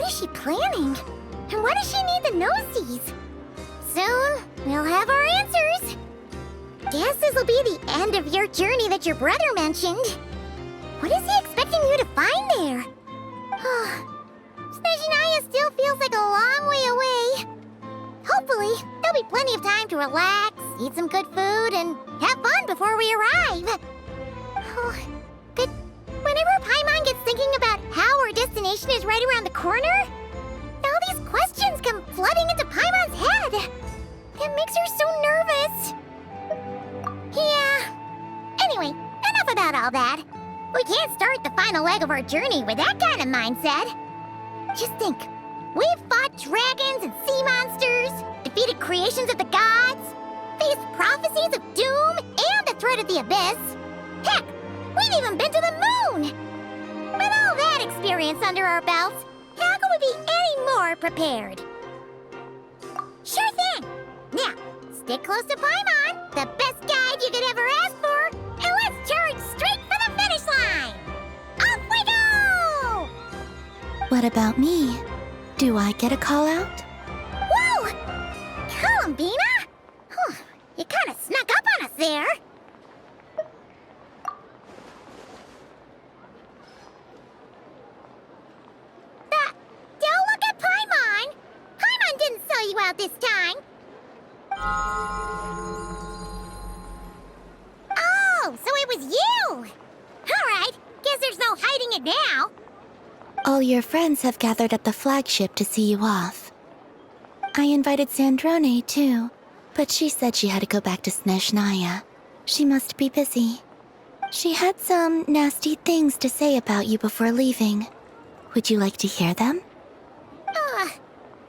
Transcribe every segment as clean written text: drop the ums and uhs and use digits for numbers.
What is she planning? And why does she need the nosies? Soon, we'll have our answers. Guess this'll be the end of your journey that your brother mentioned. What is he expecting you to find there? Snezhnaya still feels like a long way away. Hopefully, there'll be plenty of time to relax, eat some good food, and have fun before we arrive. But whenever Paimon gets thinking about how our destination is right around the corner, all these questions come flooding into Paimon's head. It makes her so nervous. Yeah. Anyway, enough about all that. We can't start the final leg of our journey with that kind of mindset. Just think. We've fought dragons and sea monsters, defeated creations of the gods, faced prophecies of doom and the threat of the abyss. Heck, we've even been to the moon! With all that experience under our belts, how can we be any more prepared? Sure thing! Now, stick close to Paimon, the best guide you could ever ask for, and let's charge straight for the finish line! Off we go! What about me? Do I get a call out? Whoa! Columbina? You kind of snuck up on us there. Don't look at Paimon! Paimon didn't sell you out this time. Oh, so it was you! Alright, guess there's no hiding it now. All your friends have gathered at the flagship to see you off. I invited Sandrone too, but she said she had to go back to Snezhnaya. She must be busy. She had some nasty things to say about you before leaving. Would you like to hear them?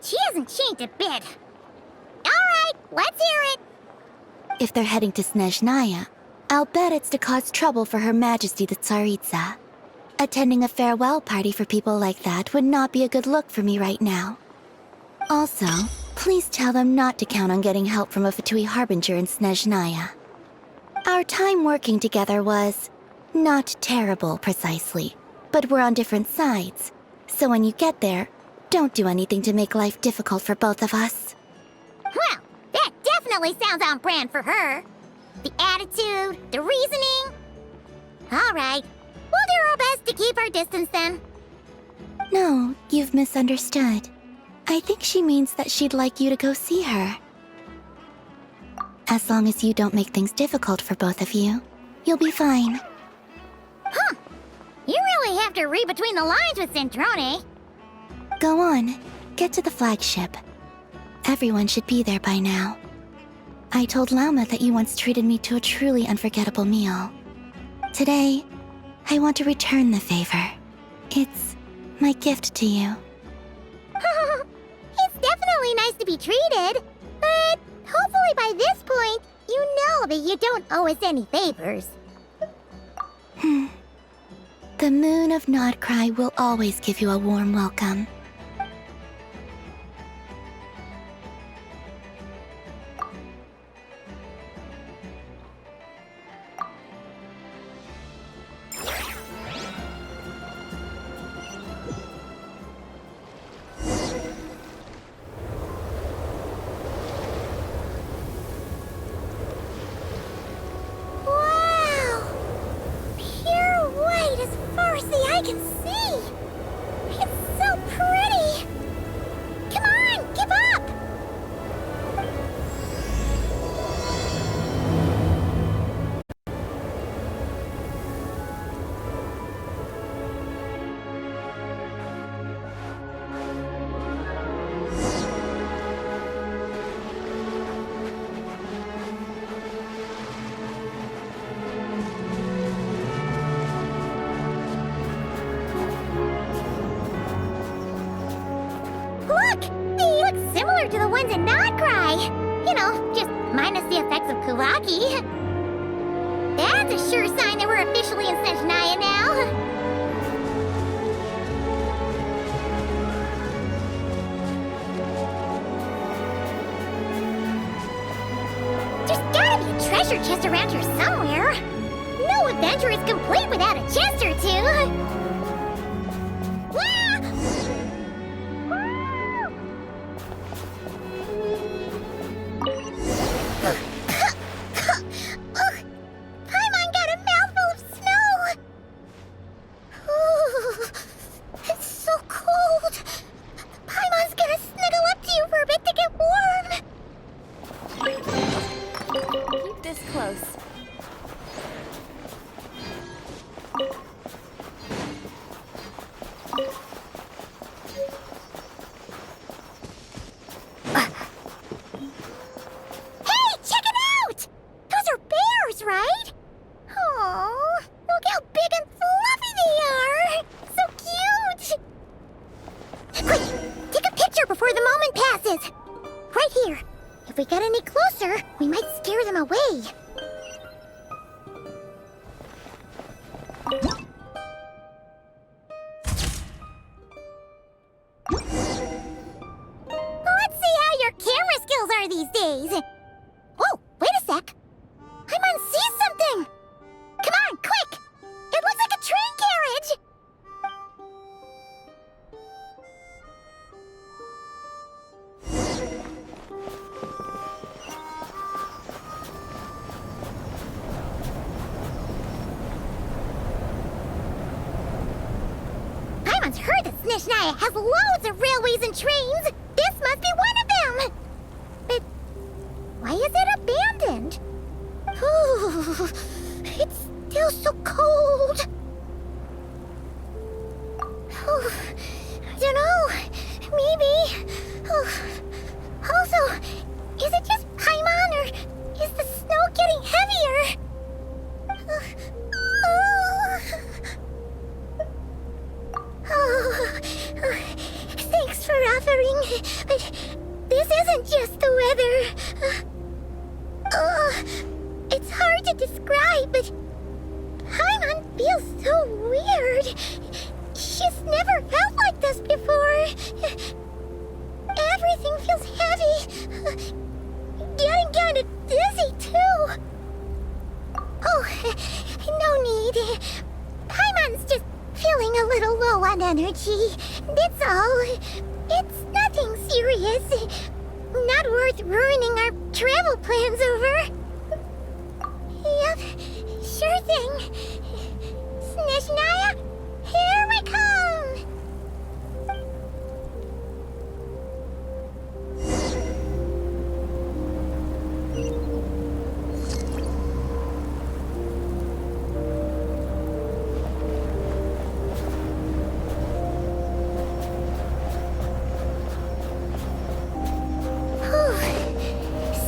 She hasn't changed a bit. Alright, let's hear it. If they're heading to Snezhnaya, I'll bet it's to cause trouble for Her Majesty the Tsaritsa. Attending a farewell party for people like that would not be a good look for me right now. Also, please tell them not to count on getting help from a Fatui Harbinger in Snezhnaya. Our time working together was not terrible, precisely, but we're on different sides. So when you get there, don't do anything to make life difficult for both of us. Well, that definitely sounds on brand for her. The attitude, the reasoning. Alright. We'll do our best to keep our distance then. No, you've misunderstood. I think she means that she'd like you to go see her. As long as you don't make things difficult for both of you, you'll be fine. Huh. You really have to read between the lines with Sandrone. Go on, get to the flagship. Everyone should be there by now. I told Lauma that you once treated me to a truly unforgettable meal. Today, I want to return the favor. It's my gift to you. It's definitely nice to be treated, but hopefully by this point, you know that you don't owe us any favors. The moon of Nodcry will always give you a warm welcome. Similar to the ones in Nodcry. You know, just minus the effects of Kuvaki. That's a sure sign that we're officially in Snezhnaya now. There's gotta be a treasure chest around here somewhere. No adventure is complete without a chest or two. before the moment passes. Right here. If we get any closer, we might scare them away. Let's see how your camera skills are these days. Oh, wait a sec. Paimon sees something. Come on, quick! It looks like a train carriage! Paimon's heard that Snezhnaya has loads of railways and trains. This must be one of them. But why is it abandoned? Ooh, it's still so cold. Oh, I don't know. Maybe. Oh. Also, is it just Paimon or is the snow getting heavier? Oh, thanks for offering, but this isn't just the weather. It's hard to describe, but Paimon feels so weird. She's never felt like this before. Everything feels heavy. Getting kind of dizzy, too. Oh, no need. Paimon's just feeling a little low on energy. That's all. It's nothing serious. Not worth ruining our travel plans over. Yep, sure thing. Snezhnaya, here we come!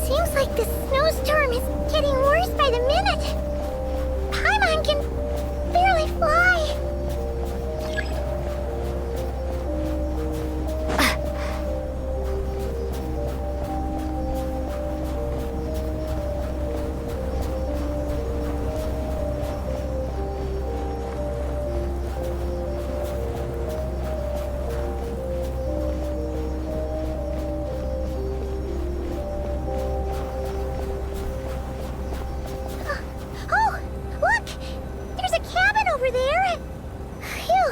Seems like the snowstorm is getting worse by the minute. Paimon can barely fly. Oh, look! There's a cabin over there. Phew.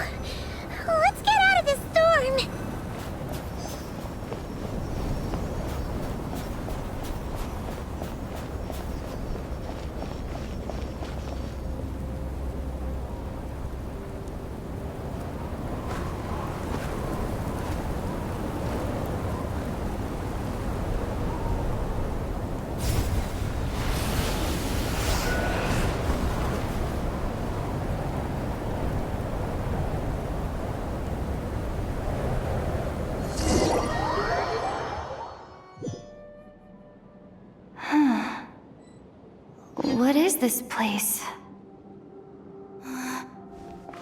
Let's get out of this storm. What is this place?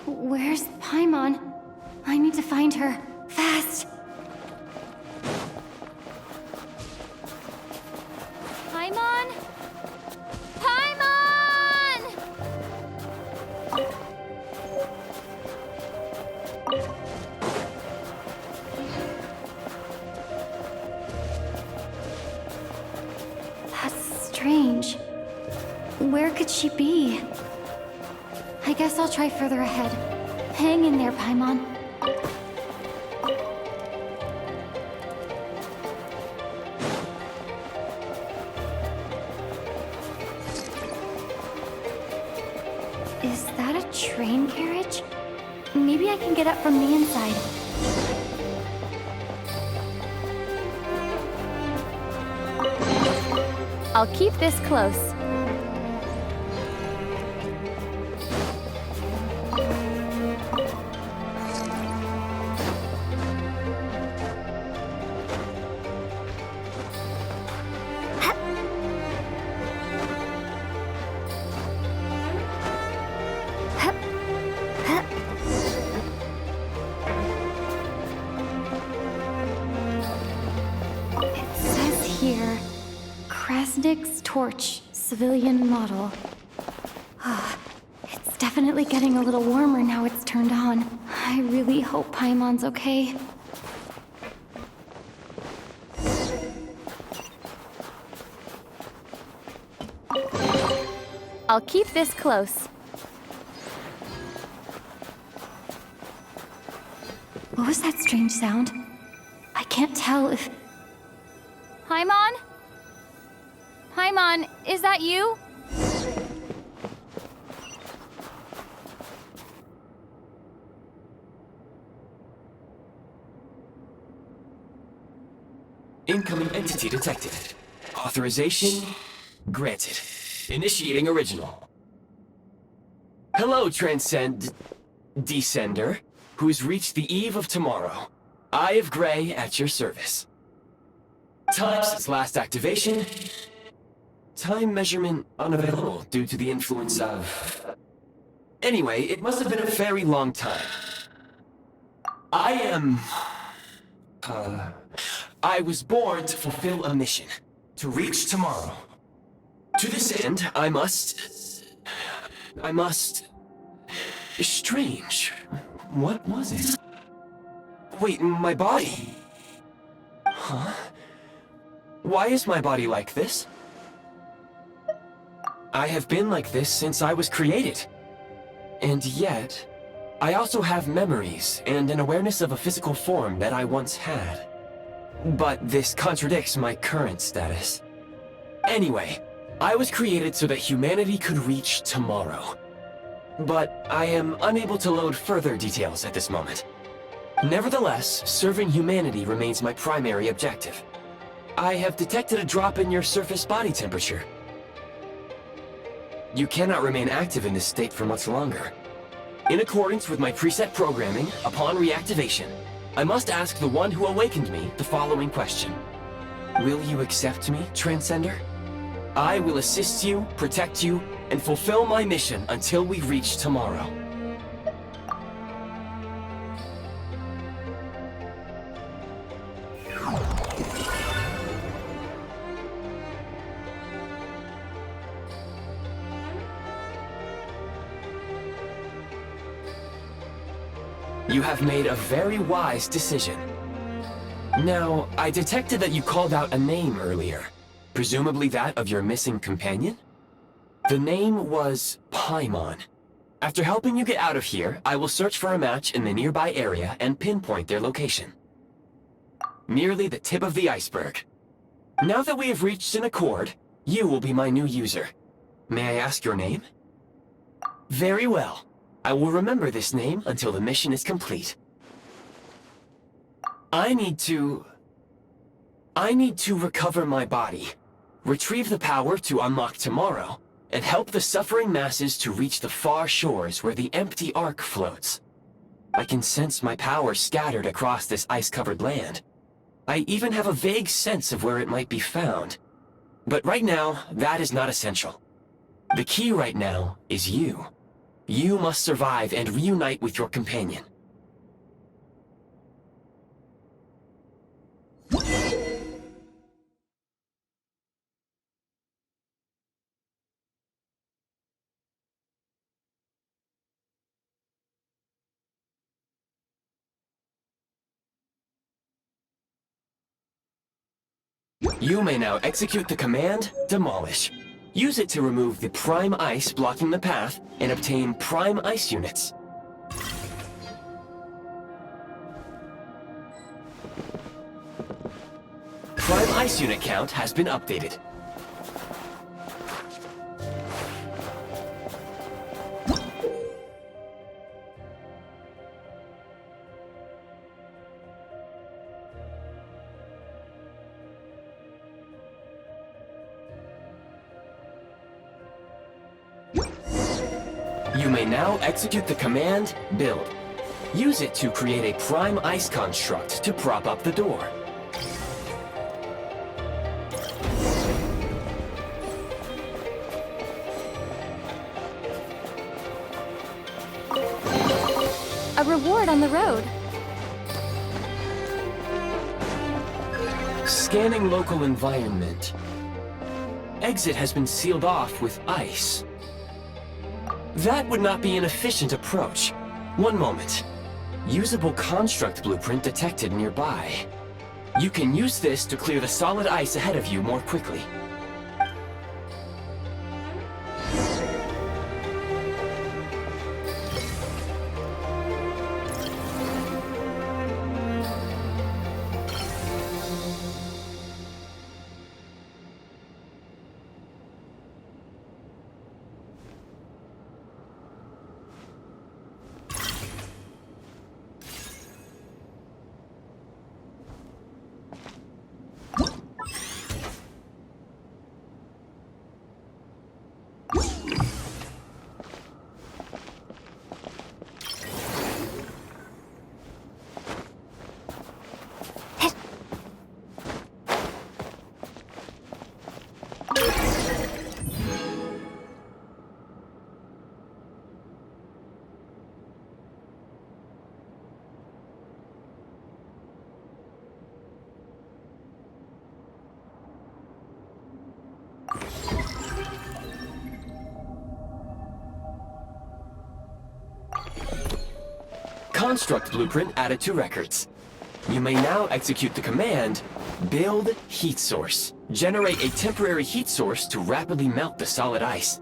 Where's Paimon? I need to find her. Fast! Paimon? Paimon! That's strange. Where could she be? I guess I'll try further ahead. Hang in there, Paimon. Is that a train carriage? Maybe I can get up from the inside. I'll keep this close. here. Krasnik's torch, civilian model. It's definitely getting a little warmer now it's turned on. I really hope Paimon's okay. I'll keep this close. What was that strange sound? I can't tell if... Paimon? Paimon, is that you? Incoming entity detected. Authorization granted. Initiating original. Hello, Descender, who's reached the eve of tomorrow. Eye of Grey at your service. Time since last activation. Time measurement unavailable due to the influence of... Anyway, it must have been a very long time. I was born to fulfill a mission. To reach tomorrow. To this end, I must... Strange. What was it? Wait, my body? Huh? Why is my body like this? I have been like this since I was created. And yet, I also have memories and an awareness of a physical form that I once had. But this contradicts my current status. Anyway, I was created so that humanity could reach tomorrow. But I am unable to load further details at this moment. Nevertheless, serving humanity remains my primary objective. I have detected a drop in your surface body temperature. You cannot remain active in this state for much longer. In accordance with my preset programming, upon reactivation, I must ask the one who awakened me the following question. Will you accept me, Transcender? I will assist you, protect you, and fulfill my mission until we reach tomorrow. You have made a very wise decision. Now, I detected that you called out a name earlier. Presumably that of your missing companion? The name was Paimon. After helping you get out of here, I will search for a match in the nearby area and pinpoint their location. Merely the tip of the iceberg. Now that we have reached an accord, you will be my new user. May I ask your name? Very well. I will remember this name until the mission is complete. I need to recover my body, retrieve the power to unlock tomorrow, and help the suffering masses to reach the far shores where the empty Ark floats. I can sense my power scattered across this ice-covered land. I even have a vague sense of where it might be found. But right now, that is not essential. The key right now is you. You must survive and reunite with your companion. You may now execute the command, Demolish. Use it to remove the prime ice blocking the path and obtain prime ice units. Prime ice unit count has been updated. You may now execute the command, Build. Use it to create a prime ice construct to prop up the door. A reward on the road. Scanning local environment. Exit has been sealed off with ice. That would not be an efficient approach. One moment. Usable construct blueprint detected nearby. You can use this to clear the solid ice ahead of you more quickly. Construct blueprint added to records. You may now execute the command, build heat source. Generate a temporary heat source to rapidly melt the solid ice.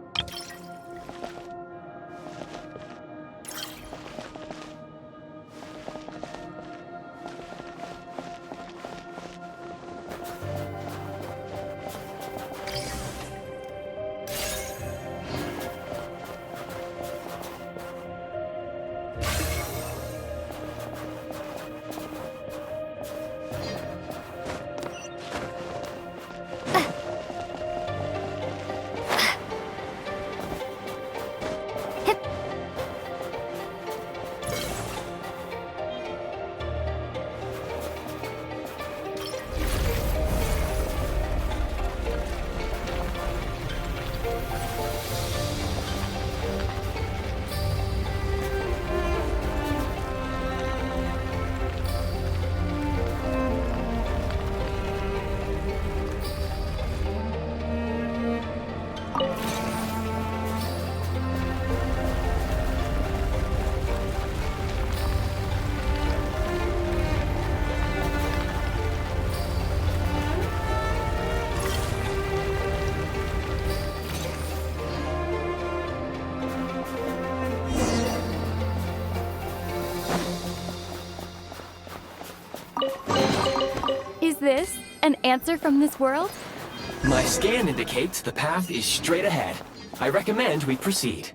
Is this an answer from this world? My scan indicates the path is straight ahead. I recommend we proceed.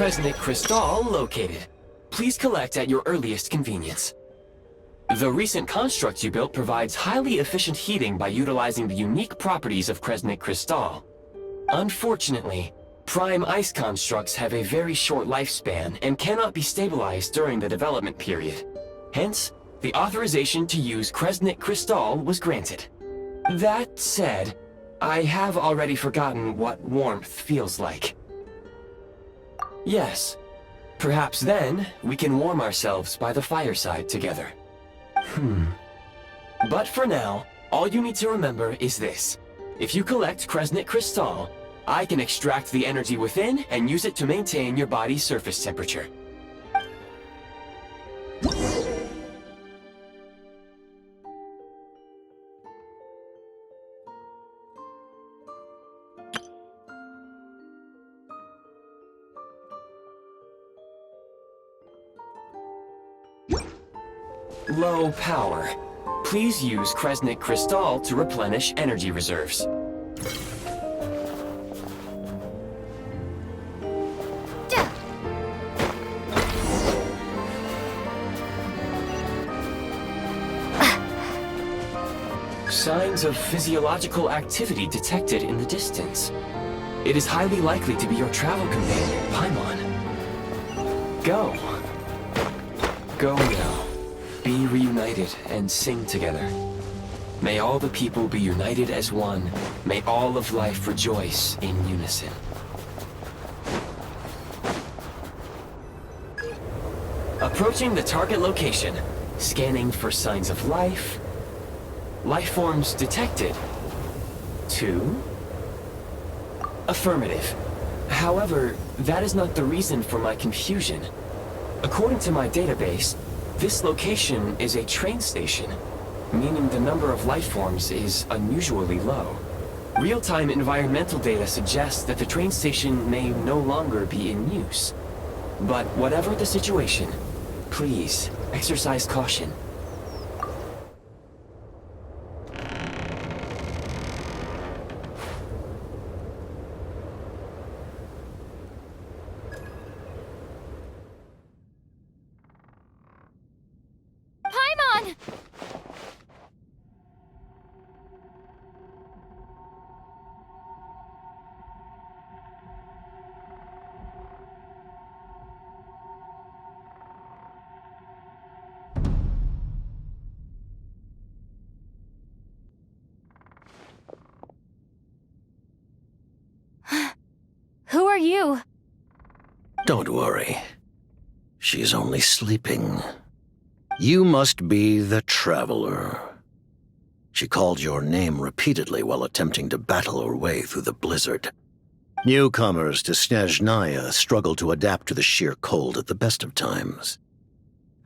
Kresnik Crystal located. Please collect at your earliest convenience. The recent construct you built provides highly efficient heating by utilizing the unique properties of Kresnik Crystal. Unfortunately, prime ice constructs have a very short lifespan and cannot be stabilized during the development period. Hence, the authorization to use Kresnik Crystal was granted. That said, I have already forgotten what warmth feels like. Yes. Perhaps then, we can warm ourselves by the fireside together. But for now, all you need to remember is this. If you collect Kresnik Crystal, I can extract the energy within and use it to maintain your body's surface temperature. low power. Please use Kresnik Crystal to replenish energy reserves. Signs of physiological activity detected in the distance. It is highly likely to be your travel companion, Paimon. Go. Go now. Be reunited and sing together. May all the people be united as one. May all of life rejoice in unison. Approaching the target location. Scanning for signs of life. Life forms detected. 2. Affirmative. However, that is not the reason for my confusion. According to my database, this location is a train station, meaning the number of life forms is unusually low. Real-time environmental data suggests that the train station may no longer be in use. But whatever the situation, please exercise caution. Paimon! Who are you? Don't worry. She's only sleeping. You must be the Traveler. She called your name repeatedly while attempting to battle her way through the blizzard. Newcomers to Snezhnaya struggle to adapt to the sheer cold at the best of times.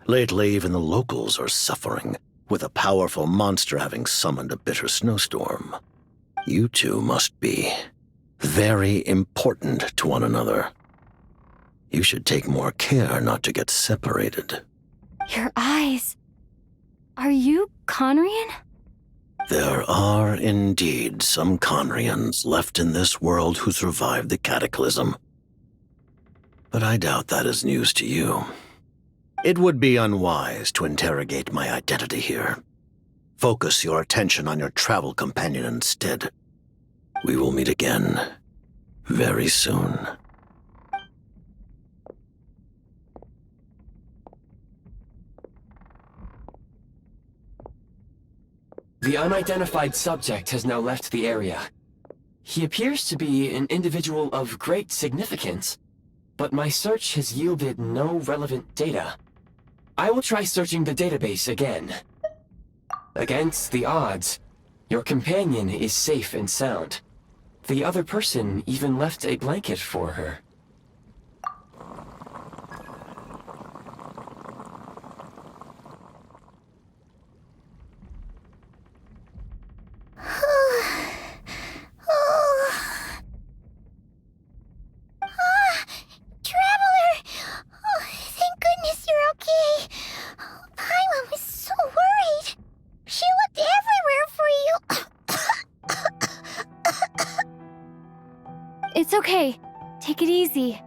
Lately, even the locals are suffering, with a powerful monster having summoned a bitter snowstorm. You two must be very important to one another. You should take more care not to get separated. Your eyes. Are you Conrian? There are indeed some Conrians left in this world who survived the cataclysm. But I doubt that is news to you. It would be unwise to interrogate my identity here. Focus your attention on your travel companion instead. We will meet again very soon. The unidentified subject has now left the area. He appears to be an individual of great significance, but my search has yielded no relevant data. I will try searching the database again. Against the odds, your companion is safe and sound. The other person even left a blanket for her. Traveler! Oh, thank goodness you're okay. Paimon was so worried. She looked everywhere for you. It's okay. Take it easy.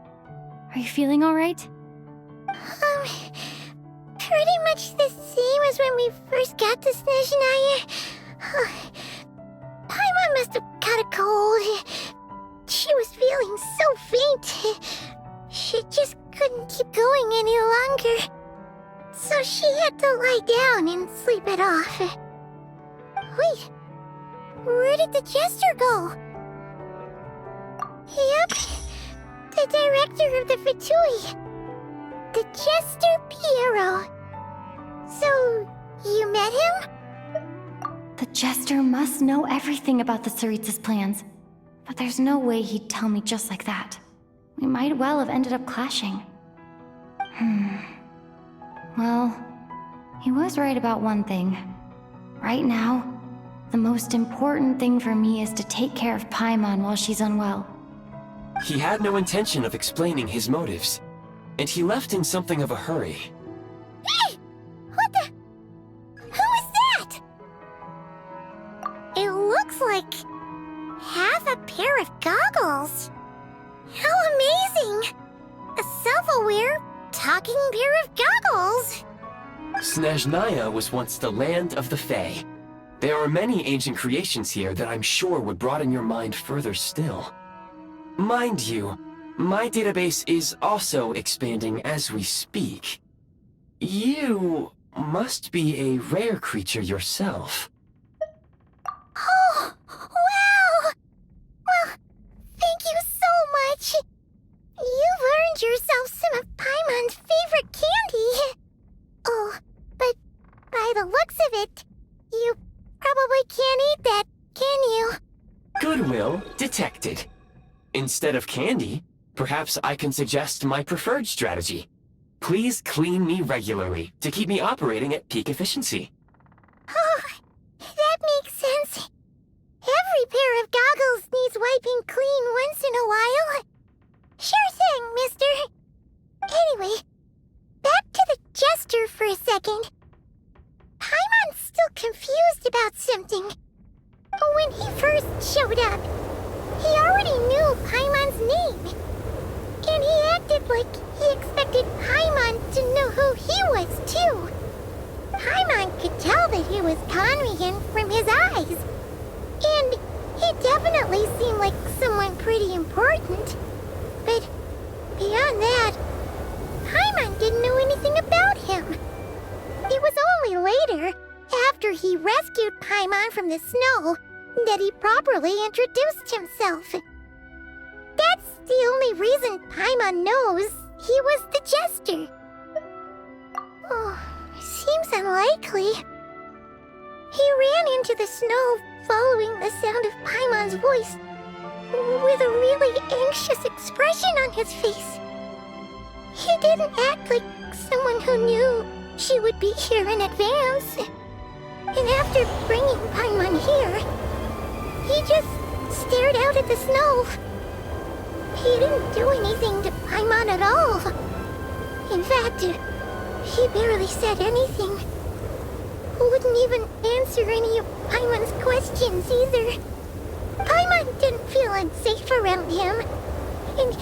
Are you feeling alright? Pretty much the same as when we first got to Snezhnaya. Paimon must have caught a cold. She was feeling so faint. She just couldn't keep going any longer. So she had to lie down and sleep it off. Wait, where did the jester go? Yep, the director of the Fatui. The Jester Piero. So, you met him? The Jester must know everything about the Tsaritsa's plans. But there's no way he'd tell me just like that. We might well have ended up clashing. Well, he was right about one thing. Right now, the most important thing for me is to take care of Paimon while she's unwell. He had no intention of explaining his motives, and he left in something of a hurry. Hey! What the? looks like half a pair of goggles. How amazing! A self-aware, talking pair of goggles! Snezhnaya was once the land of the Fae. There are many ancient creations here that I'm sure would broaden your mind further still. Mind you, my database is also expanding as we speak. You must be a rare creature yourself. Oh, wow! Well, thank you so much! You've earned yourself some of Paimon's favorite candy! Oh, but by the looks of it, you probably can't eat that, can you? Goodwill detected. Instead of candy, perhaps I can suggest my preferred strategy. Please clean me regularly to keep me operating at peak efficiency. Oh, that makes sense. Every pair of goggles needs wiping clean once in a while. Sure thing, mister. Anyway, back to the jester for a second. Paimon's still confused about something. When he first showed up, he already knew Paimon's name. And he acted like he expected Paimon to know who he was, too. Paimon could tell that he was Conrian from his eyes. And he definitely seemed like someone pretty important. But beyond that, Paimon didn't know anything about him. It was only later, after he rescued Paimon from the snow, that he properly introduced himself. That's the only reason Paimon knows he was the jester. Oh, seems unlikely. He ran into the snow following the sound of Paimon's voice, with a really anxious expression on his face. He didn't act like someone who knew she would be here in advance. And after bringing Paimon here, he just stared out at the snow. He didn't do anything to Paimon at all. In fact, he barely said anything. Wouldn't even answer any of Paimon's questions either. Paimon didn't feel unsafe around him, and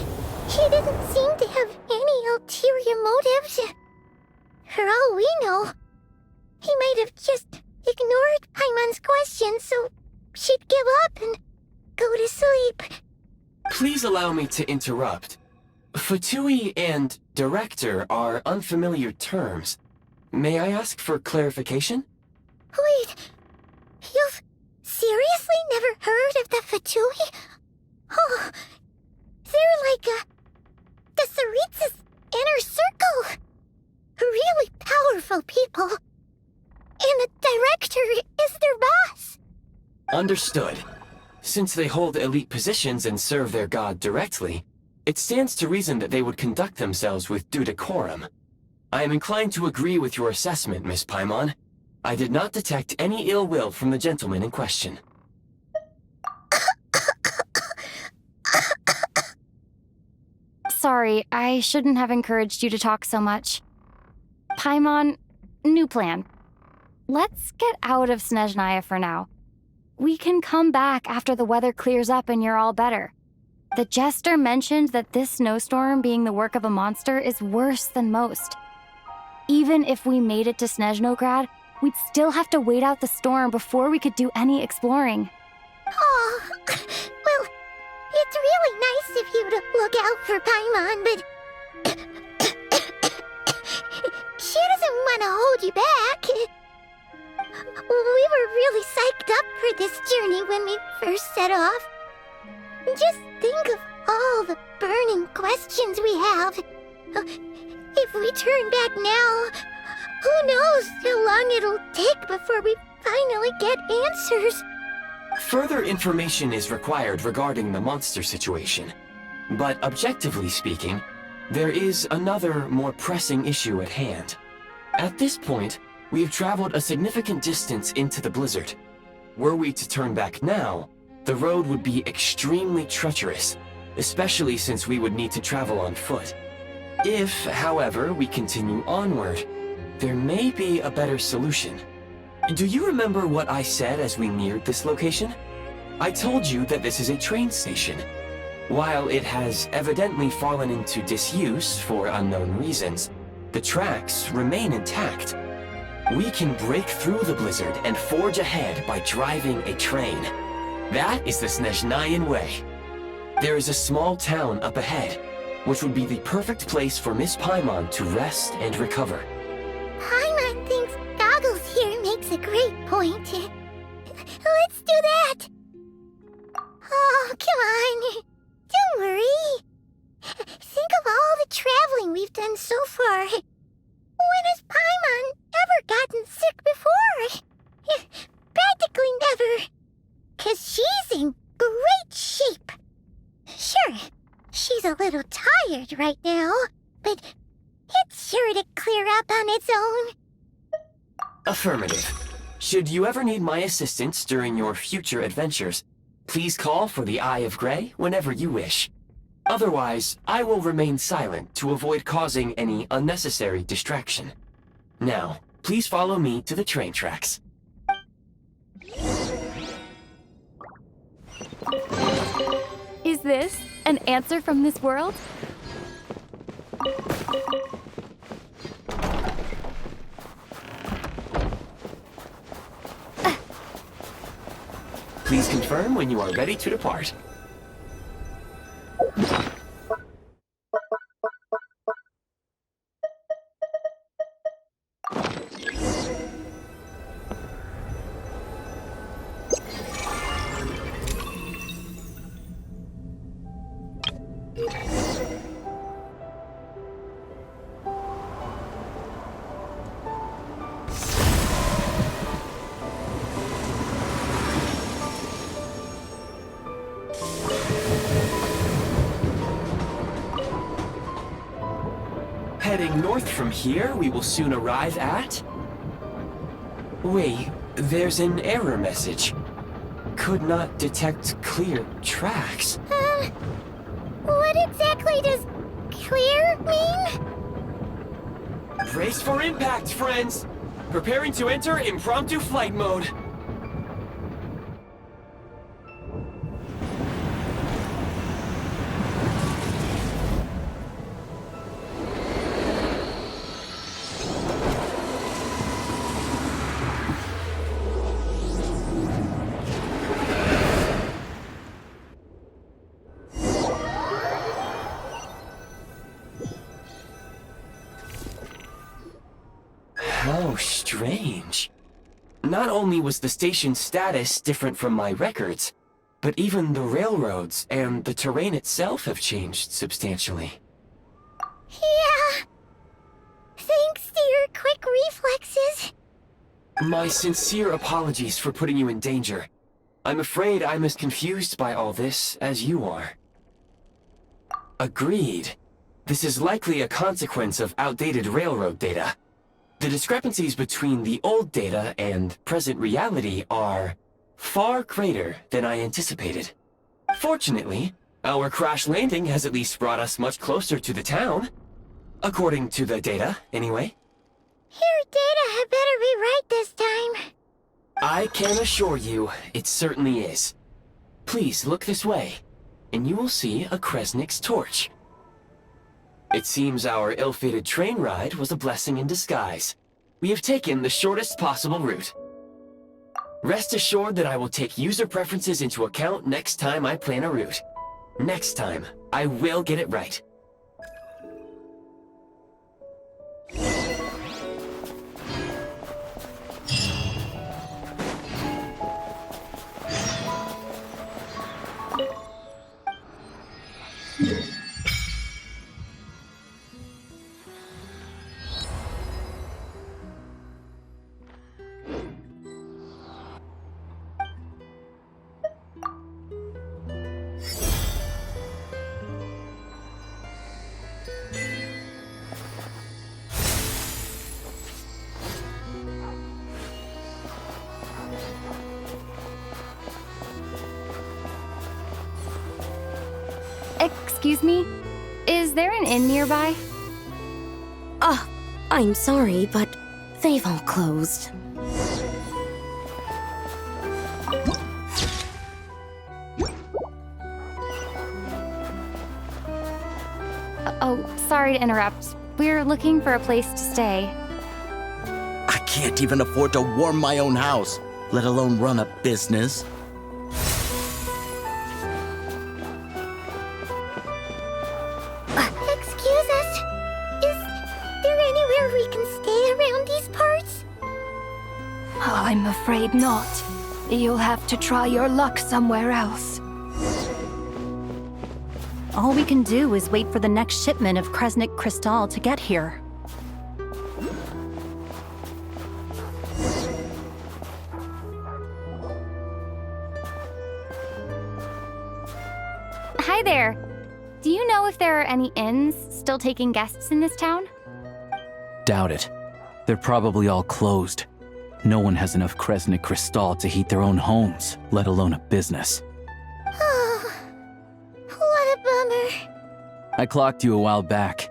he didn't seem to have any ulterior motives. For all we know, he might have just ignored Paimon's questions so she'd give up and go to sleep. Please allow me to interrupt. Fatui and director are unfamiliar terms. May I ask for clarification? Wait, you've seriously never heard of the Fatui? Oh, they're like the Tsaritsa's inner circle. Really powerful people. And the director is their boss. Understood. Since they hold elite positions and serve their god directly, it stands to reason that they would conduct themselves with due decorum. I am inclined to agree with your assessment, Miss Paimon. I did not detect any ill will from the gentleman in question. Sorry, I shouldn't have encouraged you to talk so much. Paimon, new plan. Let's get out of Snezhnaya for now. We can come back after the weather clears up and you're all better. The jester mentioned that this snowstorm being the work of a monster is worse than most. Even if we made it to Snezhnograd, we'd still have to wait out the storm before we could do any exploring. Oh, well, it's really nice of you to look out for Paimon, but she doesn't want to hold you back. We were really psyched up for this journey when we first set off. Just think of all the burning questions we have. If we turn back now, who knows how long it'll take before we finally get answers. Further information is required regarding the monster situation. But objectively speaking, there is another, more pressing issue at hand. At this point, we have traveled a significant distance into the blizzard. Were we to turn back now, the road would be extremely treacherous, especially since we would need to travel on foot. If, however, we continue onward, there may be a better solution. Do you remember what I said as we neared this location? I told you that this is a train station. While it has evidently fallen into disuse for unknown reasons, the tracks remain intact. We can break through the blizzard and forge ahead by driving a train. That is the Snezhnayan way. There is a small town up ahead, which would be the perfect place for Miss Paimon to rest and recover. Paimon thinks Goggles here makes a great point. Let's do that! Oh, come on. Don't worry. Think of all the traveling we've done so far. When has Paimon ever gotten sick before? Practically never. 'Cause she's in great shape. Sure, she's a little tired right now, but it's sure to clear up on its own. Affirmative. Should you ever need my assistance during your future adventures, please call for the Eye of Grey whenever you wish. Otherwise, I will remain silent to avoid causing any unnecessary distraction. Now, please follow me to the train tracks. Is this an answer from this world? Please confirm when you are ready to depart. Heading north from here, we will soon arrive at... Wait, there's an error message. Could not detect clear tracks. What exactly does clear mean? Brace for impact, friends! Preparing to enter impromptu flight mode. How strange. Not only was the station's status different from my records, but even the railroads and the terrain itself have changed substantially. Yeah. Thanks to your quick reflexes. My sincere apologies for putting you in danger. I'm afraid I'm as confused by all this as you are. Agreed. This is likely a consequence of outdated railroad data. The discrepancies between the old data and present reality are far greater than I anticipated. Fortunately, our crash landing has at least brought us much closer to the town. According to the data, anyway. Your data had better be right this time. I can assure you, it certainly is. Please look this way, and you will see a Kresnik's torch. It seems our ill-fated train ride was a blessing in disguise. We have taken the shortest possible route. Rest assured that I will take user preferences into account next time I plan a route. Next time, I will get it right. Excuse me? Is there an inn nearby? I'm sorry, but they've all closed. Oh, sorry to interrupt. We're looking for a place to stay. I can't even afford to warm my own house, let alone run a business. Excuse us? Is there anywhere we can stay around these parts? I'm afraid not. You'll have to try your luck somewhere else. All we can do is wait for the next shipment of Kresnik Crystal to get here. Hi there. Do you know if there are any inns still taking guests in this town? Doubt it. They're probably all closed. No one has enough Kresnik Crystal to heat their own homes, let alone a business. Oh, what a bummer. I clocked you a while back.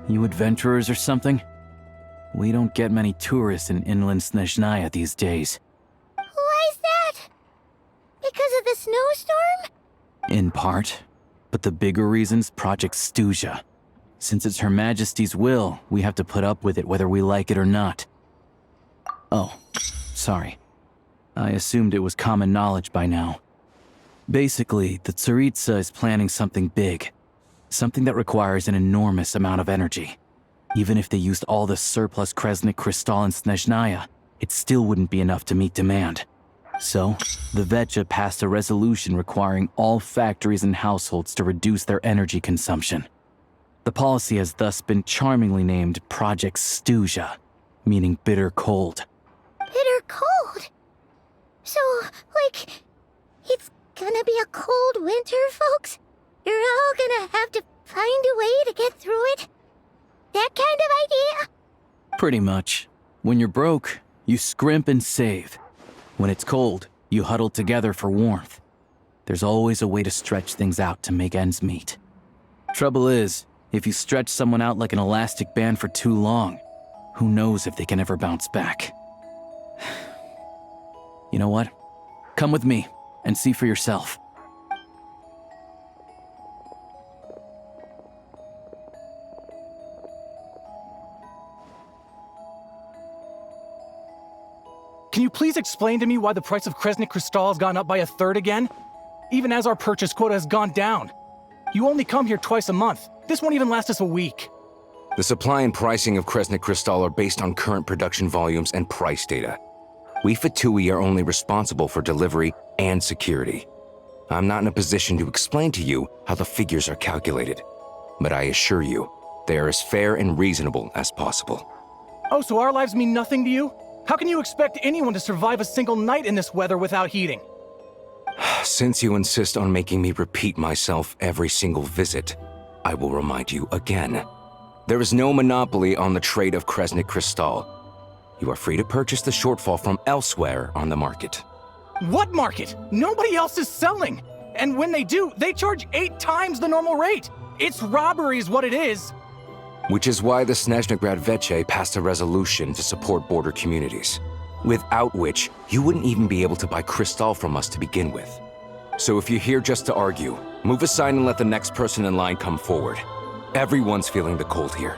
You adventurers or something? We don't get many tourists in inland Snezhnaya these days. Why is that? Because of the snowstorm? In part. But the bigger reason's Project Stuzha. Since it's Her Majesty's will, we have to put up with it whether we like it or not. Oh, sorry. I assumed it was common knowledge by now. Basically, the Tsaritsa is planning something big. Something that requires an enormous amount of energy. Even if they used all the surplus Kresnik Crystal in Snezhnaya, it still wouldn't be enough to meet demand. So, the Vetja passed a resolution requiring all factories and households to reduce their energy consumption. The policy has thus been charmingly named Project Stuzha, meaning bitter cold. Bitter cold? So, like, it's gonna be a cold winter, folks? You're all gonna have to find a way to get through it? That kind of idea? Pretty much. When you're broke, you scrimp and save. When it's cold, you huddle together for warmth. There's always a way to stretch things out to make ends meet. Trouble is, if you stretch someone out like an elastic band for too long, who knows if they can ever bounce back. You know what? Come with me and see for yourself. Can you please explain to me why the price of Kresnik Crystal has gone up by 1/3 again? Even as our purchase quota has gone down. You only come here twice a month. This won't even last us a week. The supply and pricing of Kresnik Crystal are based on current production volumes and price data. We Fatui are only responsible for delivery and security. I'm not in a position to explain to you how the figures are calculated, but I assure you, they are as fair and reasonable as possible. Oh, so our lives mean nothing to you? How can you expect anyone to survive a single night in this weather without heating? Since you insist on making me repeat myself every single visit, I will remind you again. There is no monopoly on the trade of Kresnik Crystal. You are free to purchase the shortfall from elsewhere on the market. What market? Nobody else is selling. And when they do, they charge 8 times the normal rate. It's robbery is what it is. Which is why the Snezhnaya Veche passed a resolution to support border communities, without which you wouldn't even be able to buy crystal from us to begin with. So if you're here just to argue, move aside and let the next person in line come forward. Everyone's feeling the cold here.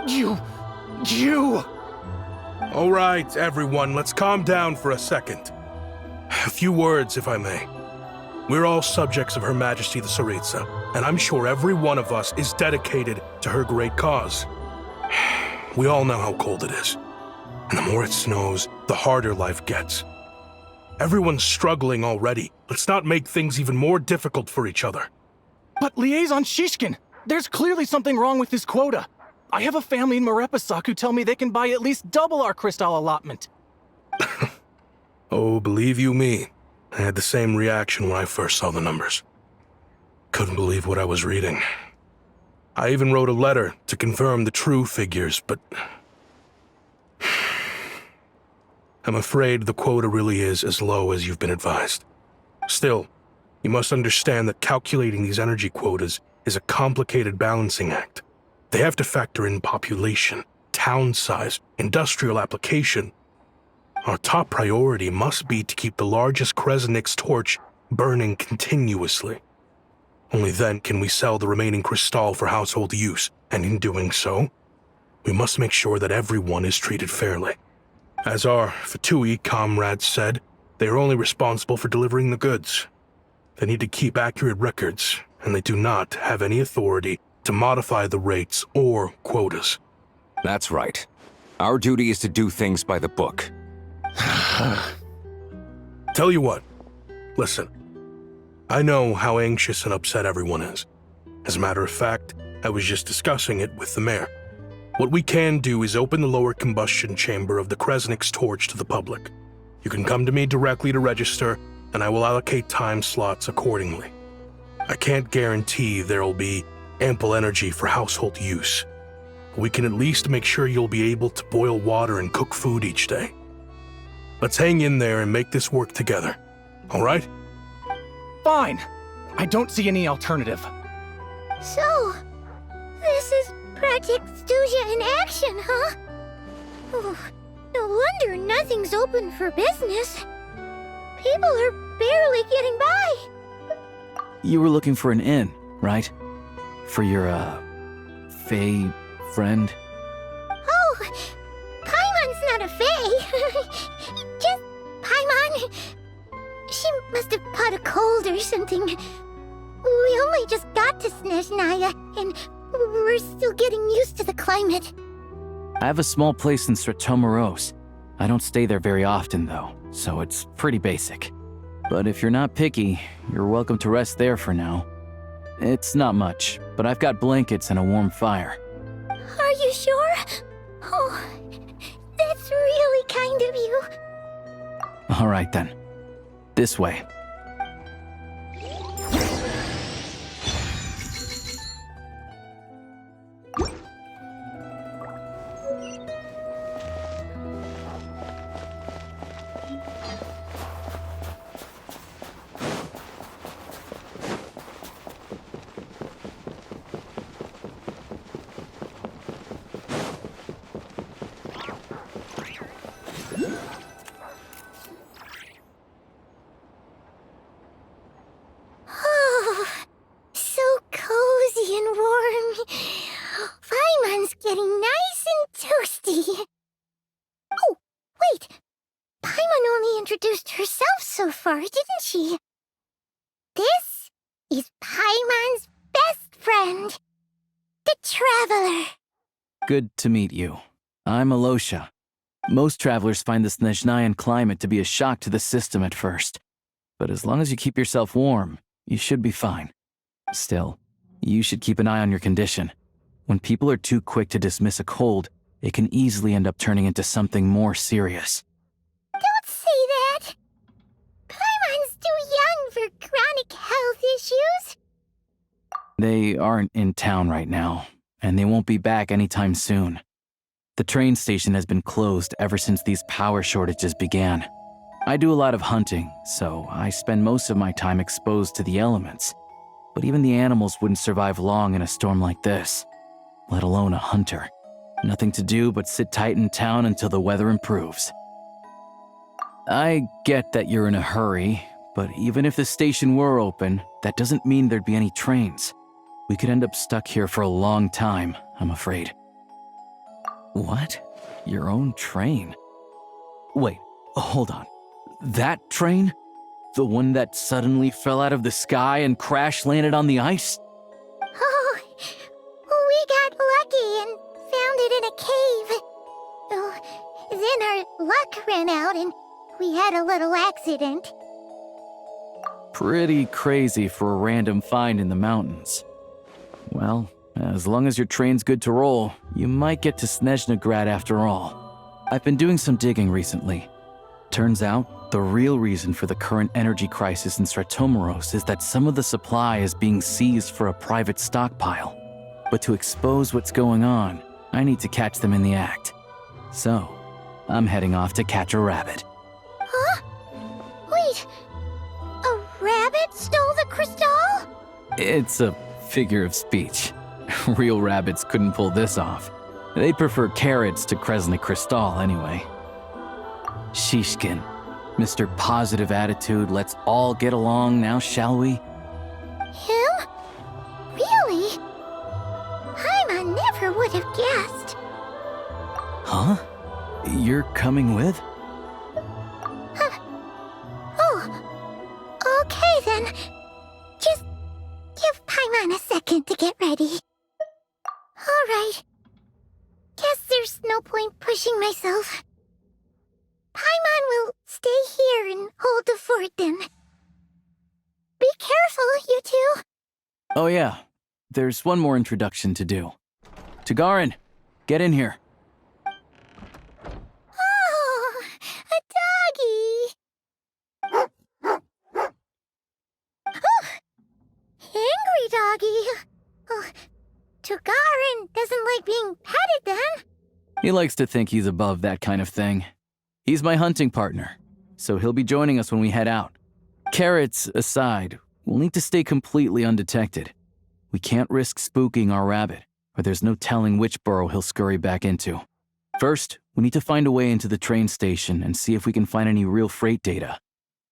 You... All right, everyone, let's calm down for a second. A few words, if I may. We're all subjects of Her Majesty the Tsaritsa, and I'm sure every one of us is dedicated to her great cause. We all know how cold it is, and the more it snows, the harder life gets. Everyone's struggling already. Let's not make things even more difficult for each other. But Liaison Shishkin, there's clearly something wrong with this quota. I have a family in Marepasak who tell me they can buy at least double our crystal allotment. Oh, believe you me, I had the same reaction when I first saw the numbers. Couldn't believe what I was reading. I even wrote a letter to confirm the true figures, but... I'm afraid the quota really is as low as you've been advised. Still, you must understand that calculating these energy quotas is a complicated balancing act. They have to factor in population, town size, industrial application. Our top priority must be to keep the largest Kresnik's torch burning continuously. Only then can we sell the remaining crystal for household use, and in doing so, we must make sure that everyone is treated fairly. As our Fatui comrades said, they are only responsible for delivering the goods. They need to keep accurate records, and they do not have any authority to modify the rates or quotas. That's right. Our duty is to do things by the book. Tell you what, listen. I know how anxious and upset everyone is. As a matter of fact, I was just discussing it with the mayor. What we can do is open the lower combustion chamber of the Kresnik's torch to the public. You can come to me directly to register, and I will allocate time slots accordingly. I can't guarantee there'll be ample energy for household use. We can at least make sure you'll be able to boil water and cook food each day. Let's hang in there and make this work together, all right? Fine. I don't see any alternative. So, this is Project Stuzia in action, huh? Oh, no wonder nothing's open for business. People are barely getting by. You were looking for an inn, right? For your, Fae friend? Oh, Paimon's not a Fae. Just Paimon. She must have caught a cold or something. We only just got to Snezhnaya, and we're still getting used to the climate. I have a small place in Stratomaros. I don't stay there very often, though, so it's pretty basic. But if you're not picky, you're welcome to rest there for now. It's not much, but I've got blankets and a warm fire. Are you sure? Oh, that's really kind of you. All right, then. This way. Getting nice and toasty. Oh, wait. Paimon only introduced herself so far, didn't she? This is Paimon's best friend, the Traveler. Good to meet you. I'm Alosha. Most travelers find the Snezhnayan climate to be a shock to the system at first. But as long as you keep yourself warm, you should be fine. Still, you should keep an eye on your condition. When people are too quick to dismiss a cold, it can easily end up turning into something more serious. Don't say that! Paimon's too young for chronic health issues. They aren't in town right now, and they won't be back anytime soon. The train station has been closed ever since these power shortages began. I do a lot of hunting, so I spend most of my time exposed to the elements. But even the animals wouldn't survive long in a storm like this. Let alone a hunter. Nothing to do but sit tight in town until the weather improves. I get that you're in a hurry, but even if the station were open, that doesn't mean there'd be any trains. We could end up stuck here for a long time, I'm afraid. What? Your own train? Wait, hold on. That train? The one that suddenly fell out of the sky and crash-landed on the ice? Oh, we got lucky and found it in a cave. Oh, then our luck ran out and we had a little accident. Pretty crazy for a random find in the mountains. Well, as long as your train's good to roll, you might get to Snezhnagrad after all. I've been doing some digging recently. Turns out, the real reason for the current energy crisis in Stratomaros is that some of the supply is being seized for a private stockpile. But to expose what's going on, I need to catch them in the act. So, I'm heading off to catch a rabbit. Huh? Wait, a rabbit stole the crystal? It's a figure of speech. Real rabbits couldn't pull this off. They prefer carrots to Kresnik Crystal anyway. Shishkin, Mr. Positive Attitude, let's all get along now, shall we? Him? You're coming with? Oh, okay then. Just give Paimon a second to get ready. Alright. Guess there's no point pushing myself. Paimon will stay here and hold the fort then. Be careful, you two. Oh yeah, there's one more introduction to do. Tagarin, get in here. Oh, a doggy. Oh, angry doggy. Oh, Tagarin doesn't like being petted then. He likes to think he's above that kind of thing. He's my hunting partner, so he'll be joining us when we head out. Carrots aside, we'll need to stay completely undetected. We can't risk spooking our rabbit, or there's no telling which burrow he'll scurry back into. First, we need to find a way into the train station and see if we can find any real freight data.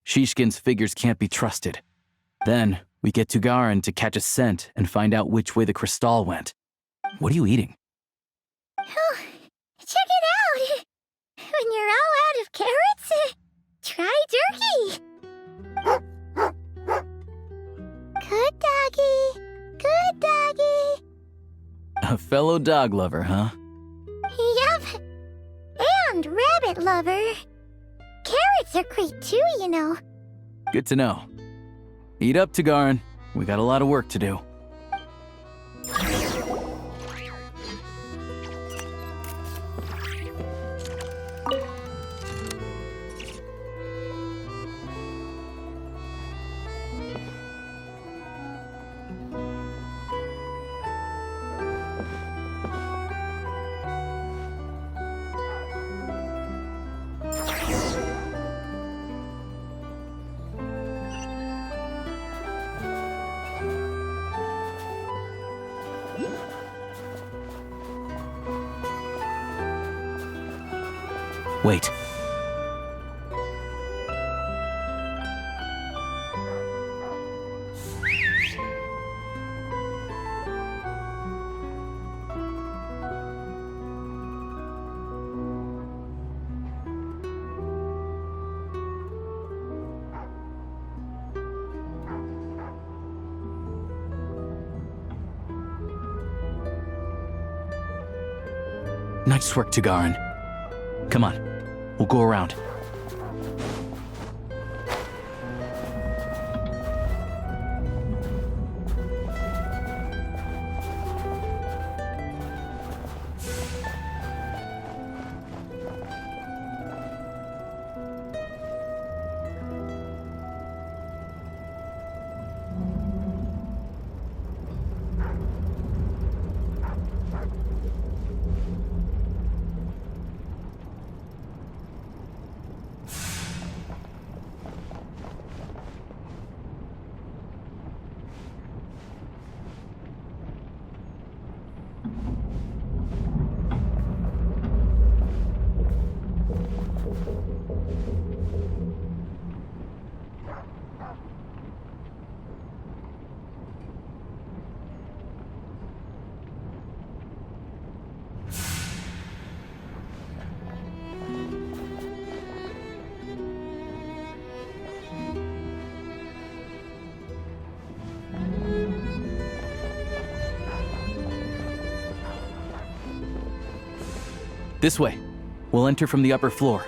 Shishkin's figures can't be trusted. Then, we get Tugarin to catch a scent and find out which way the crystal went. What are you eating? Oh, check it out. When you're all out of carrots, try jerky. Good doggy. Good doggy. A fellow dog lover, huh? Yep. And rabbit lover. Carrots are great too, you know. Good to know. Eat up, Tugarin. We got a lot of work to do. Wait. Nice work, Tugarin. Come on, we'll go around. This way. We'll enter from the upper floor.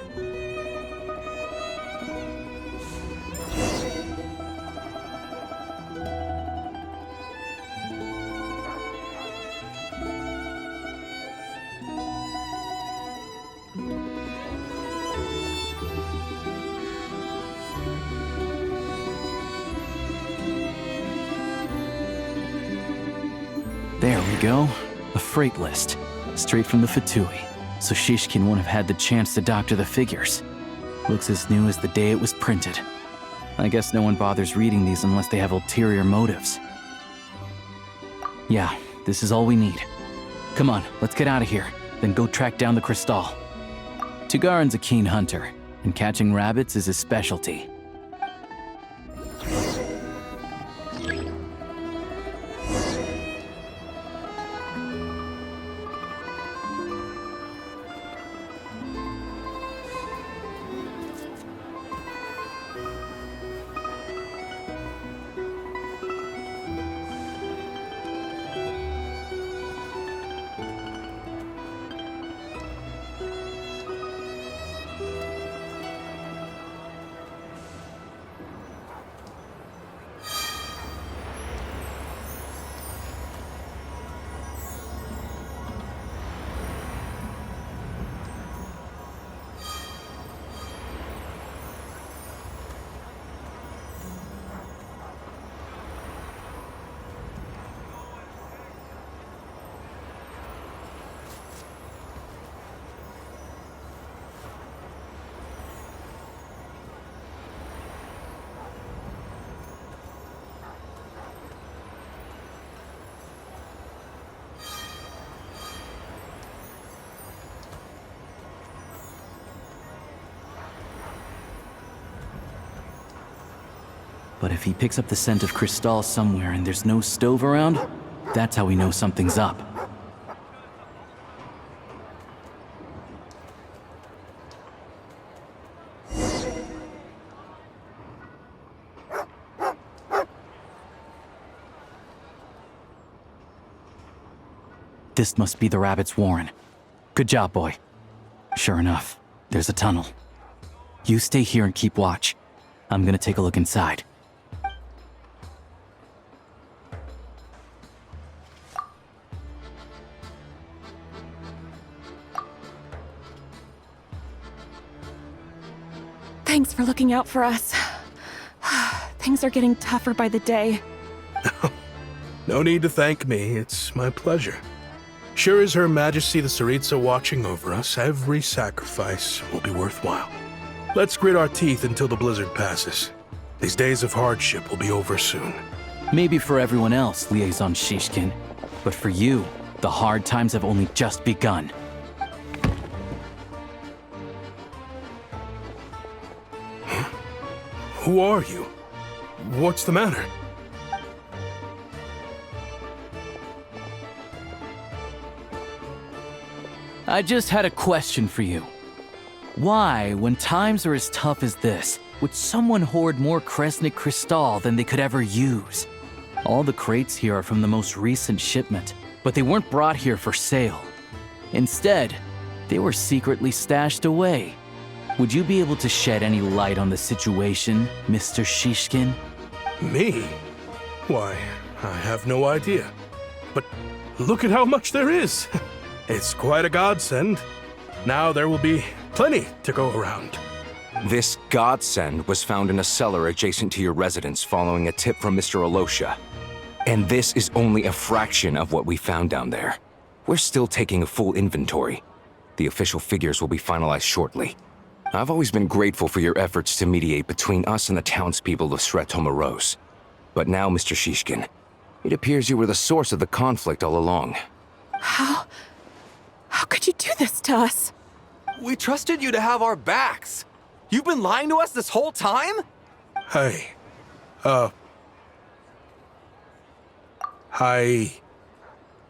There we go. A freight list. Straight from the Fatui. So Shishkin won't have had the chance to doctor the figures. Looks as new as the day it was printed. I guess no one bothers reading these unless they have ulterior motives. Yeah, this is all we need. Come on, let's get out of here, then go track down the crystal. Tugarin's a keen hunter, and catching rabbits is his specialty. But if he picks up the scent of Cristal somewhere and there's no stove around, that's how we know something's up. This must be the rabbit's warren. Good job, boy. Sure enough, there's a tunnel. You stay here and keep watch. I'm gonna take a look inside. Thanks for looking out for us. Things are getting tougher by the day. No need to thank me, it's my pleasure. Sure as Her Majesty the Tsaritsa watching over us, every sacrifice will be worthwhile. Let's grit our teeth until the blizzard passes. These days of hardship will be over soon. Maybe for everyone else, Liaison Shishkin, but for you, the hard times have only just begun. Huh? Who are you? What's the matter? I just had a question for you. Why, when times are as tough as this, would someone hoard more Kresnik Cristal than they could ever use? All the crates here are from the most recent shipment, but they weren't brought here for sale. Instead, they were secretly stashed away. Would you be able to shed any light on the situation, Mr. Shishkin? Me? Why, I have no idea. But look at how much there is! It's quite a godsend. Now there will be plenty to go around. This godsend was found in a cellar adjacent to your residence following a tip from Mr. Alosha. And this is only a fraction of what we found down there. We're still taking a full inventory. The official figures will be finalized shortly. I've always been grateful for your efforts to mediate between us and the townspeople of Sretomaros. But now, Mr. Shishkin, it appears you were the source of the conflict all along. How could you do this to us? We trusted you to have our backs. You've been lying to us this whole time? Hey, I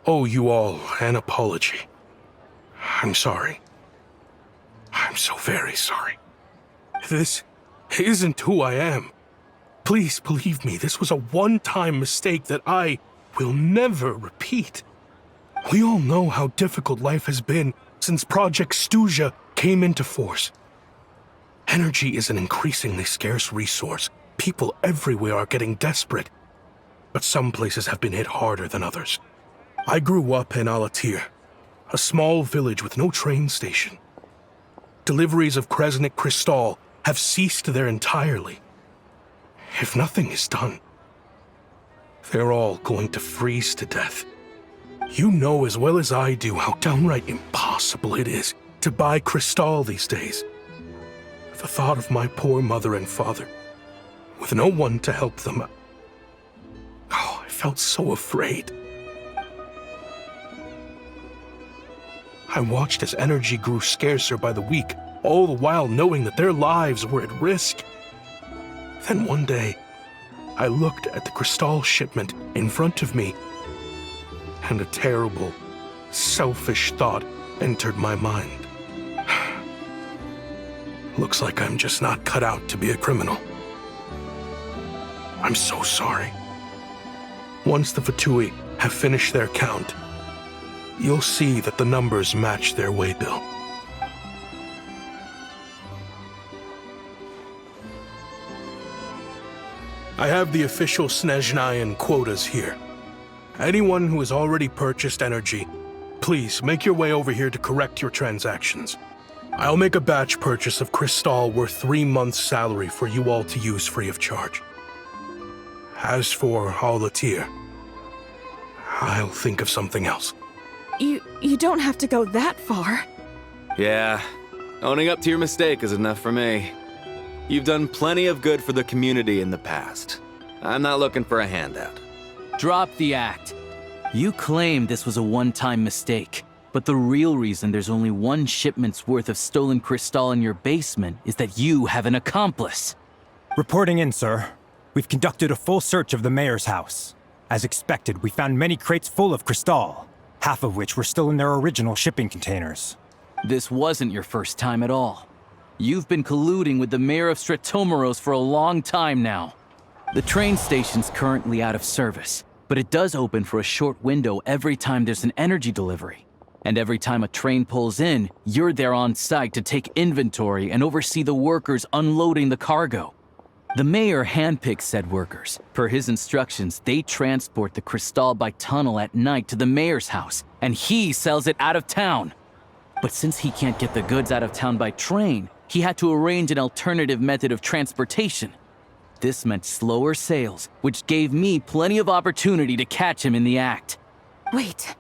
owe you all an apology. I'm sorry. I'm so very sorry. This isn't who I am. Please believe me, this was a one-time mistake that I will never repeat. We all know how difficult life has been since Project Stuzha came into force. Energy is an increasingly scarce resource. People everywhere are getting desperate. But some places have been hit harder than others. I grew up in Alatir, a small village with no train station. Deliveries of Kresnik Cristal have ceased there entirely. If nothing is done, they're all going to freeze to death. You know as well as I do how downright impossible it is to buy Cristal these days. The thought of my poor mother and father, with no one to help them, I felt so afraid. I watched as energy grew scarcer by the week, all the while knowing that their lives were at risk. Then one day, I looked at the Cristal shipment in front of me, and a terrible, selfish thought entered my mind. Looks like I'm just not cut out to be a criminal. I'm so sorry. Once the Fatui have finished their count, you'll see that the numbers match their waybill. I have the official Snezhnayan quotas here. Anyone who has already purchased energy, please make your way over here to correct your transactions. I'll make a batch purchase of Cristal worth 3 months' salary for you all to use free of charge. As for Alatir, I'll think of something else. You don't have to go that far. Yeah, owning up to your mistake is enough for me. You've done plenty of good for the community in the past. I'm not looking for a handout. Drop the act. You claim this was a one-time mistake, but the real reason there's only 1 shipment's worth of stolen Cristal in your basement is that you have an accomplice. Reporting in, sir. We've conducted a full search of the mayor's house. As expected, we found many crates full of crystal, half of which were still in their original shipping containers. This wasn't your first time at all. You've been colluding with the mayor of Stratomeros for a long time now. The train station's currently out of service, but it does open for a short window every time there's an energy delivery. And every time a train pulls in, you're there on site to take inventory and oversee the workers unloading the cargo. The mayor handpicks said workers. Per his instructions, they transport the crystal by tunnel at night to the mayor's house, and he sells it out of town. But since he can't get the goods out of town by train, he had to arrange an alternative method of transportation. This meant slower sales, which gave me plenty of opportunity to catch him in the act. Wait,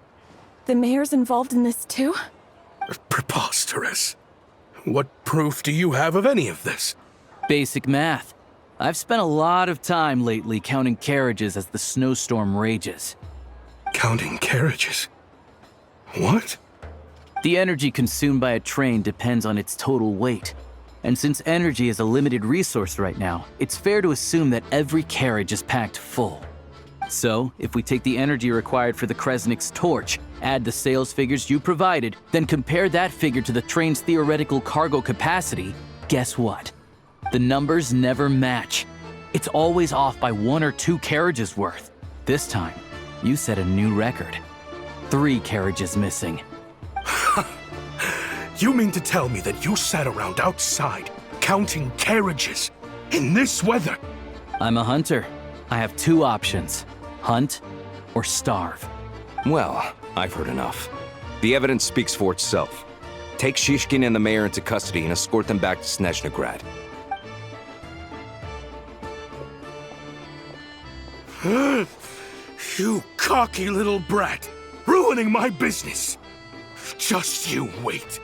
the mayor's involved in this too? Preposterous. What proof do you have of any of this? Basic math. I've spent a lot of time lately counting carriages as the snowstorm rages. Counting carriages? What? The energy consumed by a train depends on its total weight. And since energy is a limited resource right now, it's fair to assume that every carriage is packed full. So, if we take the energy required for the Kresnik's torch, add the sales figures you provided, then compare that figure to the train's theoretical cargo capacity, guess what? The numbers never match. It's always off by 1 or 2 carriages worth. This time, you set a new record. 3 carriages missing. You mean to tell me that you sat around outside, counting carriages, in this weather? I'm a hunter. I have 2 options. Hunt or starve. Well, I've heard enough. The evidence speaks for itself. Take Shishkin and the mayor into custody and escort them back to Snezhnagrad. You cocky little brat! Ruining my business! Just you wait!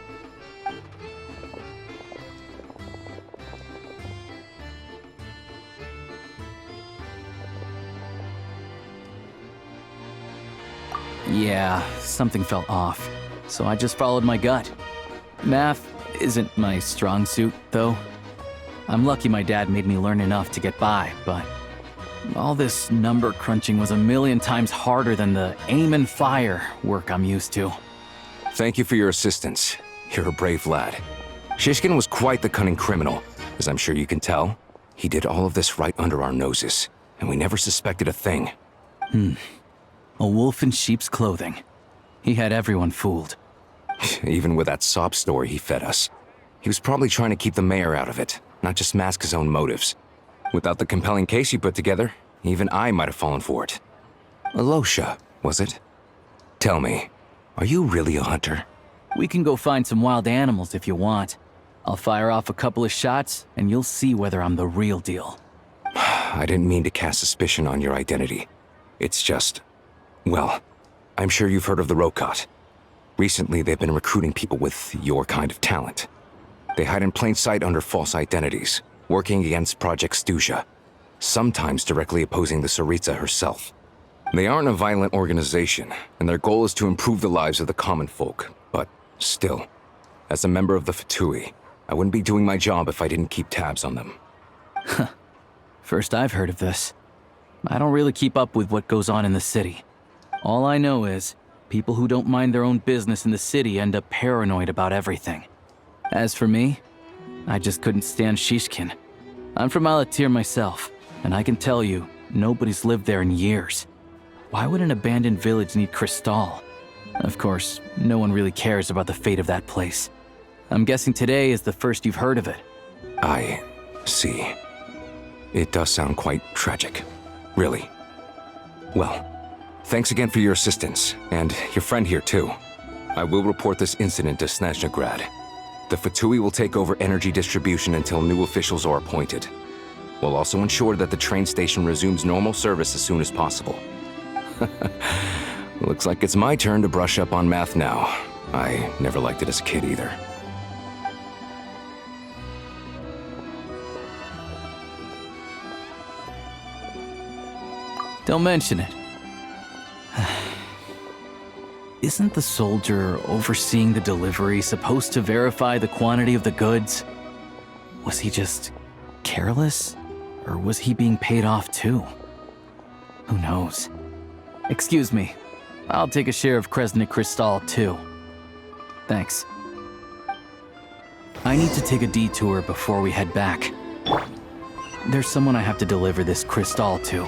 Yeah, something felt off, so I just followed my gut. Math isn't my strong suit, though. I'm lucky my dad made me learn enough to get by, but all this number crunching was a million times harder than the aim and fire work I'm used to. Thank you for your assistance. You're a brave lad. Shishkin was quite the cunning criminal, as I'm sure you can tell. He did all of this right under our noses, and we never suspected a thing. A wolf in sheep's clothing. He had everyone fooled. Even with that sob story he fed us. He was probably trying to keep the mayor out of it, not just mask his own motives. Without the compelling case you put together, even I might have fallen for it. Alosha, was it? Tell me, are you really a hunter? We can go find some wild animals if you want. I'll fire off a couple of shots, and you'll see whether I'm the real deal. I didn't mean to cast suspicion on your identity. It's just... well, I'm sure you've heard of the Rokot. Recently, they've been recruiting people with your kind of talent. They hide in plain sight under false identities, working against Project Stuzha, sometimes directly opposing the Tsaritsa herself. They aren't a violent organization, and their goal is to improve the lives of the common folk. But still, as a member of the Fatui, I wouldn't be doing my job if I didn't keep tabs on them. First I've heard of this. I don't really keep up with what goes on in the city. All I know is, people who don't mind their own business in the city end up paranoid about everything. As for me, I just couldn't stand Shishkin. I'm from Alatir myself, and I can tell you, nobody's lived there in years. Why would an abandoned village need crystal? Of course, no one really cares about the fate of that place. I'm guessing today is the first you've heard of it. I see. It does sound quite tragic. Really. Well, thanks again for your assistance, and your friend here too. I will report this incident to Snezhnagrad. The Fatui will take over energy distribution until new officials are appointed. We'll also ensure that the train station resumes normal service as soon as possible. Looks like it's my turn to brush up on math now. I never liked it as a kid either. Don't mention it. Isn't the soldier overseeing the delivery supposed to verify the quantity of the goods? Was he just careless? Or was he being paid off too? Who knows? Excuse me. I'll take a share of Kresnik Crystal too. Thanks. I need to take a detour before we head back. There's someone I have to deliver this crystal to.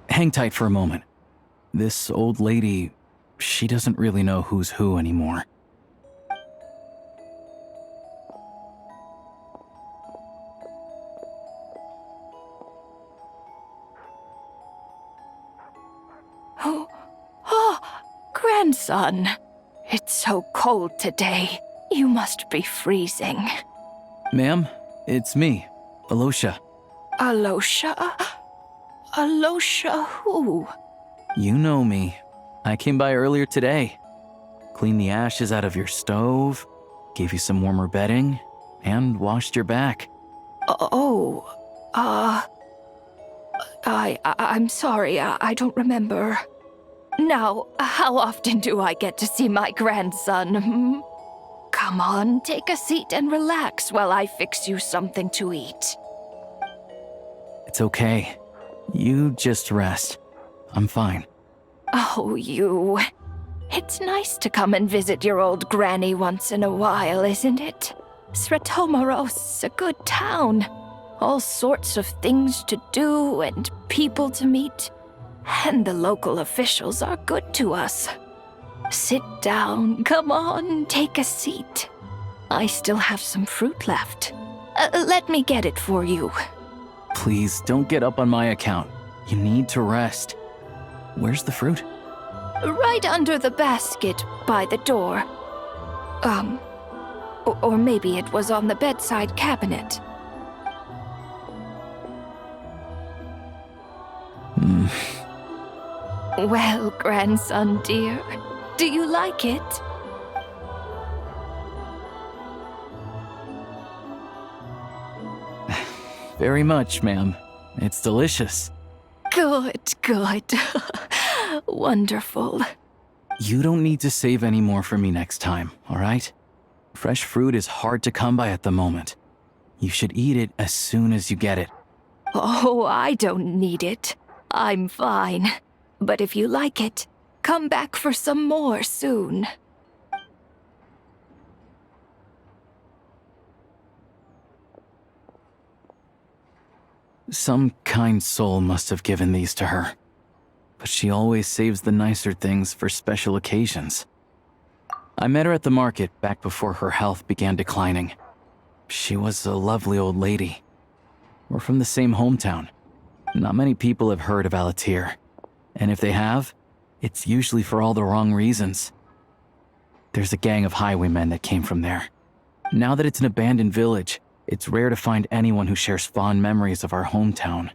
Hang tight for a moment. This old lady, she doesn't really know who's who anymore. Oh, grandson. It's so cold today. You must be freezing. Ma'am, it's me, Alosha. Alosha? Alosha who? You know me. I came by earlier today. Cleaned the ashes out of your stove, gave you some warmer bedding, and washed your back. I'm sorry, I don't remember. Now, how often do I get to see my grandson? Hmm? Come on, take a seat and relax while I fix you something to eat. It's okay. You just rest. I'm fine. Oh, you. It's nice to come and visit your old granny once in a while, isn't it? Sretomaros, a good town. All sorts of things to do and people to meet. And the local officials are good to us. Sit down, come on, take a seat. I still have some fruit left. Let me get it for you. Please, don't get up on my account. You need to rest. Where's the fruit? Right under the basket by the door. Or maybe it was on the bedside cabinet. Well, grandson dear, do you like it? Very much, ma'am. It's delicious. Good, good. Wonderful. You don't need to save any more for me next time, all right? Fresh fruit is hard to come by at the moment. You should eat it as soon as you get it. Oh, I don't need it. I'm fine. But if you like it, come back for some more soon. Some kind soul must have given these to her. But she always saves the nicer things for special occasions. I met her at the market back before her health began declining. She was a lovely old lady. We're from the same hometown. Not many people have heard of Alatir. And if they have, it's usually for all the wrong reasons. There's a gang of highwaymen that came from there. Now that it's an abandoned village, it's rare to find anyone who shares fond memories of our hometown.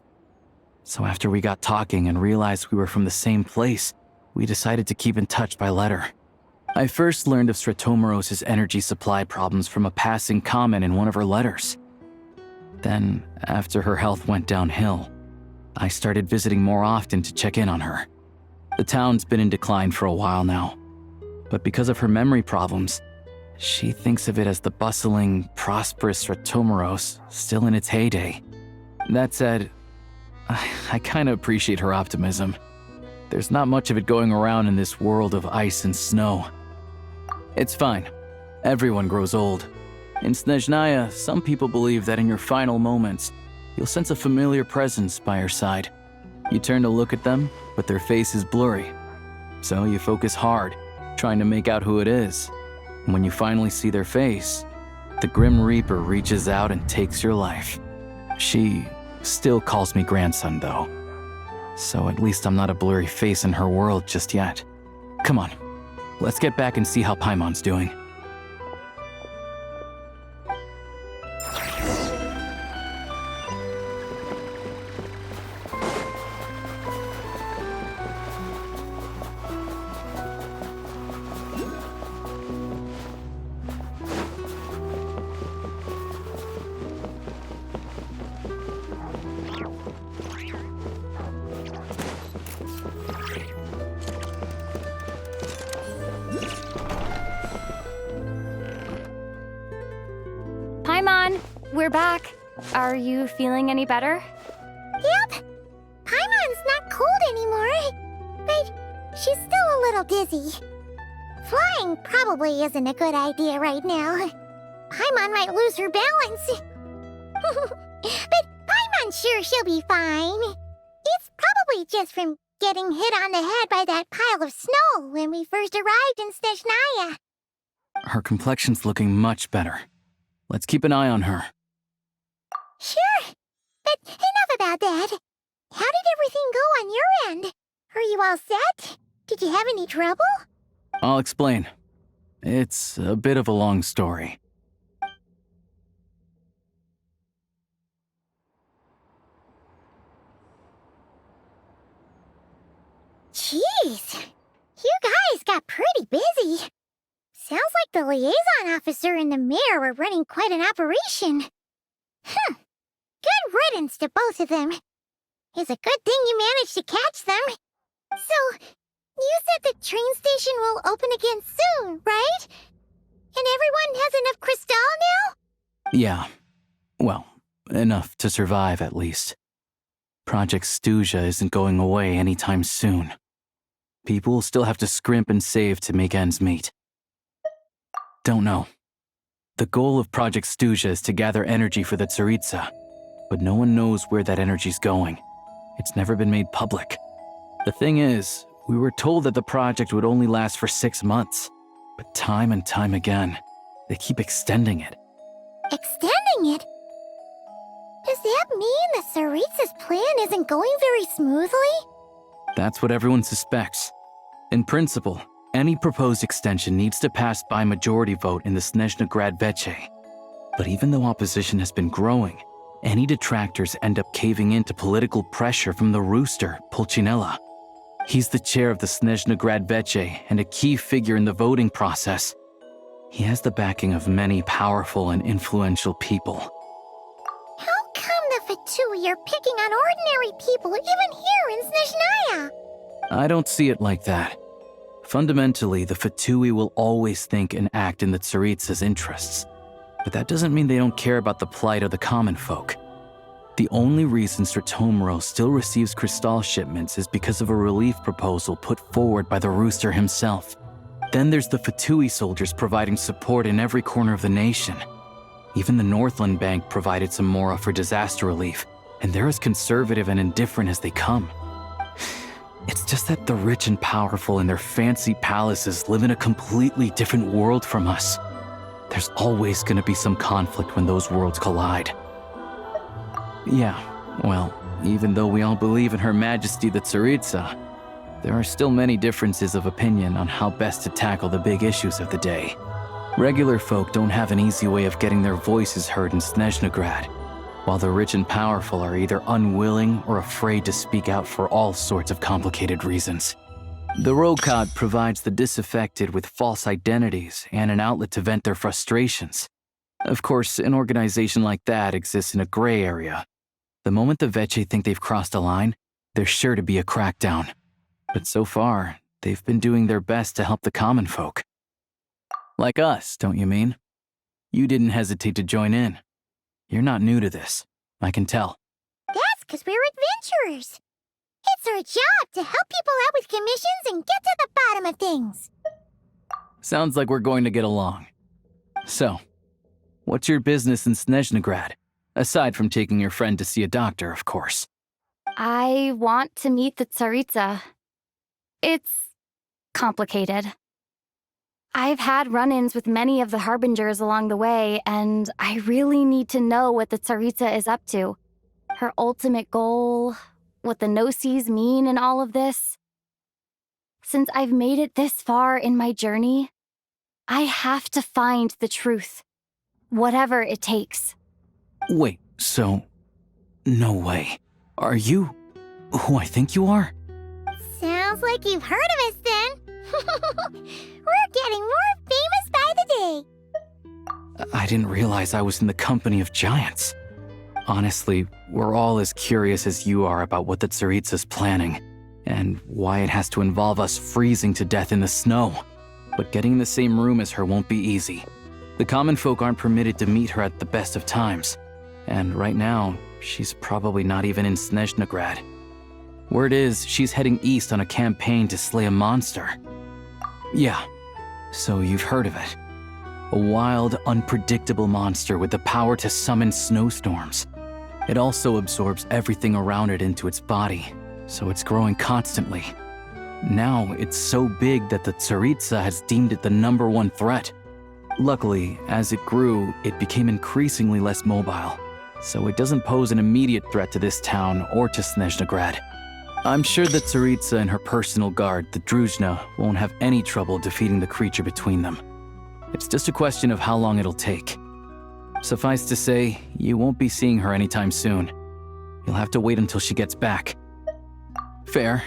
So after we got talking and realized we were from the same place, we decided to keep in touch by letter. I first learned of Sretomaros' energy supply problems from a passing comment in one of her letters. Then, after her health went downhill, I started visiting more often to check in on her. The town's been in decline for a while now, but because of her memory problems, she thinks of it as the bustling, prosperous Sretomaros still in its heyday. That said, I kinda appreciate her optimism. There's not much of it going around in this world of ice and snow. It's fine. Everyone grows old. In Snezhnaya, some people believe that in your final moments, you'll sense a familiar presence by your side. You turn to look at them, but their face is blurry. So you focus hard, trying to make out who it is. And when you finally see their face, the Grim Reaper reaches out and takes your life. She still calls me grandson, though. So at least I'm not a blurry face in her world just yet. Come on, let's get back and see how Paimon's doing. Paimon, we're back. Are you feeling any better? Yep. Paimon's not cold anymore, but she's still a little dizzy. Flying probably isn't a good idea right now. Paimon might lose her balance. But Paimon's sure she'll be fine. It's probably just from getting hit on the head by that pile of snow when we first arrived in Snezhnaya. Her complexion's looking much better. Let's keep an eye on her. Sure. But enough about that. How did everything go on your end? Are you all set? Did you have any trouble? I'll explain. It's a bit of a long story. Jeez, you guys got pretty busy. Sounds like the liaison officer and the mayor were running quite an operation. Good riddance to both of them. It's a good thing you managed to catch them. So, you said the train station will open again soon, right? And everyone has enough crystal now? Yeah. Well, enough to survive at least. Project Stuzha isn't going away anytime soon. People will still have to scrimp and save to make ends meet. Don't know. The goal of Project Stuzha is to gather energy for the Tsaritsa, but no one knows where that energy's going. It's never been made public. The thing is, we were told that the project would only last for 6 months, but time and time again, they keep extending it. Extending it? Does that mean the Tsaritsa's plan isn't going very smoothly? That's what everyone suspects. In principle, any proposed extension needs to pass by majority vote in the Snezhnaya Veche. But even though opposition has been growing, any detractors end up caving in to political pressure from the rooster, Pulcinella. He's the chair of the Snezhnaya Veche and a key figure in the voting process. He has the backing of many powerful and influential people. How come the Fatui are picking on ordinary people even here in Snezhnaya? I don't see it like that. Fundamentally, the Fatui will always think and act in the Tsaritsa's interests. But that doesn't mean they don't care about the plight of the common folk. The only reason Sratomiro still receives crystal shipments is because of a relief proposal put forward by the rooster himself. Then there's the Fatui soldiers providing support in every corner of the nation. Even the Northland Bank provided some mora for disaster relief, and they're as conservative and indifferent as they come. It's just that the rich and powerful in their fancy palaces live in a completely different world from us. There's always going to be some conflict when those worlds collide. Yeah, well, even though we all believe in Her Majesty the Tsaritsa, there are still many differences of opinion on how best to tackle the big issues of the day. Regular folk don't have an easy way of getting their voices heard in Snezhnaya, while the rich and powerful are either unwilling or afraid to speak out for all sorts of complicated reasons. The Rokad provides the disaffected with false identities and an outlet to vent their frustrations. Of course, an organization like that exists in a gray area. The moment the Veche think they've crossed a line, there's sure to be a crackdown. But so far, they've been doing their best to help the common folk. Like us, don't you mean? You didn't hesitate to join in. You're not new to this, I can tell. That's because we're adventurers. It's our job to help people out with commissions and get to the bottom of things. Sounds like we're going to get along. So, what's your business in Snezhnaya? Aside from taking your friend to see a doctor, of course. I want to meet the Tsaritsa. It's complicated. I've had run-ins with many of the Harbingers along the way, and I really need to know what the Tsaritsa is up to. Her ultimate goal, what the Gnosis mean in all of this. Since I've made it this far in my journey, I have to find the truth, whatever it takes. Wait, so... no way. Are you who I think you are? Sounds like you've heard of us then. We're getting more famous by the day. I didn't realize I was in the company of giants. Honestly, we're all as curious as you are about what the Tsaritsa's planning, and why it has to involve us freezing to death in the snow. But getting in the same room as her won't be easy. The common folk aren't permitted to meet her at the best of times, and right now, she's probably not even in Snezhnaya. Word is, she's heading east on a campaign to slay a monster. Yeah, so you've heard of it. A wild, unpredictable monster with the power to summon snowstorms. It also absorbs everything around it into its body, so it's growing constantly. Now, it's so big that the Tsaritsa has deemed it the #1 threat. Luckily, as it grew, it became increasingly less mobile, so it doesn't pose an immediate threat to this town or to Snezhnaya. I'm sure that Tsaritsa and her personal guard, the Druzhna, won't have any trouble defeating the creature between them. It's just a question of how long it'll take. Suffice to say, you won't be seeing her anytime soon. You'll have to wait until she gets back. Fair.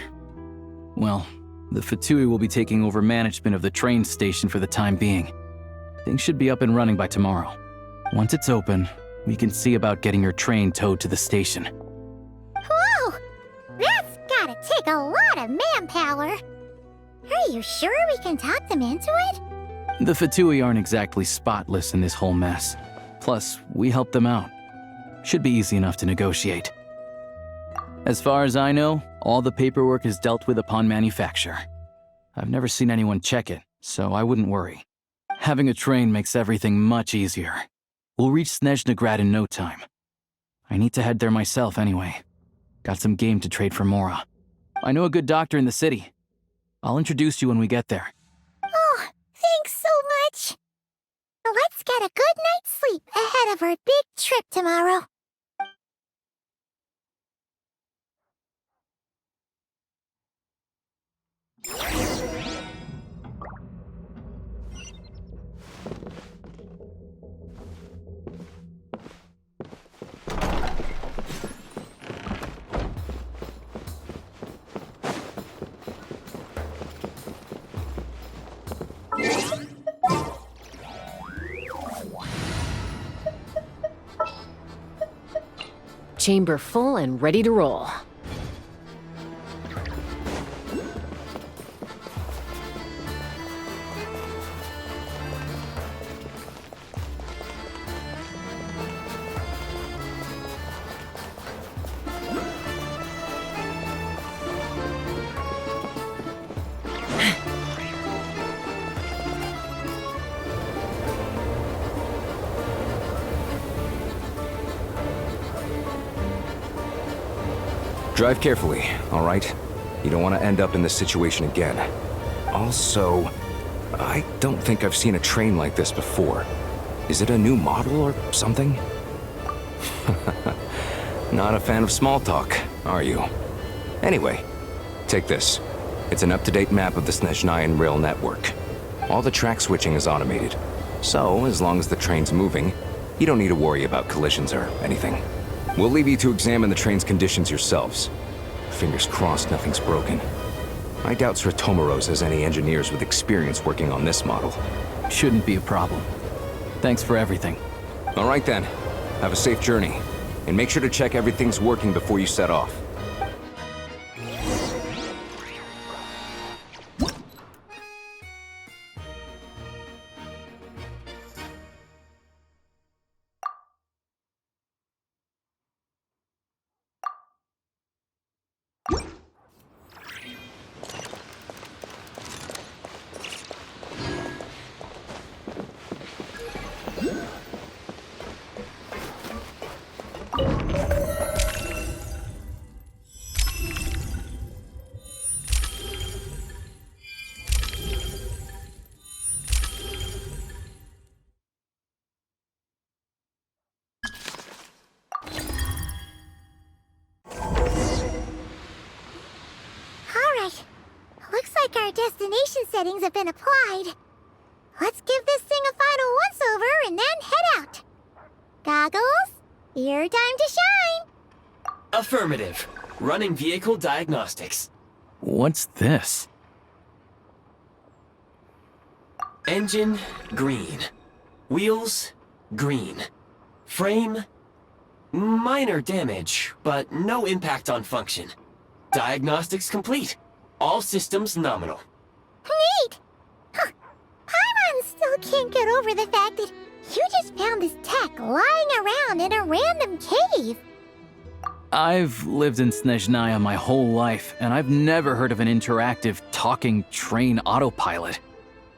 Well, the Fatui will be taking over management of the train station for the time being. Things should be up and running by tomorrow. Once it's open, we can see about getting your train towed to the station. Whoa! That's gotta take a lot of manpower. Are you sure we can talk them into it? The Fatui aren't exactly spotless in this whole mess. Plus, we helped them out. Should be easy enough to negotiate. As far as I know, all the paperwork is dealt with upon manufacture. I've never seen anyone check it, so I wouldn't worry. Having a train makes everything much easier. We'll reach Snezhnaya in no time. I need to head there myself anyway. Got some game to trade for Mora. I know a good doctor in the city. I'll introduce you when we get there. Oh, thanks so much. Let's get a good night's sleep ahead of our big trip tomorrow. Chamber full and ready to roll. Drive carefully, all right? You don't want to end up in this situation again. Also, I don't think I've seen a train like this before. Is it a new model or something? Not a fan of small talk, are you? Anyway, take this. It's an up-to-date map of the Snezhnayan rail network. All the track switching is automated. So, as long as the train's moving, you don't need to worry about collisions or anything. We'll leave you to examine the train's conditions yourselves. Fingers crossed nothing's broken. I doubt Sratomaros has any engineers with experience working on this model. Shouldn't be a problem. Thanks for everything. All right then. Have a safe journey. And make sure to check everything's working before you set off. Our destination settings have been applied. Let's give this thing a final once-over and then head out. Goggles, your time to shine. Affirmative. Running vehicle diagnostics. What's this? Engine, green. Wheels, green. Frame, minor damage, but no impact on function. Diagnostics complete. All systems nominal. Neat! Huh. Paimon still can't get over the fact that You just found this tech lying around in a random cave. I've lived in Snezhnaya my whole life, and I've never heard of an interactive, talking train autopilot.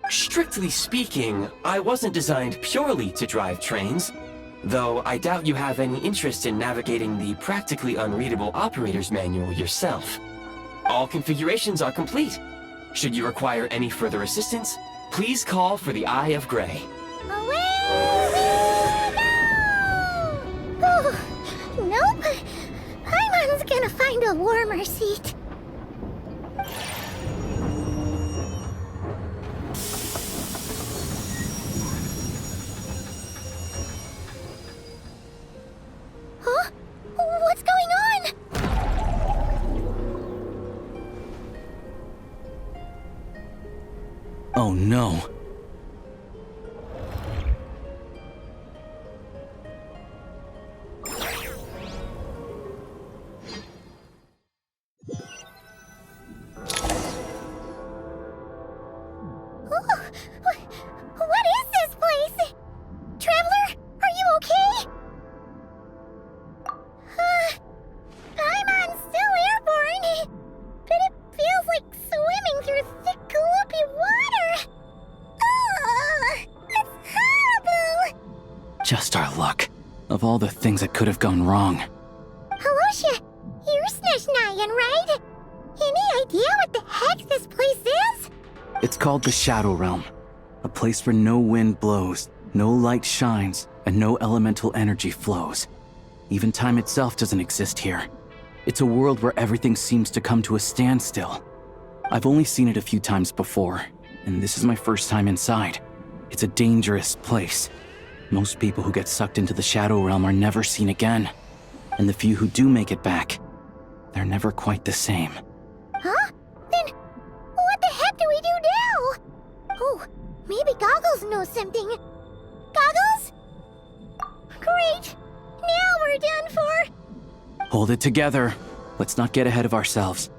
Strictly speaking, I wasn't designed purely to drive trains, though I doubt you have any interest in navigating the practically unreadable operator's manual yourself. All configurations are complete. Should you require any further assistance, please call for the Eye of Grey. Away we go! Oh, nope. Paimon's gonna find a warmer seat. Huh? What's going on? Oh no. What is this place? Traveler, are you okay? Paimon's still airborne, but it feels like swimming through thick, gloopy water. Ugh, that's horrible. Just our luck. Of all the things that could have gone wrong. Halosha, you're Snezhnayan, right? Any idea what the heck this place is? It's called the Shadow Realm. A place where no wind blows, no light shines, and no elemental energy flows. Even time itself doesn't exist here. It's a world where everything seems to come to a standstill. I've only seen it a few times before, and this is my first time inside. It's a dangerous place. Most people who get sucked into the Shadow Realm are never seen again. And the few who do make it back, they're never quite the same. Huh? Then, what the heck do we do now? Oh, maybe Goggles knows something. Goggles? Great! Now we're done for! Hold it together. Let's not get ahead of ourselves.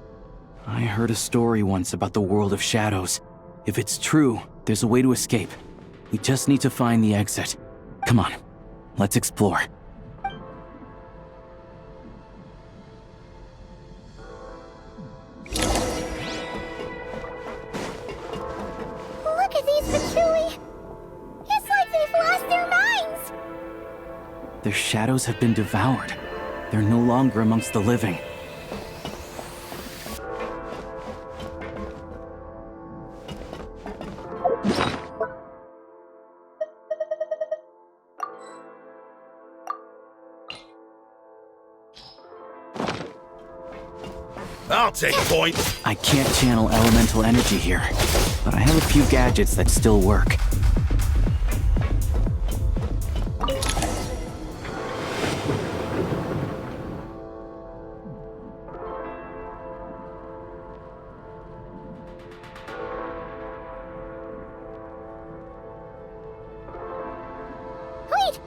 I heard a story once about the world of shadows. If it's true, there's a way to escape. We just need to find the exit. Come on, let's explore. Look at these patchouli! It's like they've lost their minds! Their shadows have been devoured. They're no longer amongst the living. I'll take point. I can't channel elemental energy here, but I have a few gadgets that still work. Wait!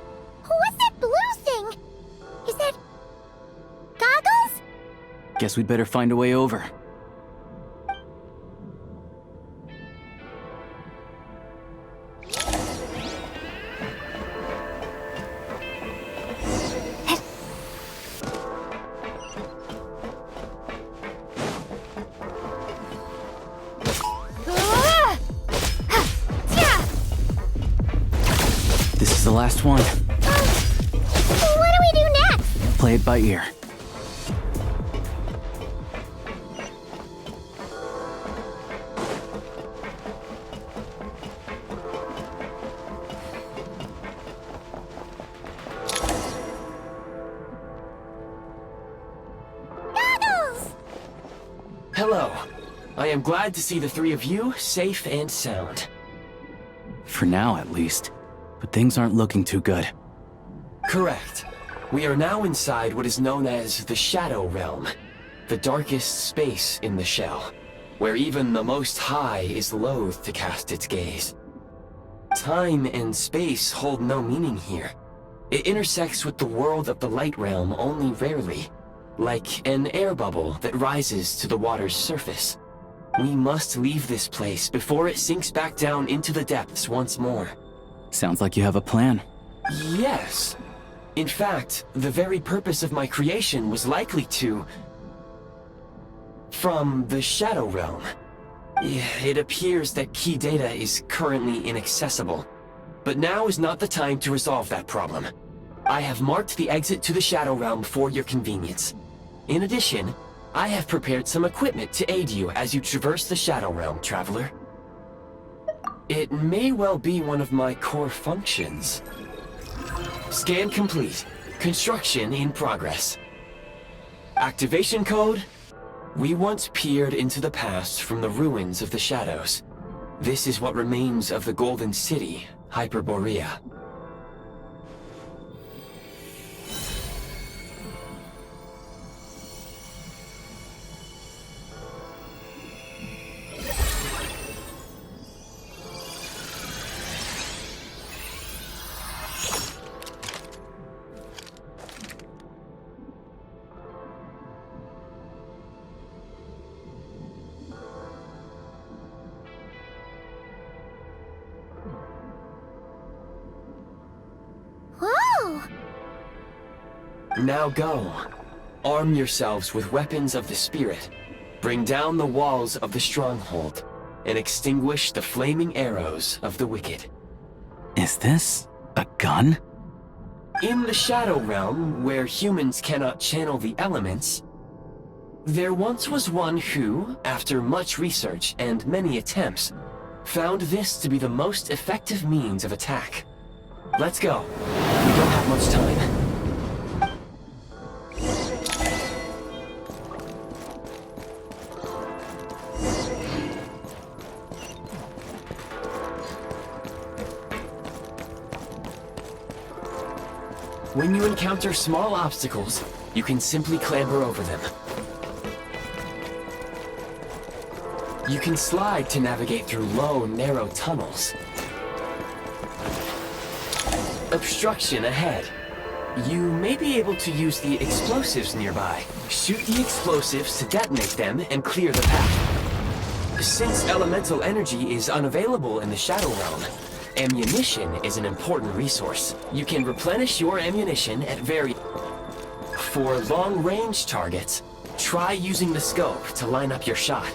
What's that blue thing? Is that... Goggles? Guess we'd better find a way over. This is the last one. What do we do next? Play it by ear. Goggles! Hello. I am glad to see the three of you safe and sound. For now, at least. But things aren't looking too good. Correct. We are now inside what is known as the Shadow Realm, the darkest space in the shell, where even the Most High is loath to cast its gaze. Time and space hold no meaning here. It intersects with the world of the Light Realm only rarely, like an air bubble that rises to the water's surface. We must leave this place before it sinks back down into the depths once more. Sounds like you have a plan. Yes. In fact, the very purpose of my creation was likely to... from the Shadow Realm. It appears that key data is currently inaccessible, but now is not the time to resolve that problem. I have marked the exit to the Shadow Realm for your convenience. In addition, I have prepared some equipment to aid you as you traverse the Shadow Realm, Traveler. It may well be one of my core functions. Scan complete. Construction in progress. Activation code? We once peered into the past from the ruins of the shadows. This is what remains of the Golden City, Hyperborea. Whoa! Now go. Arm yourselves with weapons of the spirit. Bring down the walls of the stronghold, and extinguish the flaming arrows of the wicked. Is this a gun? In the Shadow Realm, where humans cannot channel the elements, there once was one who, after much research and many attempts, found this to be the most effective means of attack. Let's go. We don't have much time. When you encounter small obstacles, you can simply clamber over them. You can slide to navigate through low, narrow tunnels. Obstruction ahead. You may be able to use the explosives nearby. Shoot the explosives to detonate them and clear the path. Since elemental energy is unavailable in the Shadow Realm, ammunition is an important resource. You can replenish your ammunition at For long-range targets, try using the scope to line up your shot.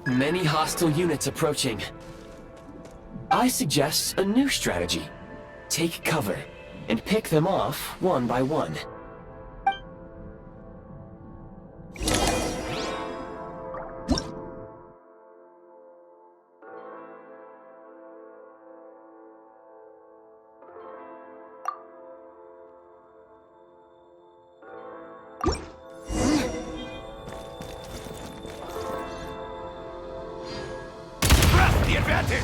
Many hostile units approaching. I suggest a new strategy. Take cover, and pick them off one by one. The advantage!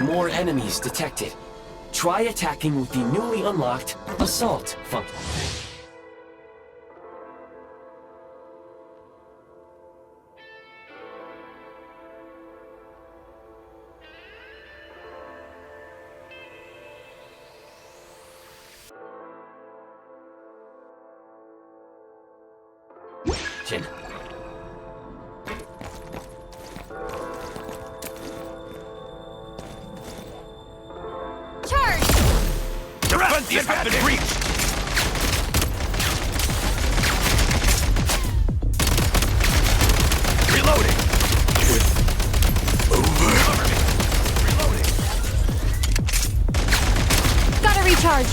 More enemies detected. Try attacking with the newly unlocked Assault function. Charge! The has been reached! Reloading! Reloading! Gotta recharge!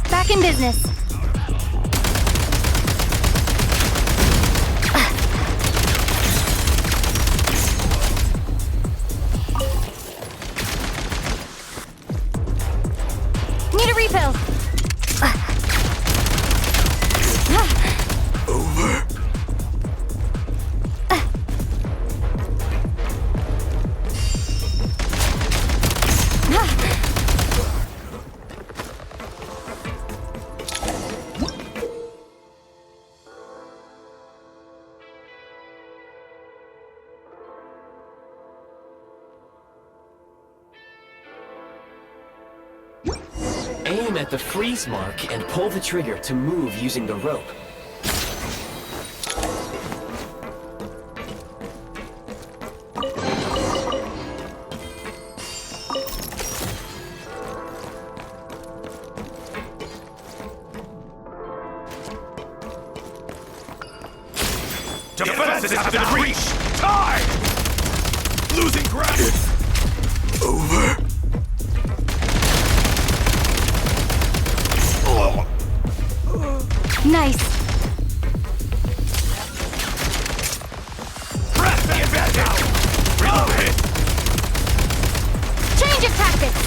Back in business. Need a refill. aim at the freeze mark and pull the trigger to move using the rope. Defenses have been breached! Time! Losing ground! It's over. Nice. Press the advantage! Reload it! Change of tactics!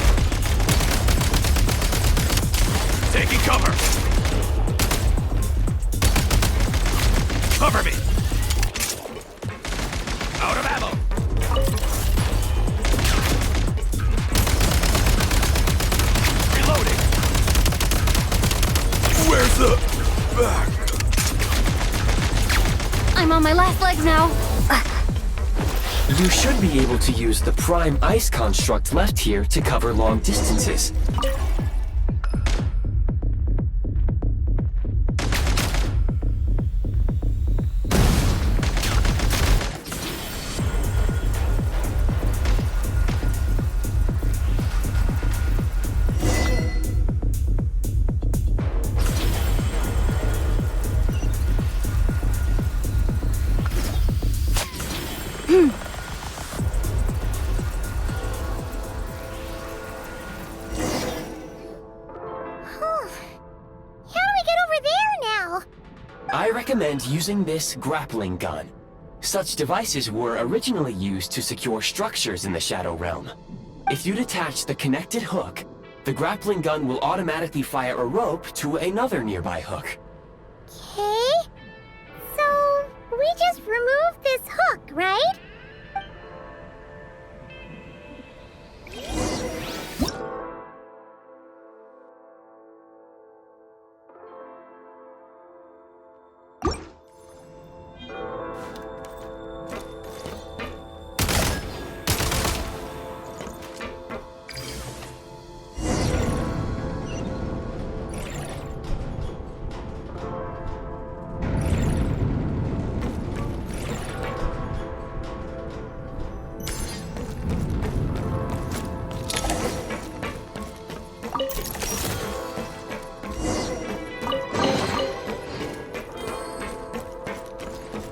Taking cover! Cover me! Out of ammo! Reloading! Where's the back? I'm on my last legs now. You should be able to use the prime ice construct left here to cover long distances. I recommend using this grappling gun. Such devices were originally used to secure structures in the Shadow Realm. If you detach the connected hook, the grappling gun will automatically fire a rope to another nearby hook. Okay? So, we just removed this hook, right?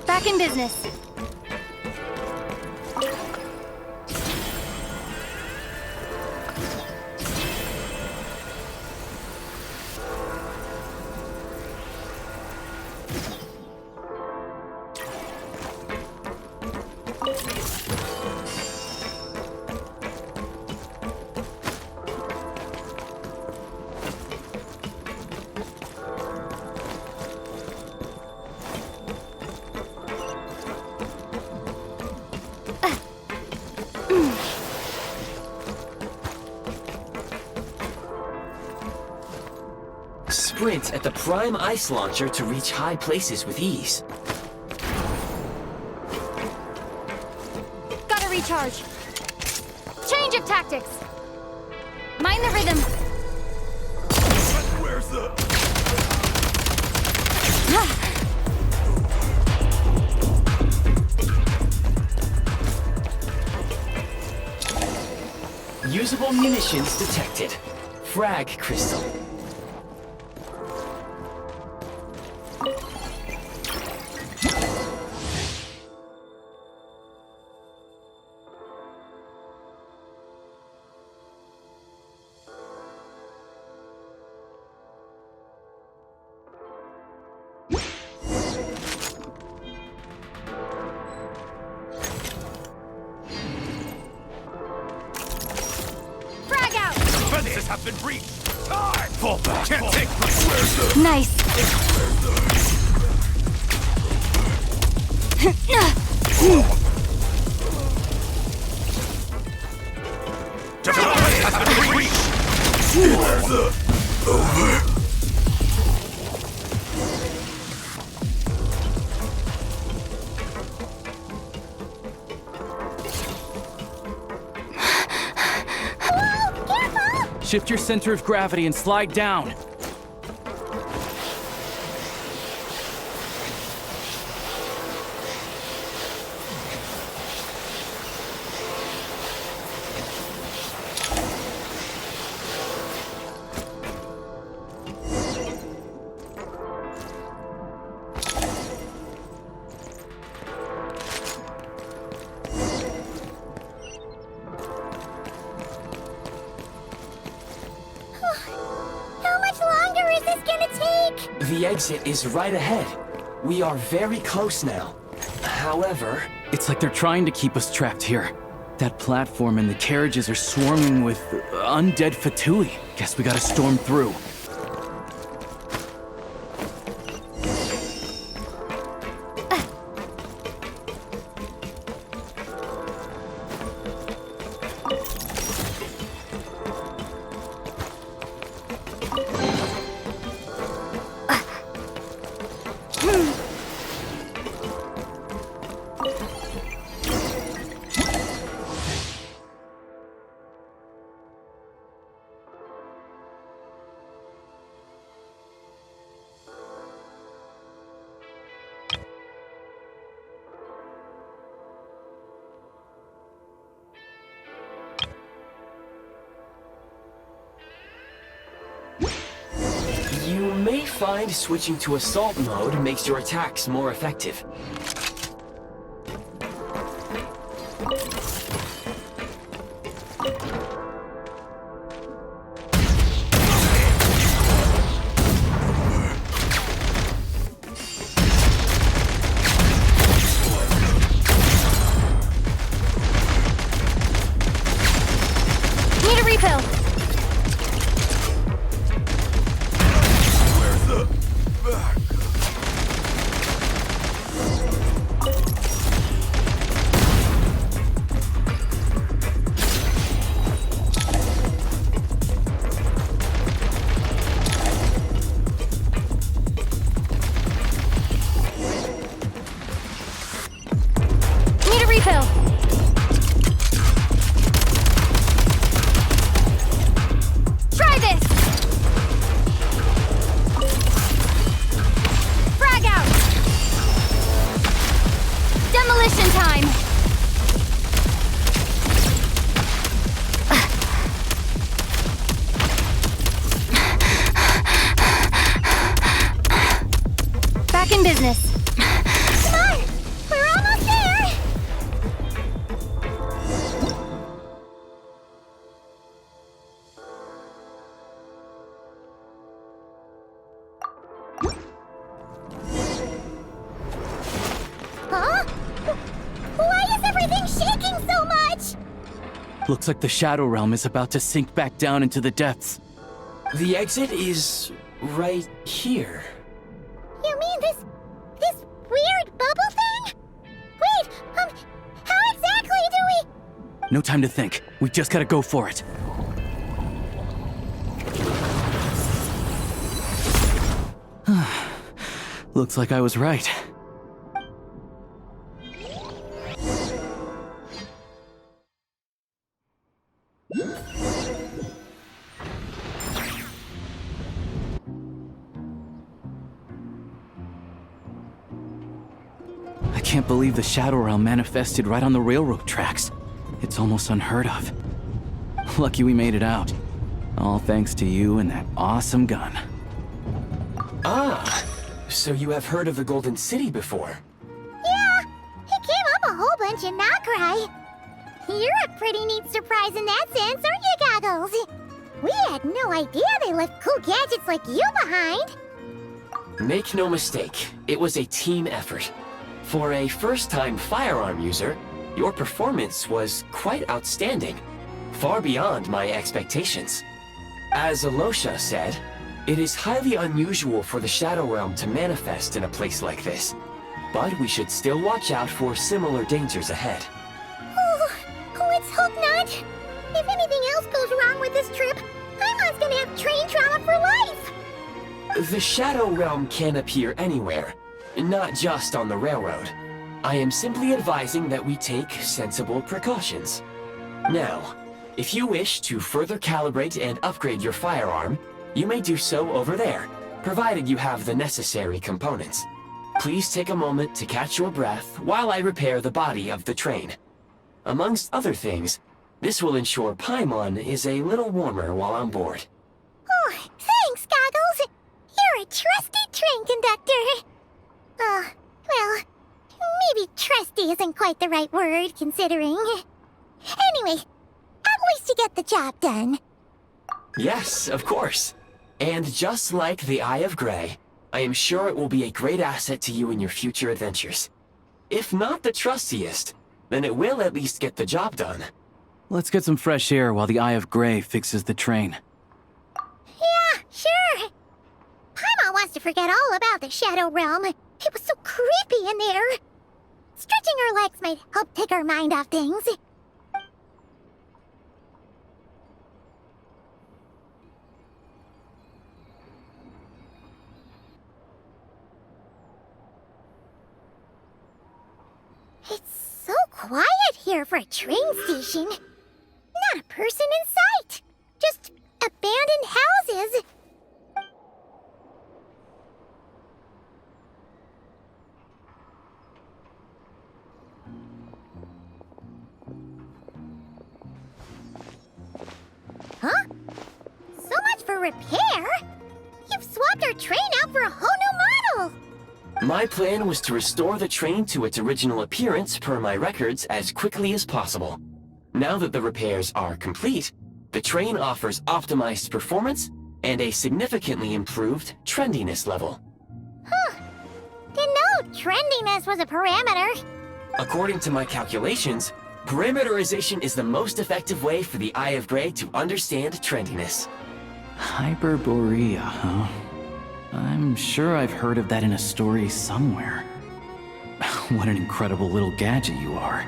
Back in business. Sprint at the prime ice launcher to reach high places with ease. Gotta recharge. Change of tactics. Mind the rhythm. Where's the... Usable munitions detected. Frag crystal. Defenses have been breached! Time! Fall back! Can't take this! Where's the... Nice! Defenses have been breached! Where's the... over? Shift your center of gravity and slide down. The exit is right ahead. We are very close now. However... It's like they're trying to keep us trapped here. That platform and the carriages are swarming with undead Fatui. Guess we gotta storm through. You may find switching to assault mode makes your attacks more effective. Need a refill! Need a refill! Try this! Frag out! Demolition time! Back in business. Come on! We're almost there! Huh? Why is everything shaking so much? Looks like the Shadow Realm is about to sink back down into the depths. The exit is right here. You mean this weird bubble thing? Wait, how exactly do we... No time to think. We just gotta go for it. Looks like I was right. I can't believe the Shadow Realm manifested right on the railroad tracks. It's almost unheard of. Lucky we made it out. All thanks to you and that awesome gun. Ah, so you have heard of the Golden City before? Yeah, it came up a whole bunch in Nokrai. You're a pretty neat surprise in that sense, aren't you, Goggles? We had no idea they left cool gadgets like you behind. Make no mistake, it was a team effort. For a first-time firearm user, your performance was quite outstanding, far beyond my expectations. As Alosha said, it is highly unusual for the Shadow Realm to manifest in a place like this, but we should still watch out for similar dangers ahead. Oh, let's hope not. If anything else goes wrong with this trip, Paimon's gonna have train trauma for life. The Shadow Realm can appear anywhere, not just on the railroad. I am simply advising that we take sensible precautions. Now, If you wish to further calibrate and upgrade your firearm, you may do so over there, provided you have the necessary components. Please take a moment to catch your breath while I repair the body of the train. Amongst other things, this will ensure Paimon is a little warmer while on board. Oh, thanks, Goggles. You're a trusty train conductor. Well, maybe trusty isn't quite the right word, considering. Anyway, at least you get the job done. Yes, of course. And just like the Eye of Grey, I am sure it will be a great asset to you in your future adventures. If not the trustiest, then it will at least get the job done. Let's get some fresh air while the Eye of Grey fixes the train. Yeah, sure. Paimon wants to forget all about the Shadow Realm. It was so creepy in there. Stretching her legs might help take her mind off things. It's so quiet here for a train station. Not a person in sight. Just abandoned houses. Huh? So much for repair? You've swapped our train out for a whole new model! My plan was to restore the train to its original appearance per my records as quickly as possible. Now that the repairs are complete, the train offers optimized performance and a significantly improved trendiness level. Huh. Didn't know trendiness was a parameter. According to my calculations, parameterization is the most effective way for the Eye of Grey to understand trendiness. Hyperborea, huh? I'm sure I've heard of that in a story somewhere. What an incredible little gadget you are.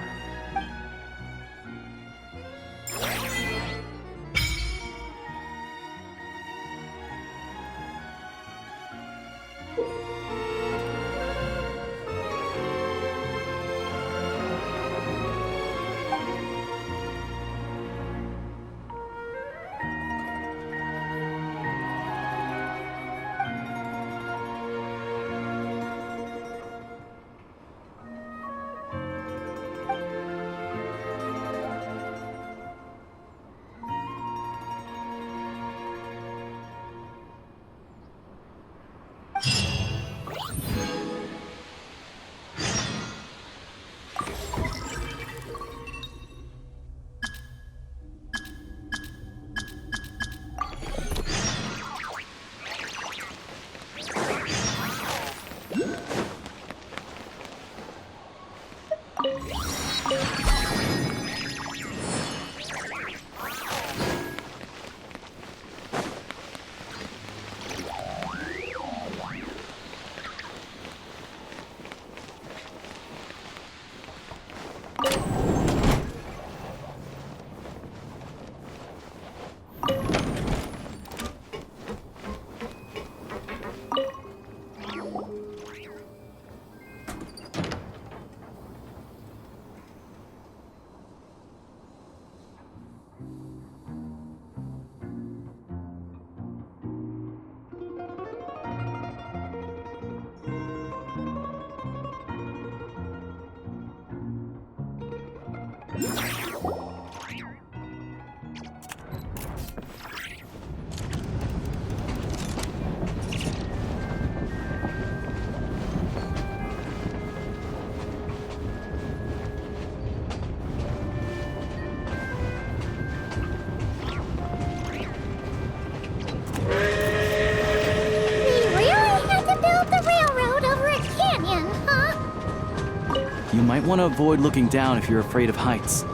You might want to avoid looking down if you're afraid of heights. No,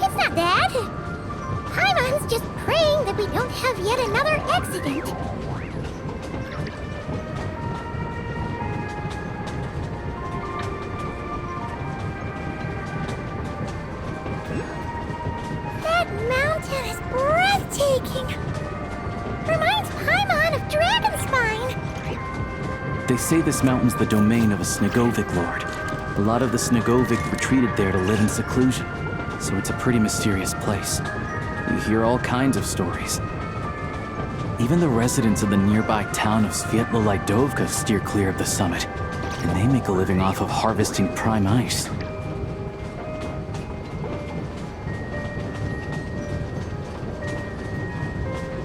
it's not that. Paimon's just praying that we don't have yet another accident. That mountain is breathtaking. Reminds Paimon of Dragonspine. They say this mountain's the domain of a Snegovic lord. A lot of the Snegovic retreated there to live in seclusion. so it's a pretty mysterious place. You hear all kinds of stories. Even the residents of the nearby town of Svietla-Lidovka steer clear of the summit, and they make a living off of harvesting prime ice.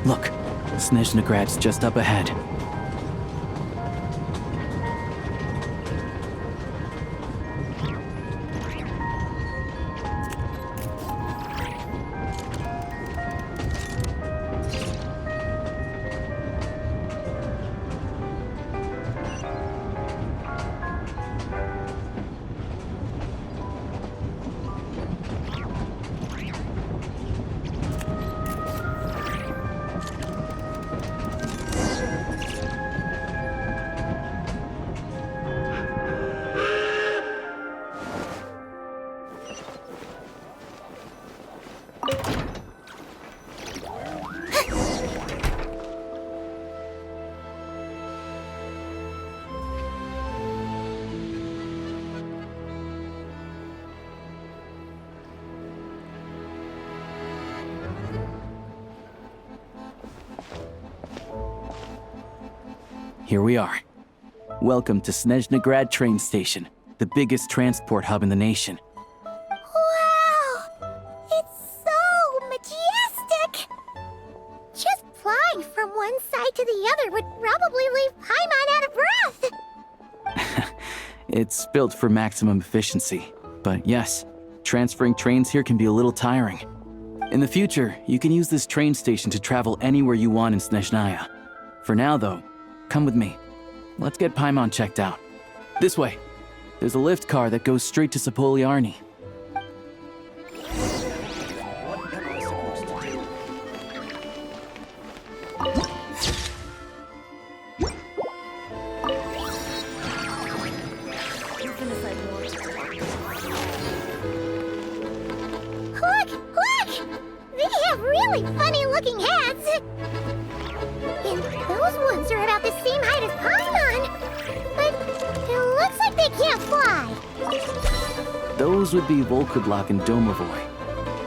Look, Snezhnagrad's just up ahead. Here we are. Welcome to Snezhnagrad train station, the biggest transport hub in the nation. Wow! It's so majestic! Just flying from one side to the other would probably leave Paimon out of breath! It's built for maximum efficiency, but yes, transferring trains here can be a little tiring. In the future, you can use this train station to travel anywhere you want in Snezhnaya. For now, though, come with me. Let's get Paimon checked out. This way. There's a lift car that goes straight to Sapoliarny. Look! They have really funny-looking hats! And those ones are about the same height as Paimon! But it looks like they can't fly! Those would be Volkudlak and Domovoy.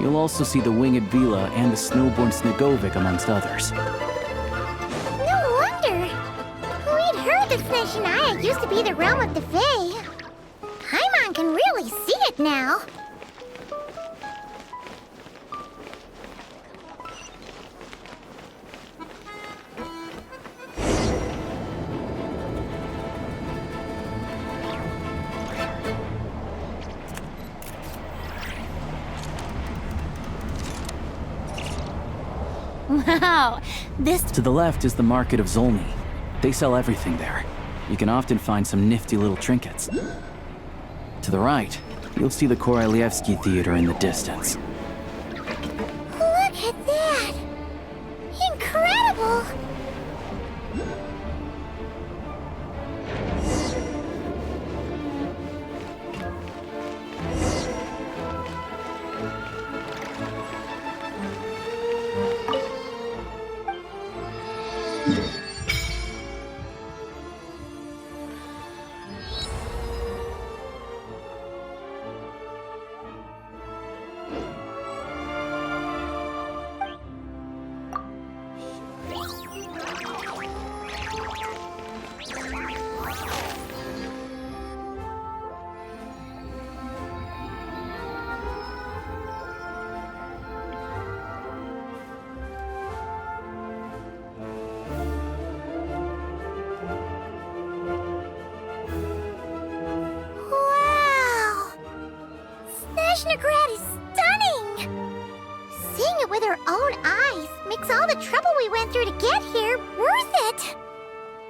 You'll also see the winged Vila and the snowborn Snegovic amongst others. No wonder! We'd heard that Snezhnaya used to be the realm of the Fae. Paimon can really see it now. Wow, this... To the left is the market of Zolny. They sell everything there. You can often find some nifty little trinkets. To the right, you'll see the Korolyevsky Theater in the distance. Look at that! Incredible! Snezhnagrad is stunning! Seeing it with our own eyes makes all the trouble we went through to get here worth it!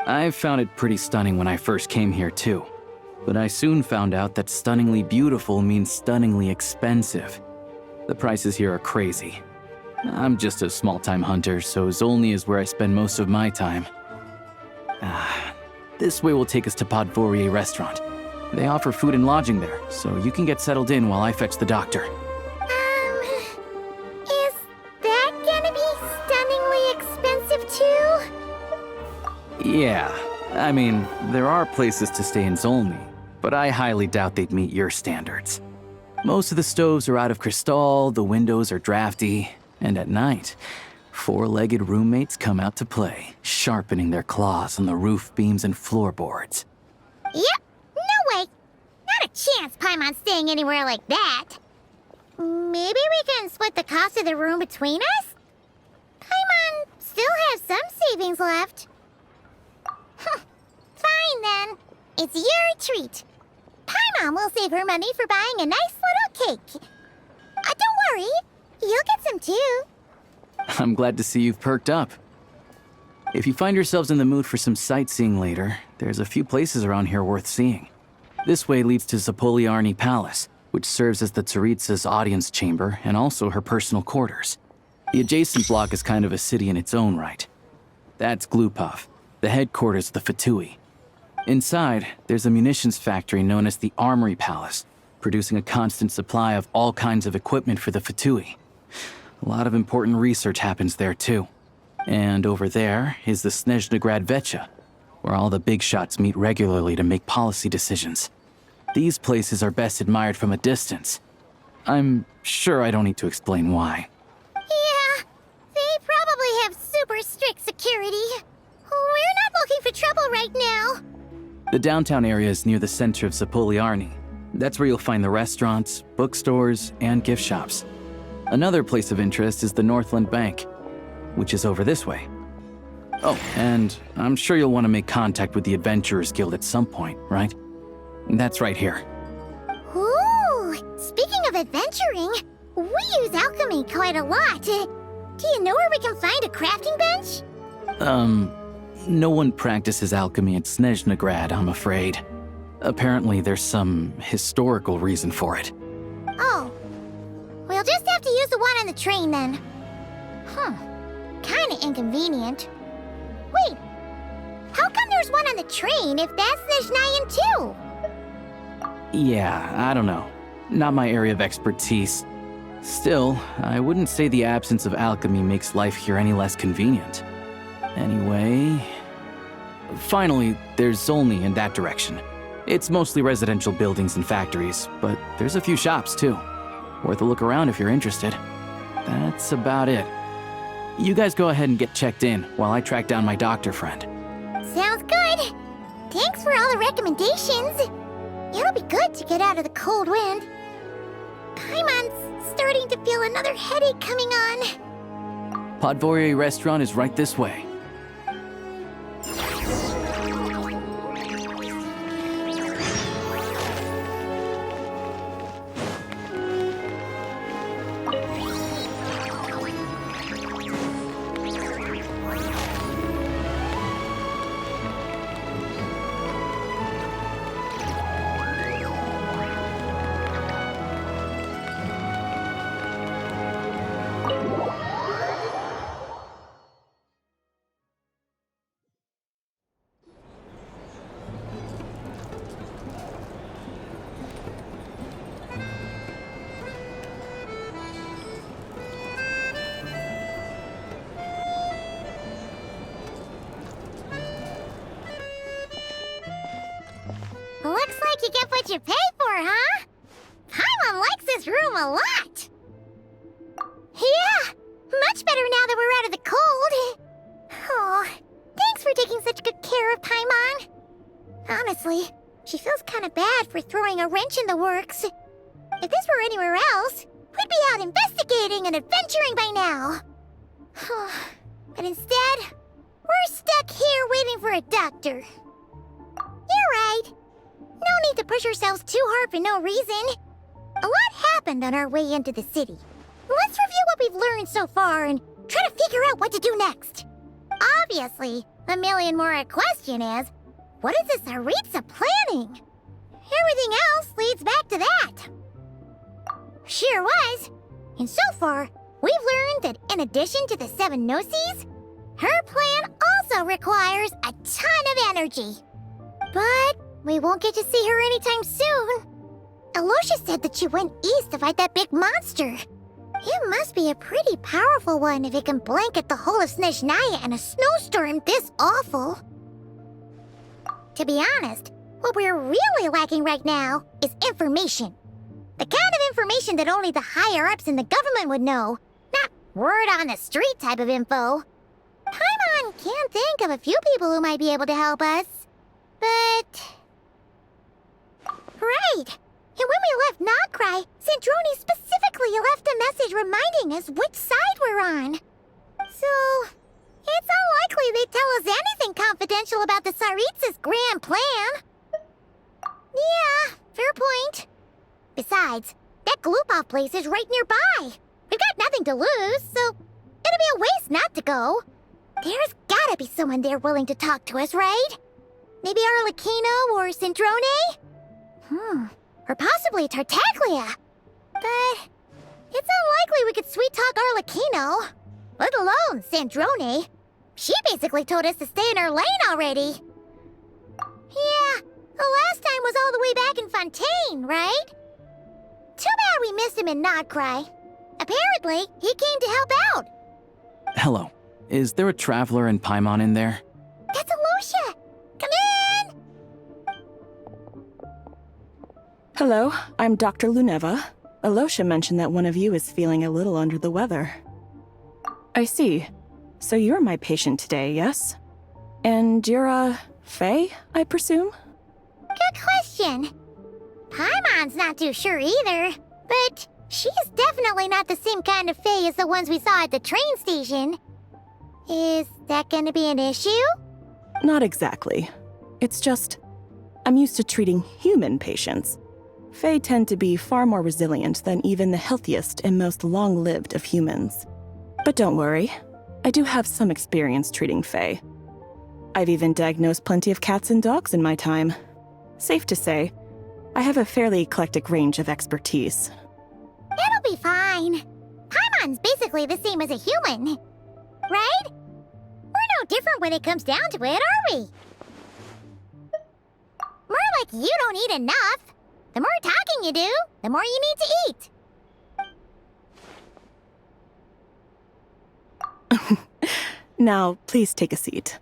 I found it pretty stunning when I first came here too. But I soon found out that stunningly beautiful means stunningly expensive. The prices here are crazy. I'm just a small-time hunter, so Zolny is where I spend most of my time. This way will take us to Podvorier restaurant. They offer food and lodging there, so you can get settled in while I fetch the doctor. Is that gonna be stunningly expensive too? Yeah, I mean, there are places to stay in Zolny, but I highly doubt they'd meet your standards. Most of the stoves are out of crystal, the windows are drafty, and at night, four-legged roommates come out to play, sharpening their claws on the roof beams and floorboards. Yep, no way. Not a chance Paimon's staying anywhere like that. Maybe we can split the cost of the room between us? Paimon still has some savings left. Fine then. It's your treat. Paimon will save her money for buying a nice little cake. Don't worry, you'll get some too. I'm glad to see you've perked up. If you find yourselves in the mood for some sightseeing later, there's a few places around here worth seeing. This way leads to Zapoliarny Palace, which serves as the Tsaritsa's audience chamber and also her personal quarters. The adjacent block is kind of a city in its own right. That's Glupov, the headquarters of the Fatui. Inside, there's a munitions factory known as the Armory Palace, producing a constant supply of all kinds of equipment for the Fatui. A lot of important research happens there, too. And over there is the Snezhnaya Vecha, where all the big shots meet regularly to make policy decisions. These places are best admired from a distance. I'm sure I don't need to explain why. Yeah, they probably have super strict security. We're not looking for trouble right now. The downtown area is near the center of Zapoliarny. That's where you'll find the restaurants, bookstores, and gift shops. Another place of interest is the Northland Bank, which is over this way. Oh, and I'm sure you'll want to make contact with the Adventurers Guild at some point, right? That's right here. Ooh, speaking of adventuring, we use alchemy quite a lot. Do you know where we can find a crafting bench? No one practices alchemy at Snezhnaya, I'm afraid. Apparently there's some historical reason for it. Oh, we'll just have to use the one on the train then. Kinda inconvenient. Wait, how come there's one on the train if that's Snezhnayan too? Yeah, I don't know. Not my area of expertise. Still, I wouldn't say the absence of alchemy makes life here any less convenient. Anyway... Finally, there's Zolny in that direction. It's mostly residential buildings and factories, but there's a few shops too. Worth a look around if you're interested. That's about it. You guys go ahead and get checked in while I track down my doctor friend. Sounds good. Thanks for all the recommendations. It'll be good to get out of the cold wind. Paimon's starting to feel another headache coming on. Podvorye restaurant is right this way. Looks like you get what you pay for, huh? Paimon likes this room a lot. Yeah, much better now that we're out of the cold. Oh, thanks for taking such good care of Paimon. Honestly, she feels kind of bad for throwing a wrench in the works. If this were anywhere else, we'd be out investigating and adventuring by now. But instead, we're stuck here waiting for a doctor. You're right. No need to push ourselves too hard for no reason. A lot happened on our way into the city. Let's review what we've learned so far and try to figure out what to do next. Obviously, the million more question is, what is the Tsaritsa planning? Everything else leads back to that. Sure was. And so far, we've learned that in addition to the 7 Gnosis, her plan also requires a ton of energy. But we won't get to see her anytime soon. Alosha said that she went east to fight that big monster. It must be a pretty powerful one if it can blanket the whole of Snezhnaya in a snowstorm this awful. To be honest, what we're really lacking right now is information. The kind of information that only the higher-ups in the government would know. Not word on the street type of info. Paimon can think of a few people who might be able to help us. But... Right! And when we left Nogcry, Sandrone specifically left a message reminding us which side we're on. So... it's unlikely they'd tell us anything confidential about the Tsaritsa's grand plan. Yeah, fair point. Besides, that Gloop-off place is right nearby. We've got nothing to lose, so it'll be a waste not to go. There's gotta be someone there willing to talk to us, right? Maybe Arlecchino or Sandrone? Or possibly Tartaglia. But it's unlikely we could sweet-talk Arlecchino, let alone Sandrone. She basically told us to stay in her lane already. Yeah, the last time was all the way back in Fontaine, right? Too bad we missed him in Nogcry. Apparently, he came to help out. Hello. Is there a traveler in Paimon in there? That's Alosha! Come in! Hello, I'm Dr. Luneva. Alosha mentioned that one of you is feeling a little under the weather. I see. So you're my patient today, yes? And you're, Faye, I presume? Good question. Paimon's not too sure either, but she's definitely not the same kind of Faye as the ones we saw at the train station. Is that gonna be an issue? Not exactly. It's just, I'm used to treating human patients. Fae tend to be far more resilient than even the healthiest and most long-lived of humans. But don't worry, I do have some experience treating Fae. I've even diagnosed plenty of cats and dogs in my time. Safe to say, I have a fairly eclectic range of expertise. It'll be fine. Paimon's basically the same as a human, right? We're no different when it comes down to it, are we? More like you don't eat enough. The more talking you do, the more you need to eat. Now, please take a seat.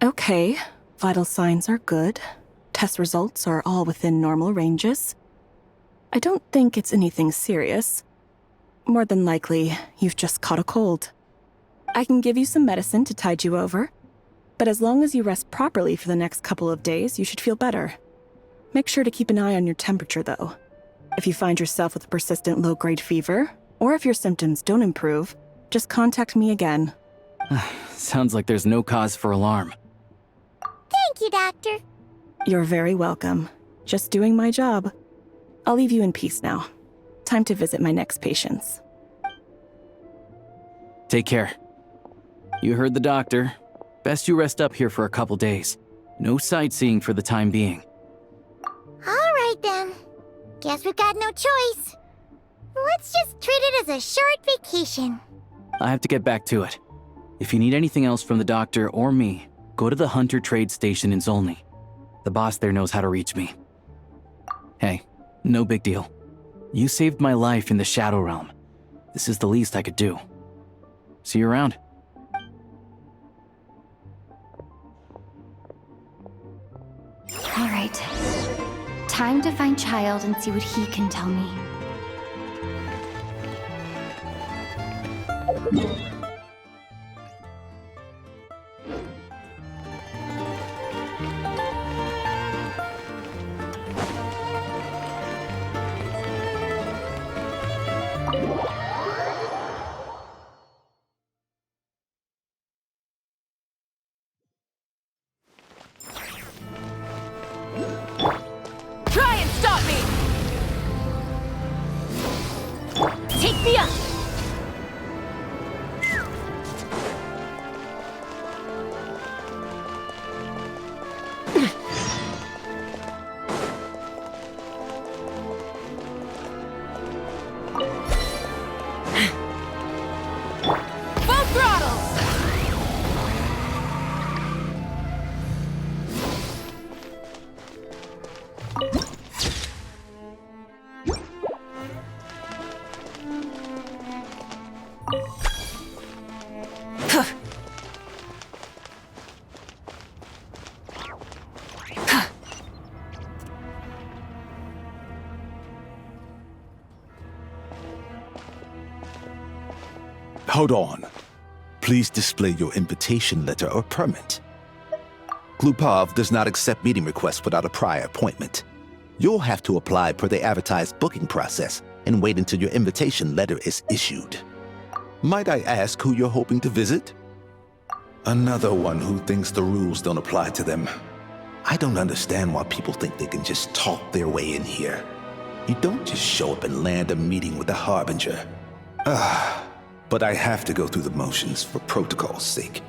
Okay, vital signs are good. Test results are all within normal ranges. I don't think it's anything serious. More than likely, you've just caught a cold. I can give you some medicine to tide you over, but as long as you rest properly for the next couple of days, you should feel better. Make sure to keep an eye on your temperature, though. If you find yourself with persistent low-grade fever, or if your symptoms don't improve, just contact me again. Sounds like there's no cause for alarm. Thank you, Doctor. You're very welcome. Just doing my job. I'll leave you in peace now. Time to visit my next patients. Take care. You heard the doctor. Best you rest up here for a couple days. No sightseeing for the time being. All right, then. Guess we've got no choice. Let's just treat it as a short vacation. I have to get back to it. If you need anything else from the doctor or me, go to the Hunter Trade Station in Zolny. The boss there knows how to reach me. Hey, no big deal. You saved my life in the Shadow Realm. This is the least I could do. See you around. All right. Time to find Child and see what he can tell me. Try and stop me! Take me up! Hold on. Please display your invitation letter or permit. Glupov does not accept meeting requests without a prior appointment. You'll have to apply per the advertised booking process and wait until your invitation letter is issued. Might I ask who you're hoping to visit? Another one who thinks the rules don't apply to them. I don't understand why people think they can just talk their way in here. You don't just show up and land a meeting with the Harbinger. But I have to go through the motions for protocol's sake.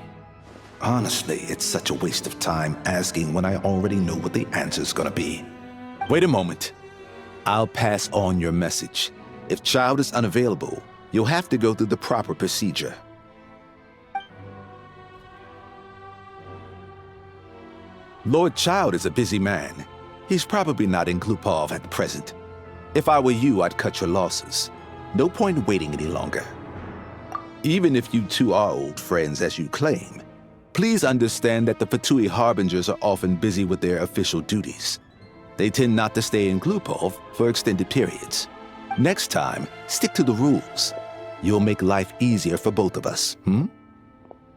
Honestly, it's such a waste of time asking when I already know what the answer's gonna be. Wait a moment. I'll pass on your message. If Child is unavailable, you'll have to go through the proper procedure. Lord Child is a busy man. He's probably not in Glupov at present. If I were you, I'd cut your losses. No point waiting any longer. Even if you two are old friends as you claim, please understand that the Fatui Harbingers are often busy with their official duties. They tend not to stay in Glupov for extended periods. Next time, stick to the rules. You'll make life easier for both of us,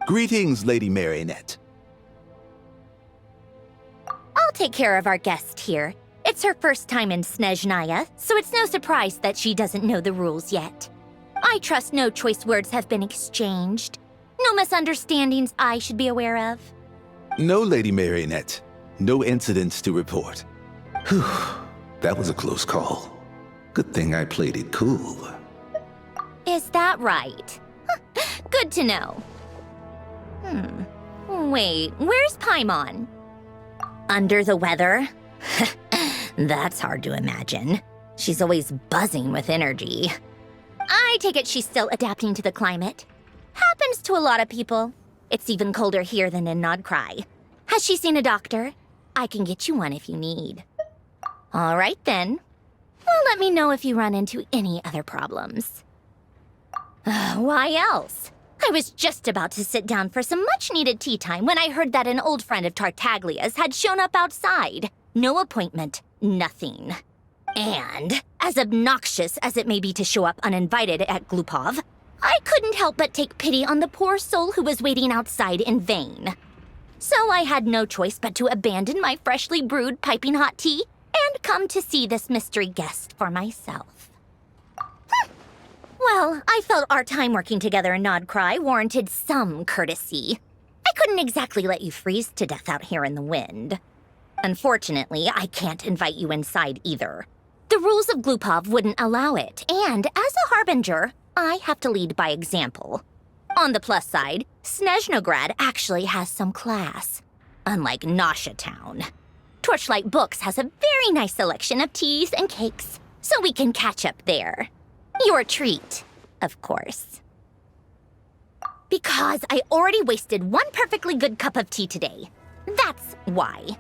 Greetings, Lady Marionette. I'll take care of our guest here. It's her first time in Snezhnaya, so it's no surprise that she doesn't know the rules yet. I trust no choice words have been exchanged. No misunderstandings I should be aware of. No, Lady Marionette. No incidents to report. Whew, that was a close call. Good thing I played it cool. Is that right? Good to know. Wait, where's Paimon? Under the weather? That's hard to imagine. She's always buzzing with energy. I take it she's still adapting to the climate. Happens to a lot of people. It's even colder here than in Nodcry. Has she seen a doctor? I can get you one if you need. All right then. Well, let me know if you run into any other problems. Why else? I was just about to sit down for some much-needed tea time when I heard that an old friend of Tartaglia's had shown up outside. No appointment, nothing. And, as obnoxious as it may be to show up uninvited at Glupov, I couldn't help but take pity on the poor soul who was waiting outside in vain. So I had no choice but to abandon my freshly brewed piping hot tea and come to see this mystery guest for myself. Well, I felt our time working together in Nodcry warranted some courtesy. I couldn't exactly let you freeze to death out here in the wind. Unfortunately, I can't invite you inside either. The rules of Glupov wouldn't allow it, and as a Harbinger, I have to lead by example. On the plus side, Snezhnograd actually has some class, unlike Nasha Town. Torchlight Books has a very nice selection of teas and cakes, so we can catch up there. Your treat, of course. Because I already wasted one perfectly good cup of tea today. That's why.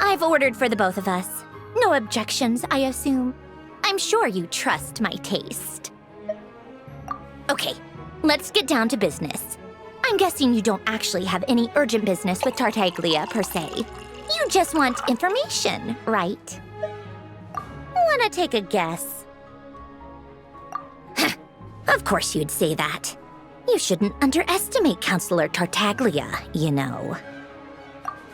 I've ordered for the both of us. No objections, I assume. I'm sure you trust my taste. Okay, let's get down to business. I'm guessing you don't actually have any urgent business with Tartaglia, per se. You just want information, right? Wanna take a guess? Of course you'd say that. You shouldn't underestimate Counselor Tartaglia, you know.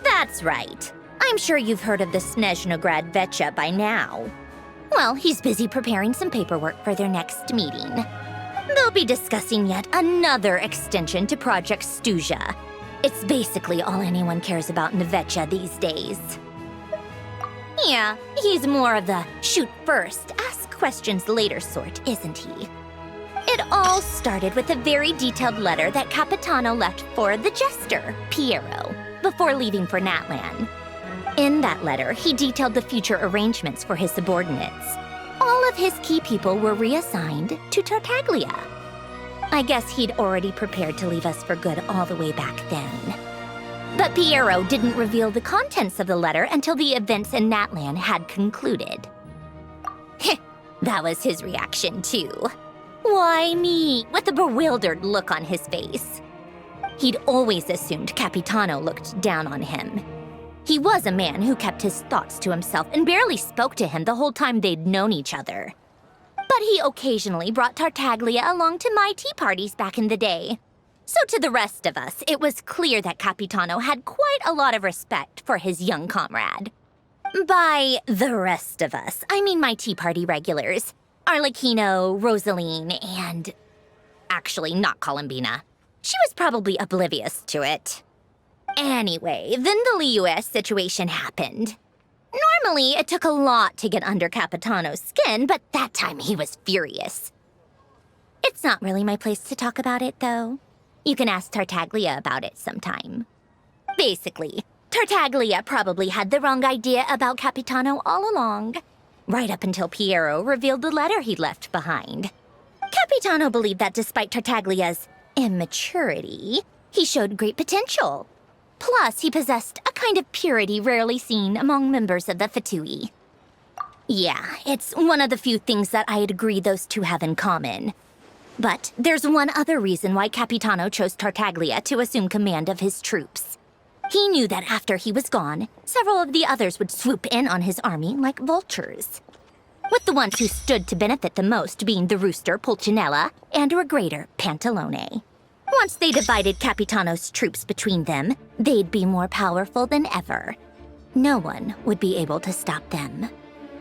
That's right. I'm sure you've heard of the Snezhnograd Vecha by now. Well, he's busy preparing some paperwork for their next meeting. They'll be discussing yet another extension to Project Stuzha. It's basically all anyone cares about in the Vecha these days. Yeah, he's more of the shoot first, ask questions later sort, isn't he? It all started with a very detailed letter that Capitano left for the jester, Piero, before leaving for Natlan. In that letter, he detailed the future arrangements for his subordinates. All of his key people were reassigned to Tartaglia. I guess he'd already prepared to leave us for good all the way back then. But Piero didn't reveal the contents of the letter until the events in Natlan had concluded. That was his reaction, too. Why me? With a bewildered look on his face. He'd always assumed Capitano looked down on him. He was a man who kept his thoughts to himself and barely spoke to him the whole time they'd known each other. But he occasionally brought Tartaglia along to my tea parties back in the day. So to the rest of us, it was clear that Capitano had quite a lot of respect for his young comrade. By the rest of us, I mean my tea party regulars. Arlecchino, Rosaline, and... actually, not Columbina. She was probably oblivious to it. Anyway, then the Liues situation happened. Normally, it took a lot to get under Capitano's skin, but that time he was furious. It's not really my place to talk about it, though. You can ask Tartaglia about it sometime. Basically, Tartaglia probably had the wrong idea about Capitano all along. Right up until Piero revealed the letter he'd left behind. Capitano believed that despite Tartaglia's immaturity, he showed great potential. Plus, he possessed a kind of purity rarely seen among members of the Fatui. Yeah, it's one of the few things that I'd agree those two have in common. But there's one other reason why Capitano chose Tartaglia to assume command of his troops. He knew that after he was gone, several of the others would swoop in on his army like vultures. With the ones who stood to benefit the most being the rooster Pulcinella and Regrator Pantalone. Once they divided Capitano's troops between them, they'd be more powerful than ever. No one would be able to stop them.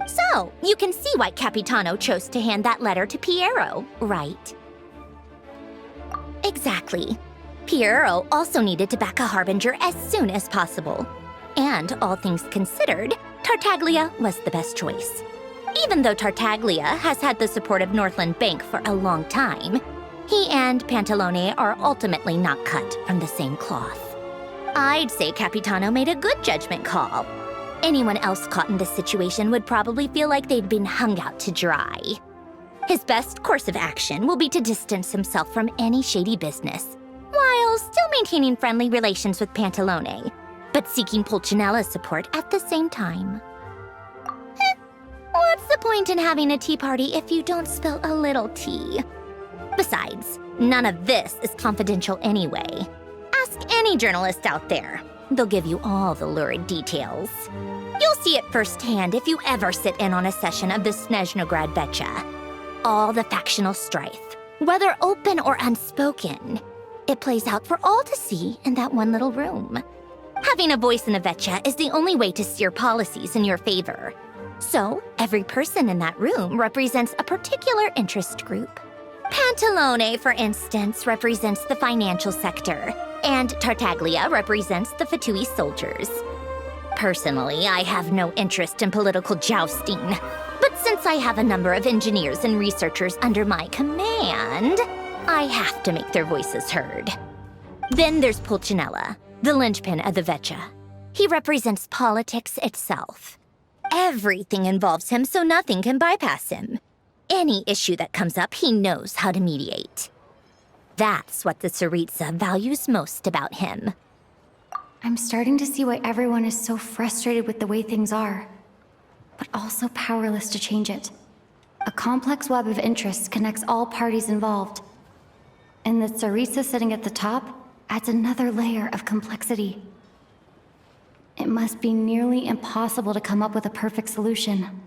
So, you can see why Capitano chose to hand that letter to Piero, right? Exactly. Piero also needed to back a harbinger as soon as possible. And all things considered, Tartaglia was the best choice. Even though Tartaglia has had the support of Northland Bank for a long time, he and Pantalone are ultimately not cut from the same cloth. I'd say Capitano made a good judgment call. Anyone else caught in this situation would probably feel like they'd been hung out to dry. His best course of action will be to distance himself from any shady business, while still maintaining friendly relations with Pantalone, but seeking Pulcinella's support at the same time. What's the point in having a tea party if you don't spill a little tea? Besides, none of this is confidential anyway. Ask any journalist out there. They'll give you all the lurid details. You'll see it firsthand if you ever sit in on a session of the Snezhnograd Vecha. All the factional strife, whether open or unspoken, it plays out for all to see in that one little room. Having a voice in a Vecha is the only way to steer policies in your favor. So, every person in that room represents a particular interest group. Pantalone, for instance, represents the financial sector, and Tartaglia represents the Fatui soldiers. Personally, I have no interest in political jousting, but since I have a number of engineers and researchers under my command, I have to make their voices heard. Then there's Pulcinella, the linchpin of the Vecha. He represents politics itself. Everything involves him, so nothing can bypass him. Any issue that comes up, he knows how to mediate. That's what the Tsaritsa values most about him. I'm starting to see why everyone is so frustrated with the way things are, but also powerless to change it. A complex web of interests connects all parties involved. And the Tsaritsa sitting at the top adds another layer of complexity. It must be nearly impossible to come up with a perfect solution.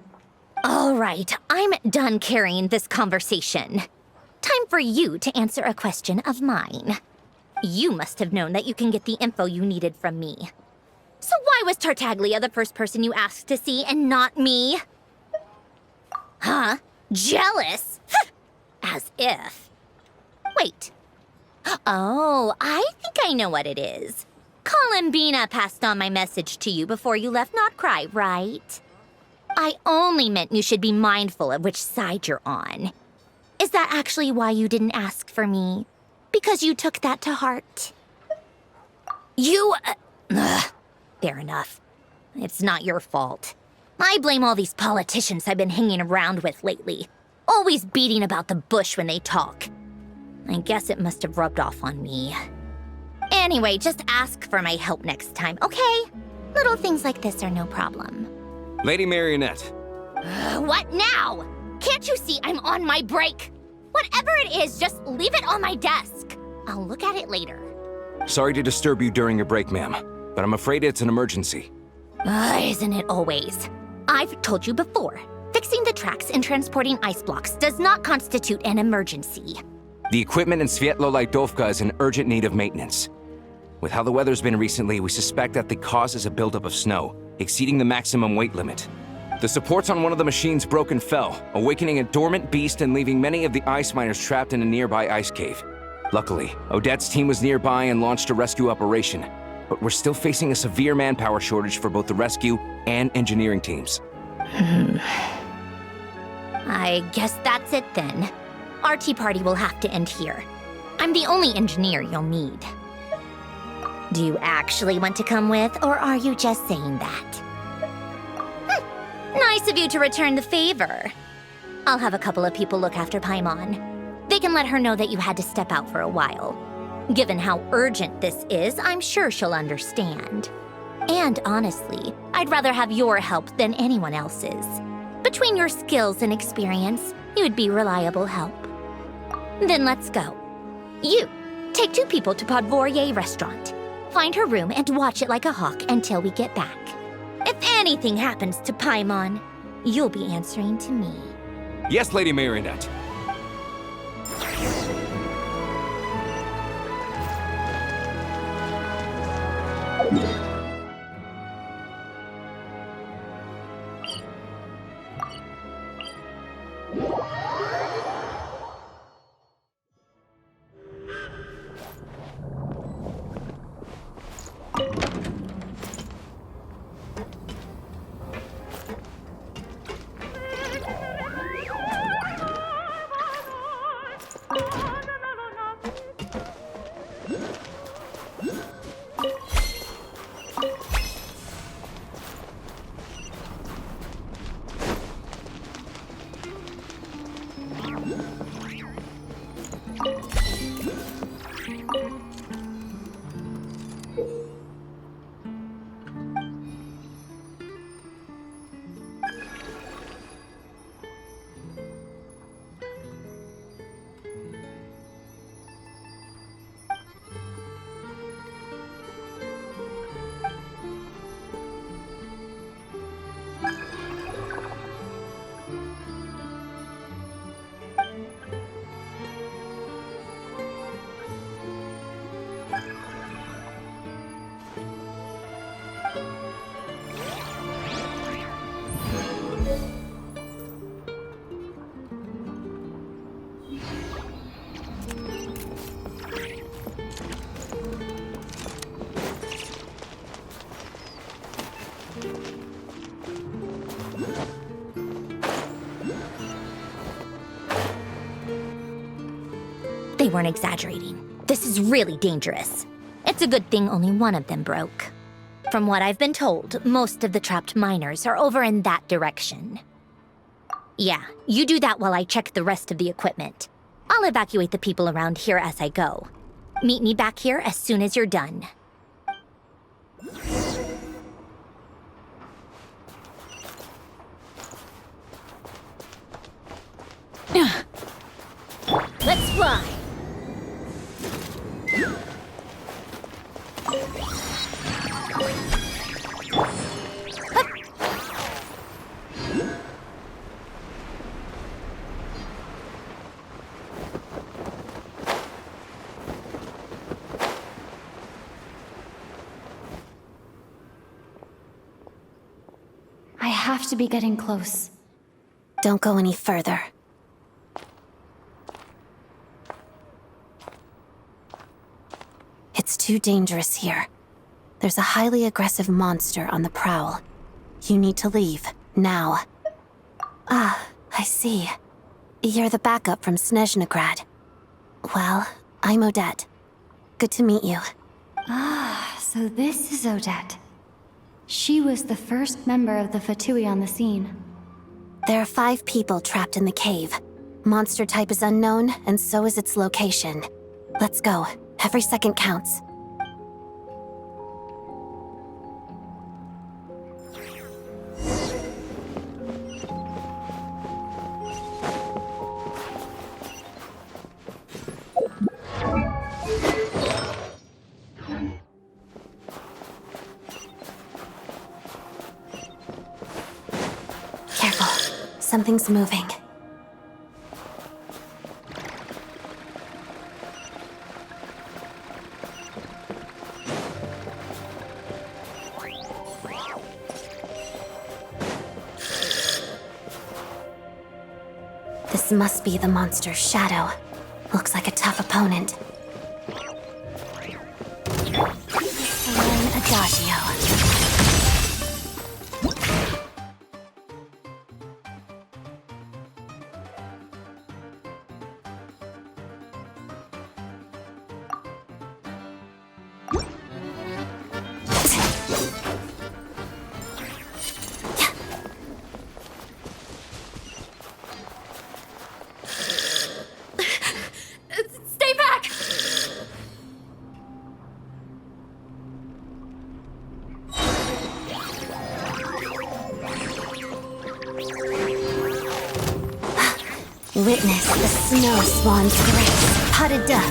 All right, I'm done carrying this conversation. Time for you to answer a question of mine. You must have known that you can get the info you needed from me. So why was Tartaglia the first person you asked to see and not me? Huh? Jealous? As if. Wait. Oh, I think I know what it is. Columbina passed on my message to you before you left Not Cry, right? I only meant you should be mindful of which side you're on. Is that actually why you didn't ask for me? Because you took that to heart? Fair enough. It's not your fault. I blame all these politicians I've been hanging around with lately. Always beating about the bush when they talk. I guess it must have rubbed off on me. Anyway, just ask for my help next time, okay? Little things like this are no problem. Lady Marionette. What now? Can't you see I'm on my break? Whatever it is, just leave it on my desk. I'll look at it later. Sorry to disturb you during your break, ma'am, but I'm afraid it's an emergency. Isn't it always? I've told you before, fixing the tracks and transporting ice blocks does not constitute an emergency. The equipment in Svietlolaidovka is in urgent need of maintenance. With how the weather's been recently, we suspect that the cause is a buildup of snow, exceeding the maximum weight limit. The supports on one of the machines broke and fell, awakening a dormant beast and leaving many of the ice miners trapped in a nearby ice cave. Luckily, Odette's team was nearby and launched a rescue operation, but we're still facing a severe manpower shortage for both the rescue and engineering teams. I guess that's it then. Our tea party will have to end here. I'm the only engineer you'll need. Do you actually want to come with, or are you just saying that? Nice of you to return the favor. I'll have a couple of people look after Paimon. They can let her know that you had to step out for a while. Given how urgent this is, I'm sure she'll understand. And honestly, I'd rather have your help than anyone else's. Between your skills and experience, you'd be reliable help. Then let's go. You, take 2 people to Podvorye restaurant. Find her room and watch it like a hawk until we get back. If anything happens to Paimon, you'll be answering to me. Yes, Lady Marionette. They weren't exaggerating. This is really dangerous. It's a good thing only one of them broke. From what I've been told, most of the trapped miners are over in that direction. Yeah, you do that while I check the rest of the equipment. I'll evacuate the people around here as I go. Meet me back here as soon as you're done. Let's fly! I have to be getting close. Don't go any further. It's too dangerous here. There's a highly aggressive monster on the prowl. You need to leave, now. Ah, I see. You're the backup from Snezhnaya. Well, I'm Odette. Good to meet you. Ah, so this is Odette. She was the first member of the Fatui on the scene. There are 5 people trapped in the cave. Monster type is unknown, and so is its location. Let's go. Every second counts. Careful. Something's moving. This must be the monster's shadow. Looks like a tough opponent. Adagio. Stay back! Witness the snow swan's grace. Pas de deux.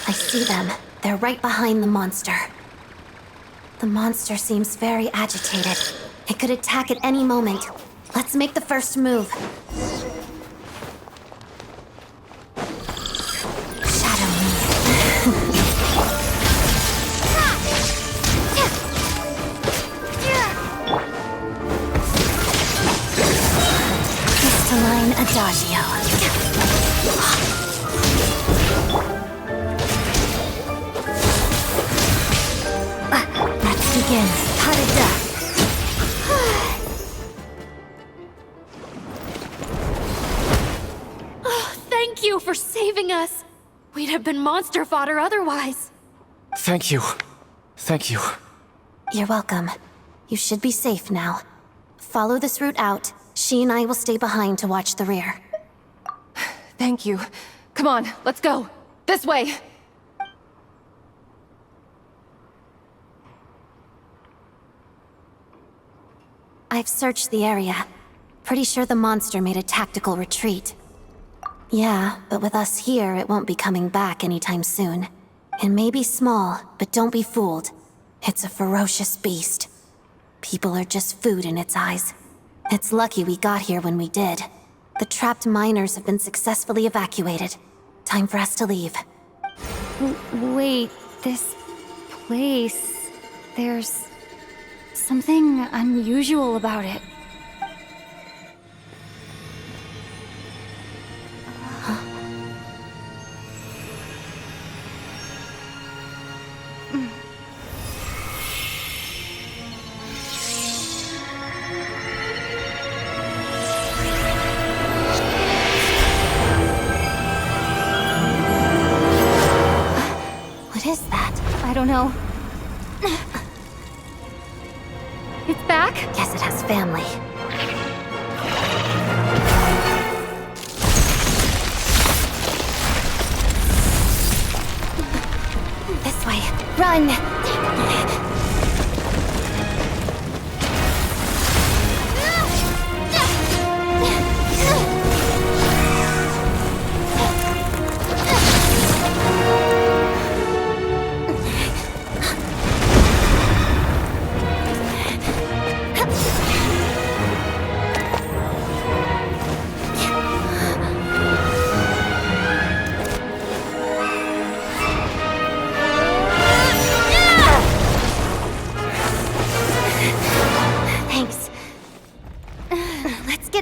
I see them. They're right behind the monster. The monster seems very agitated. It could attack at any moment. Let's make the first move. Shadow me. Crystalline Adagio. Let's begin. Pas de deux. Oh, thank you for saving us. We'd have been monster fodder otherwise. Thank you. Thank you. You're welcome. You should be safe now. Follow this route out. She and I will stay behind to watch the rear. Thank you. Come on, let's go. This way. I've searched the area. Pretty sure the monster made a tactical retreat. Yeah, but with us here, it won't be coming back anytime soon. It may be small, but don't be fooled. It's a ferocious beast. People are just food in its eyes. It's lucky we got here when we did. The trapped miners have been successfully evacuated. Time for us to leave. Wait, this place... There's something unusual about it. What is that? I don't know. It's back? Guess it has family. This way. Run!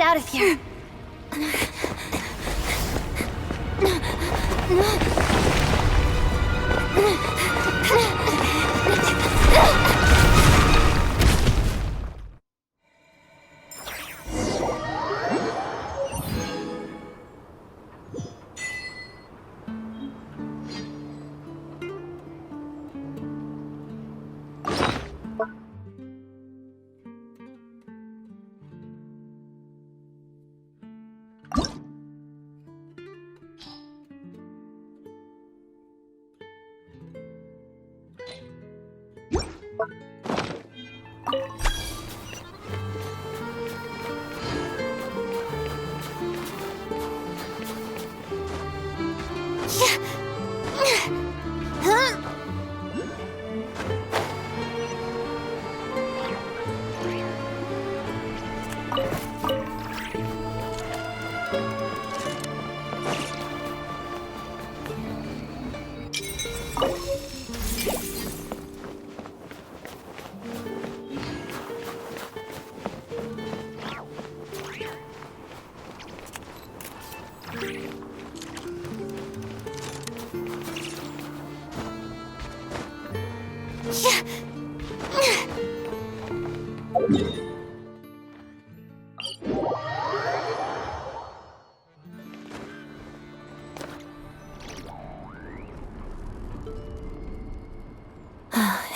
out of here.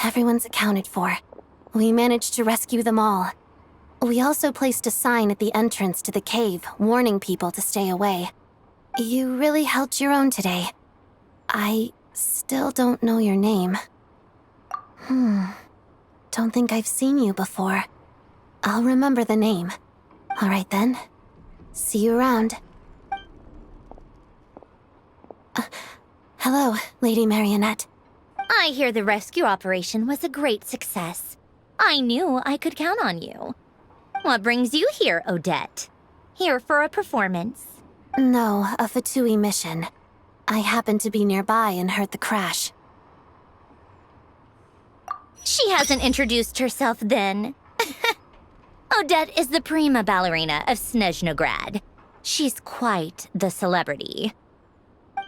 Everyone's accounted for. We managed to rescue them all. We also placed a sign at the entrance to the cave, warning people to stay away. You really held your own today. I still don't know your name. Don't think I've seen you before. I'll remember the name. All right then. See you around. Hello, Lady Marionette. I hear the rescue operation was a great success. I knew I could count on you. What brings you here, Odette? Here for a performance? No, a Fatui mission. I happened to be nearby and heard the crash. She hasn't introduced herself then. Odette is the prima ballerina of Snezhnograd. She's quite the celebrity.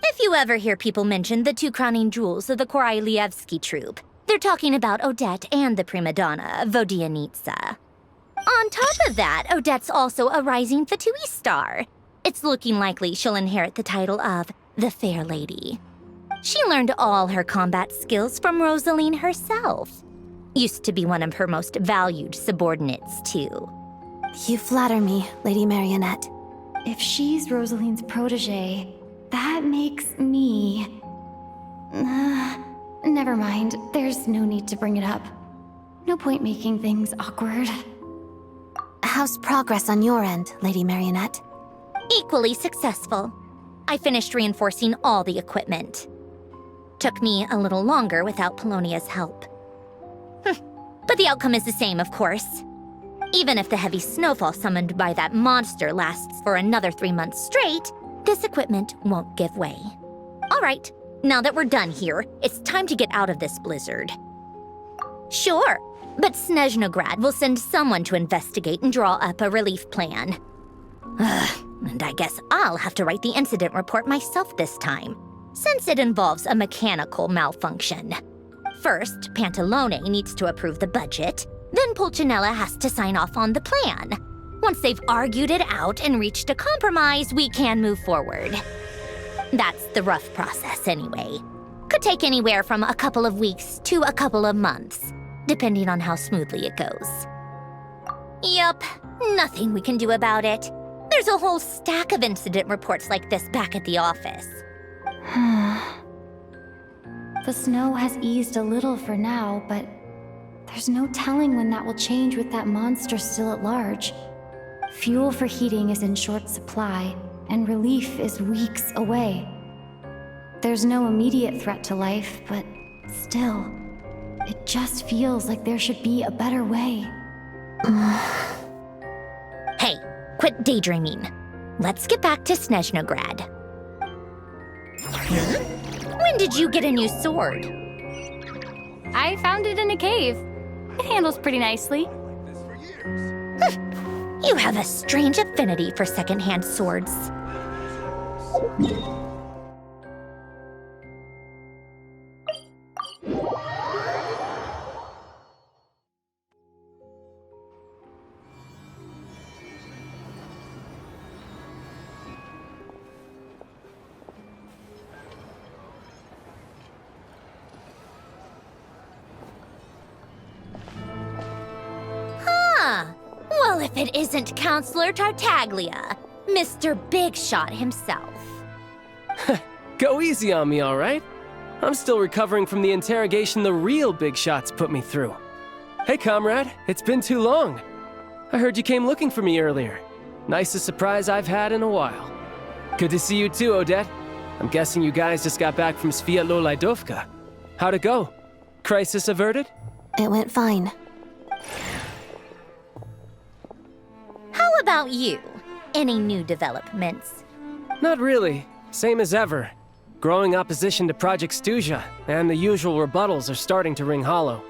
If you ever hear people mention the two crowning jewels of the Korylevsky troupe, they're talking about Odette and the prima donna, Vodianitsa. On top of that, Odette's also a rising Fatui star. It's looking likely she'll inherit the title of the Fair Lady. She learned all her combat skills from Rosaline herself. Used to be one of her most valued subordinates, too. You flatter me, Lady Marionette. If she's Rosaline's protege, that makes me... never mind. There's no need to bring it up. No point making things awkward. How's progress on your end, Lady Marionette? Equally successful. I finished reinforcing all the equipment. Took me a little longer without Polonia's help. But the outcome is the same, of course. Even if the heavy snowfall summoned by that monster lasts for another 3 months straight, this equipment won't give way. All right, now that we're done here, it's time to get out of this blizzard. Sure, but Snezhnograd will send someone to investigate and draw up a relief plan. And I guess I'll have to write the incident report myself this time, since it involves a mechanical malfunction. First, Pantalone needs to approve the budget, then Pulcinella has to sign off on the plan. Once they've argued it out and reached a compromise, we can move forward. That's the rough process anyway. Could take anywhere from a couple of weeks to a couple of months, depending on how smoothly it goes. Yup, nothing we can do about it. There's a whole stack of incident reports like this back at the office. The snow has eased a little for now, but there's no telling when that will change with that monster still at large. Fuel for heating is in short supply, and relief is weeks away. There's no immediate threat to life, but still, it just feels like there should be a better way. Hey, quit daydreaming. Let's get back to Snezhnograd. When did you get a new sword? I found it in a cave. It handles pretty nicely. You have a strange affinity for secondhand swords. Well, if it isn't Counselor Tartaglia, Mr. Big Shot himself. Go easy on me, all right? I'm still recovering from the interrogation the real Big Shots put me through. Hey, comrade, it's been too long. I heard you came looking for me earlier. Nicest surprise I've had in a while. Good to see you too, Odette. I'm guessing you guys just got back from Sviatlo-Lajdovka. How'd it go? Crisis averted? It went fine. How about you? Any new developments? Not really. Same as ever. Growing opposition to Project Stuzha, and the usual rebuttals are starting to ring hollow.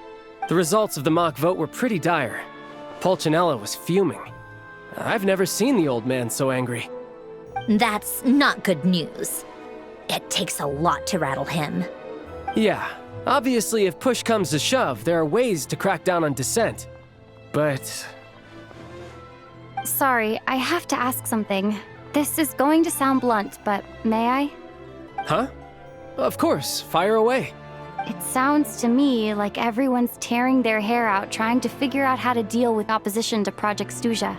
The results of the mock vote were pretty dire. Pulcinella was fuming. I've never seen the old man so angry. That's not good news. It takes a lot to rattle him. Yeah, obviously if push comes to shove, there are ways to crack down on dissent. But... Sorry, I have to ask something. This is going to sound blunt, but may I? Huh? Of course, fire away. It sounds to me like everyone's tearing their hair out trying to figure out how to deal with opposition to Project Stuzha.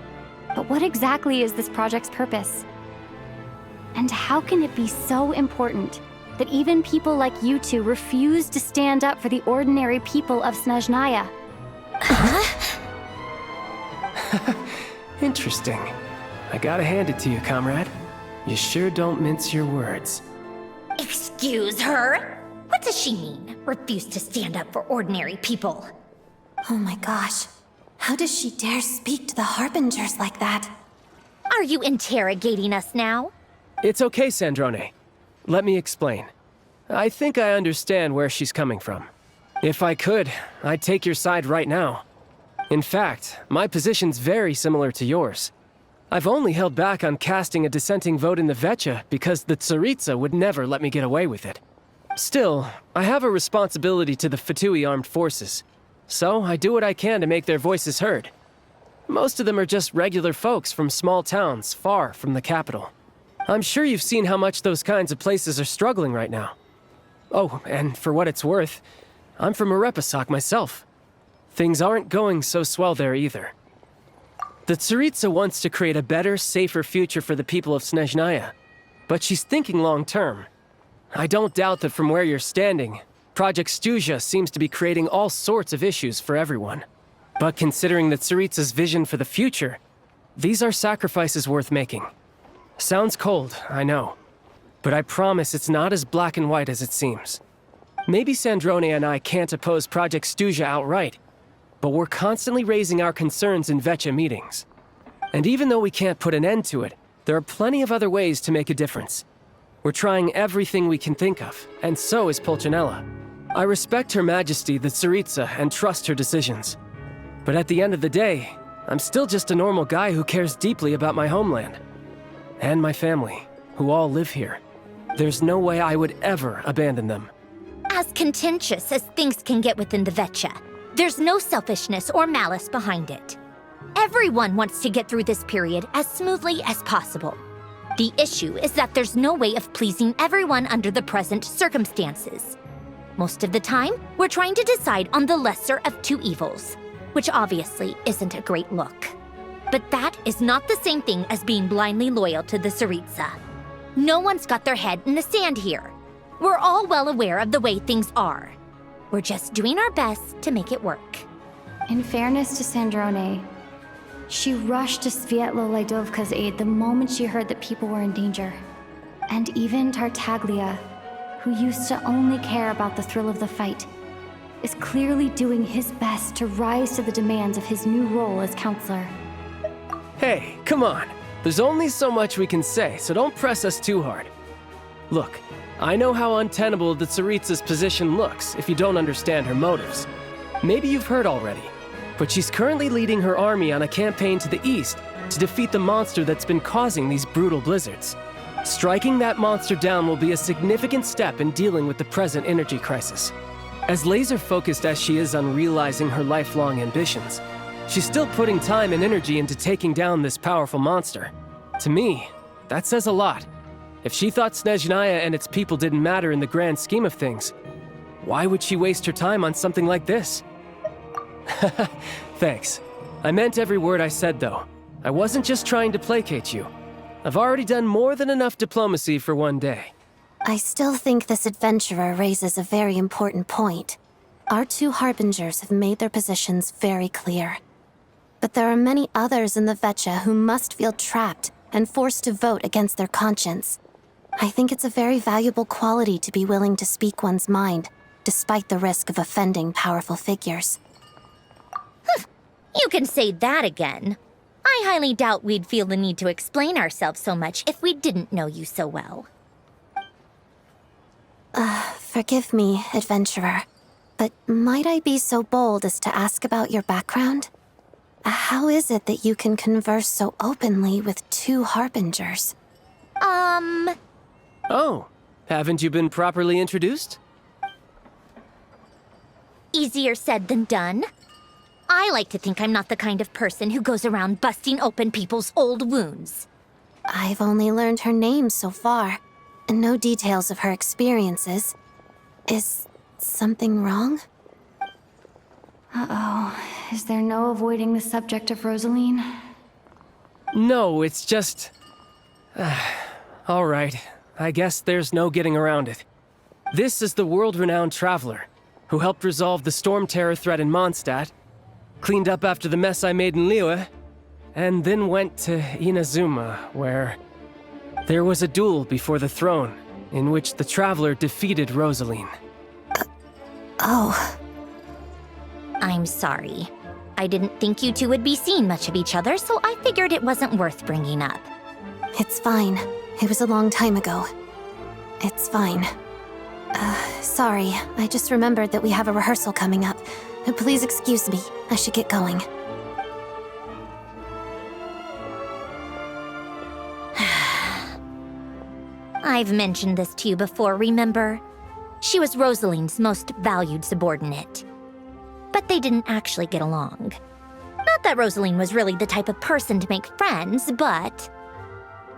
But what exactly is this project's purpose? And how can it be so important that even people like you two refuse to stand up for the ordinary people of Snezhnaya? Interesting. I gotta hand it to you, comrade. You sure don't mince your words. Excuse her? What does she mean? Refuse to stand up for ordinary people? Oh my gosh. How does she dare speak to the Harbingers like that? Are you interrogating us now? It's okay, Sandrone. Let me explain. I think I understand where she's coming from. If I could, I'd take your side right now. In fact, my position's very similar to yours. I've only held back on casting a dissenting vote in the Vecha because the Tsaritsa would never let me get away with it. Still, I have a responsibility to the Fatui armed forces, so I do what I can to make their voices heard. Most of them are just regular folks from small towns far from the capital. I'm sure you've seen how much those kinds of places are struggling right now. Oh, and for what it's worth, I'm from Arepasak myself. Things aren't going so swell there either. The Tsaritsa wants to create a better, safer future for the people of Snezhnaya, but she's thinking long-term. I don't doubt that from where you're standing, Project Stuzha seems to be creating all sorts of issues for everyone. But considering the Tsaritsa's vision for the future, these are sacrifices worth making. Sounds cold, I know, but I promise it's not as black and white as it seems. Maybe Sandrone and I can't oppose Project Stuzha outright, but we're constantly raising our concerns in Vecha meetings. And even though we can't put an end to it, there are plenty of other ways to make a difference. We're trying everything we can think of, and so is Pulcinella. I respect Her Majesty, the Tsaritsa, and trust her decisions. But at the end of the day, I'm still just a normal guy who cares deeply about my homeland. And my family, who all live here. There's no way I would ever abandon them. As contentious as things can get within the Vecha, there's no selfishness or malice behind it. Everyone wants to get through this period as smoothly as possible. The issue is that there's no way of pleasing everyone under the present circumstances. Most of the time, we're trying to decide on the lesser of two evils, which obviously isn't a great look. But that is not the same thing as being blindly loyal to the Tsaritsa. No one's got their head in the sand here. We're all well aware of the way things are. We're just doing our best to make it work. In fairness to Sandrone, she rushed to Sviatlo-Lajdovka's aid the moment she heard that people were in danger. And even Tartaglia, who used to only care about the thrill of the fight, is clearly doing his best to rise to the demands of his new role as counselor. Hey, come on. There's only so much we can say, so don't press us too hard. Look, I know how untenable the Tsaritsa's position looks if you don't understand her motives. Maybe you've heard already, but she's currently leading her army on a campaign to the east to defeat the monster that's been causing these brutal blizzards. Striking that monster down will be a significant step in dealing with the present energy crisis. As laser-focused as she is on realizing her lifelong ambitions, she's still putting time and energy into taking down this powerful monster. To me, that says a lot. If she thought Snezhnaya and its people didn't matter in the grand scheme of things, why would she waste her time on something like this? Thanks. I meant every word I said, though. I wasn't just trying to placate you. I've already done more than enough diplomacy for one day. I still think this adventurer raises a very important point. Our two harbingers have made their positions very clear. But there are many others in the Vetcha who must feel trapped and forced to vote against their conscience. I think it's a very valuable quality to be willing to speak one's mind, despite the risk of offending powerful figures. You can say that again. I highly doubt we'd feel the need to explain ourselves so much if we didn't know you so well. Forgive me, adventurer, but might I be so bold as to ask about your background? How is it that you can converse so openly with two harbingers? Oh, haven't you been properly introduced? Easier said than done. I like to think I'm not the kind of person who goes around busting open people's old wounds. I've only learned her name so far, and no details of her experiences. Is something wrong? Uh-oh. Is there no avoiding the subject of Rosaline? No, it's just... all right. I guess there's no getting around it. This is the world-renowned traveler who helped resolve the storm terror threat in Mondstadt, cleaned up after the mess I made in Liyue, and then went to Inazuma, where there was a duel before the throne in which the traveler defeated Rosaline. Oh. I'm sorry. I didn't think you two would be seeing much of each other, so I figured it wasn't worth bringing up. It's fine. It was a long time ago. It's fine. Sorry. I just remembered that we have a rehearsal coming up. Please excuse me. I should get going. I've mentioned this to you before, remember? She was Rosaline's most valued subordinate. But they didn't actually get along. Not that Rosaline was really the type of person to make friends, but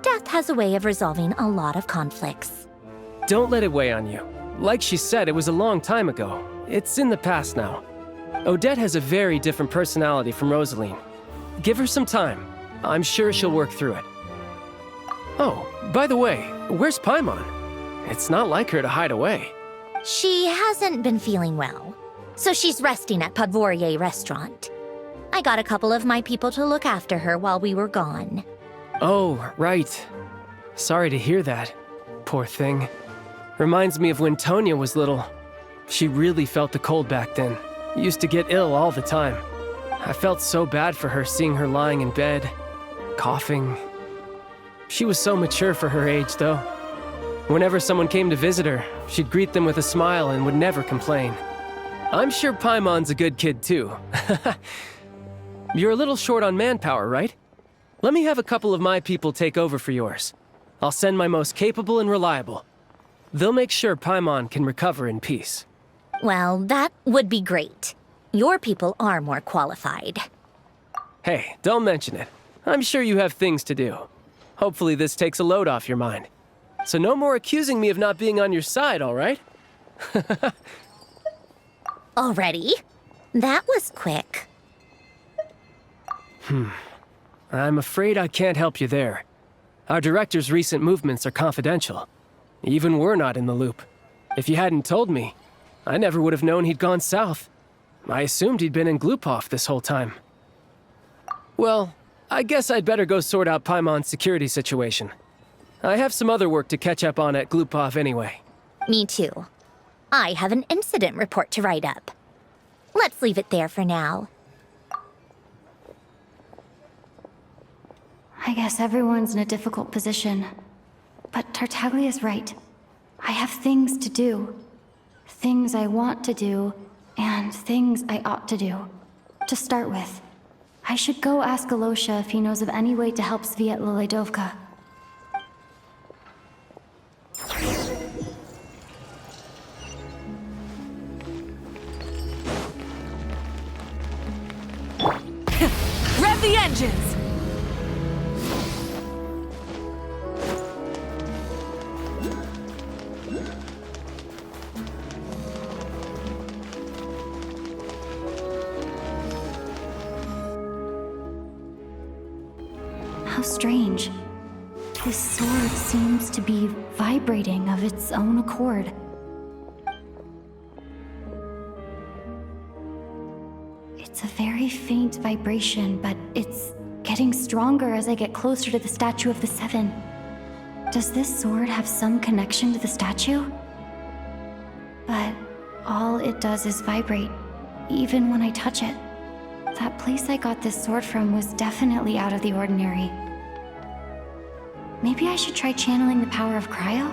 death has a way of resolving a lot of conflicts. Don't let it weigh on you. Like she said, it was a long time ago. It's in the past now. Odette has a very different personality from Rosaline. Give her some time. I'm sure she'll work through it. Oh, by the way, where's Paimon? It's not like her to hide away. She hasn't been feeling well, so she's resting at Podvorier Restaurant. I got a couple of my people to look after her while we were gone. Oh, right. Sorry to hear that. Poor thing. Reminds me of when Tonya was little. She really felt the cold back then. Used to get ill all the time. I felt so bad for her seeing her lying in bed, coughing. She was so mature for her age, though. Whenever someone came to visit her, she'd greet them with a smile and would never complain. I'm sure Paimon's a good kid, too. You're a little short on manpower, right? Let me have a couple of my people take over for yours. I'll send my most capable and reliable. They'll make sure Paimon can recover in peace. Well, that would be great. Your people are more qualified. Hey, don't mention it. I'm sure you have things to do. Hopefully this takes a load off your mind. So no more accusing me of not being on your side, all right? Already? That was quick. I'm afraid I can't help you there. Our director's recent movements are confidential. Even we're not in the loop. If you hadn't told me, I never would have known he'd gone south. I assumed he'd been in Glupov this whole time. Well, I guess I'd better go sort out Paimon's security situation. I have some other work to catch up on at Glupov anyway. Me too. I have an incident report to write up. Let's leave it there for now. I guess everyone's in a difficult position. But Tartaglia's right. I have things to do. Things I want to do, and things I ought to do. To start with, I should go ask Alosha if he knows of any way to help Sviatloledovka. Rev the engines! How strange. This sword seems to be vibrating of its own accord. It's a very faint vibration, but it's getting stronger as I get closer to the Statue of the Seven. Does this sword have some connection to the statue? But all it does is vibrate, even when I touch it. That place I got this sword from was definitely out of the ordinary. Maybe I should try channeling the power of cryo?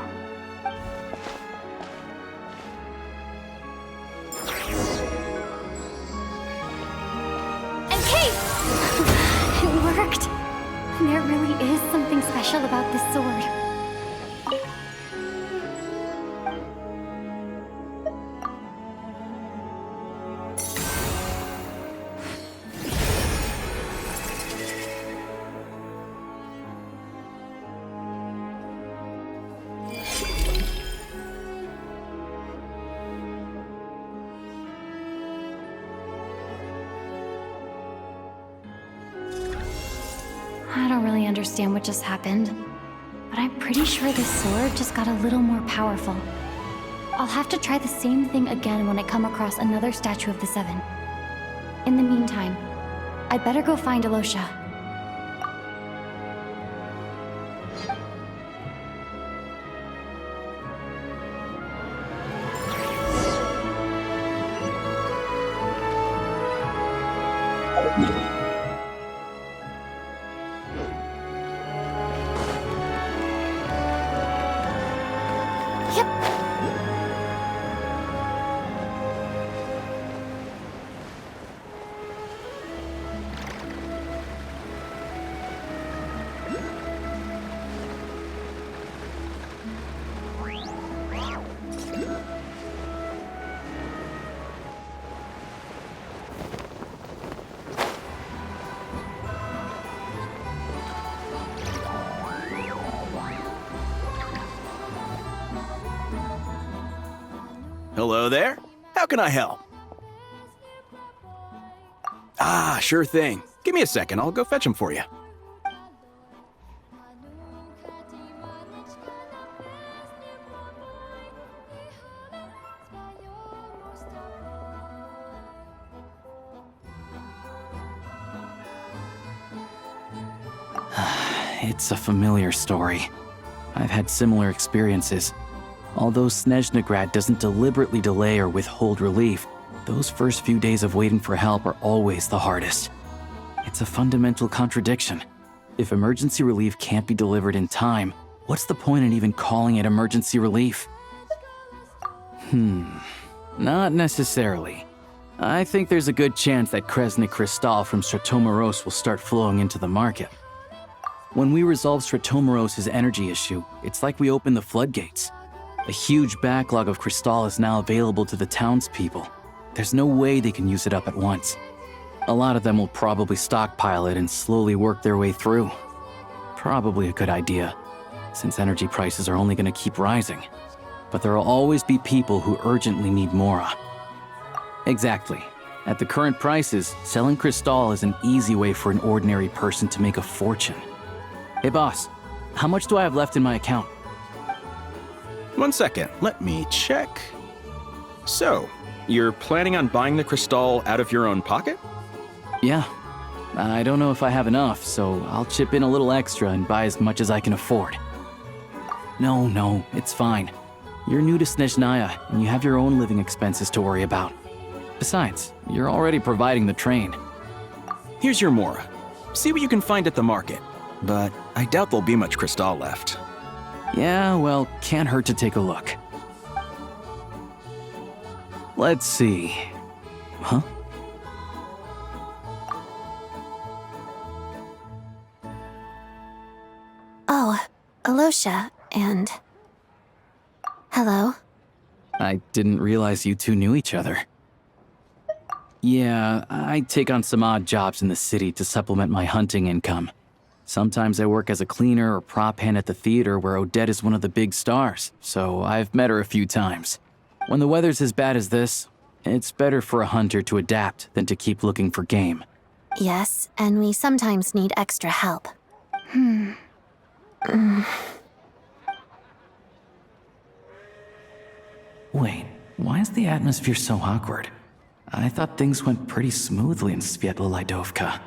And Kate! It worked! There really is something special about this sword. I don't really understand what just happened, but I'm pretty sure this sword just got a little more powerful. I'll have to try the same thing again when I come across another Statue of the Seven. In the meantime, I'd better go find Alosha. Hello there. How can I help? Ah, sure thing. Give me a second. I'll go fetch him for you. It's a familiar story. I've had similar experiences. Although Snezhnagrad doesn't deliberately delay or withhold relief, those first few days of waiting for help are always the hardest. It's a fundamental contradiction. If emergency relief can't be delivered in time, what's the point in even calling it emergency relief? Not necessarily. I think there's a good chance that Kresnik Crystal from Stratomoros will start flowing into the market. When we resolve Stratomoros's energy issue, it's like we open the floodgates. A huge backlog of crystal is now available to the townspeople. There's no way they can use it up at once. A lot of them will probably stockpile it and slowly work their way through. Probably a good idea, since energy prices are only going to keep rising. But there will always be people who urgently need Mora. Exactly. At the current prices, selling crystal is an easy way for an ordinary person to make a fortune. Hey boss, how much do I have left in my account? 1 second, let me check. So, you're planning on buying the crystal out of your own pocket? Yeah. I don't know if I have enough, so I'll chip in a little extra and buy as much as I can afford. No, it's fine. You're new to Snezhnaya, and you have your own living expenses to worry about. Besides, you're already providing the train. Here's your Mora. See what you can find at the market, but I doubt there'll be much crystal left. Yeah, well, can't hurt to take a look. Let's see. Huh? Oh, Alosha, and... Hello? I didn't realize you two knew each other. Yeah, I take on some odd jobs in the city to supplement my hunting income. Sometimes I work as a cleaner or prop hand at the theater where Odette is one of the big stars, so I've met her a few times. When the weather's as bad as this, it's better for a hunter to adapt than to keep looking for game. Yes, and we sometimes need extra help. Wait, why is the atmosphere so awkward? I thought things went pretty smoothly in Svietlolidovka.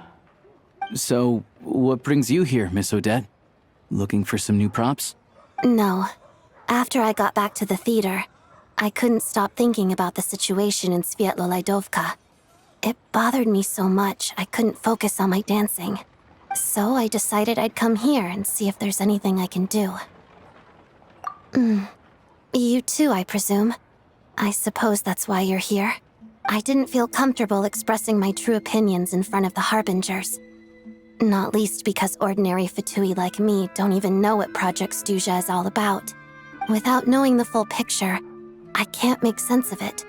So, what brings you here, Miss Odette? Looking for some new props? No. After I got back to the theater, I couldn't stop thinking about the situation in Svietlolidovka. It bothered me so much I couldn't focus on my dancing. So I decided I'd come here and see if there's anything I can do. You too, I presume. I suppose that's why you're here. I didn't feel comfortable expressing my true opinions in front of the Harbingers. Not least because ordinary Fatui like me don't even know what Project Stuzha is all about. Without knowing the full picture, I can't make sense of it.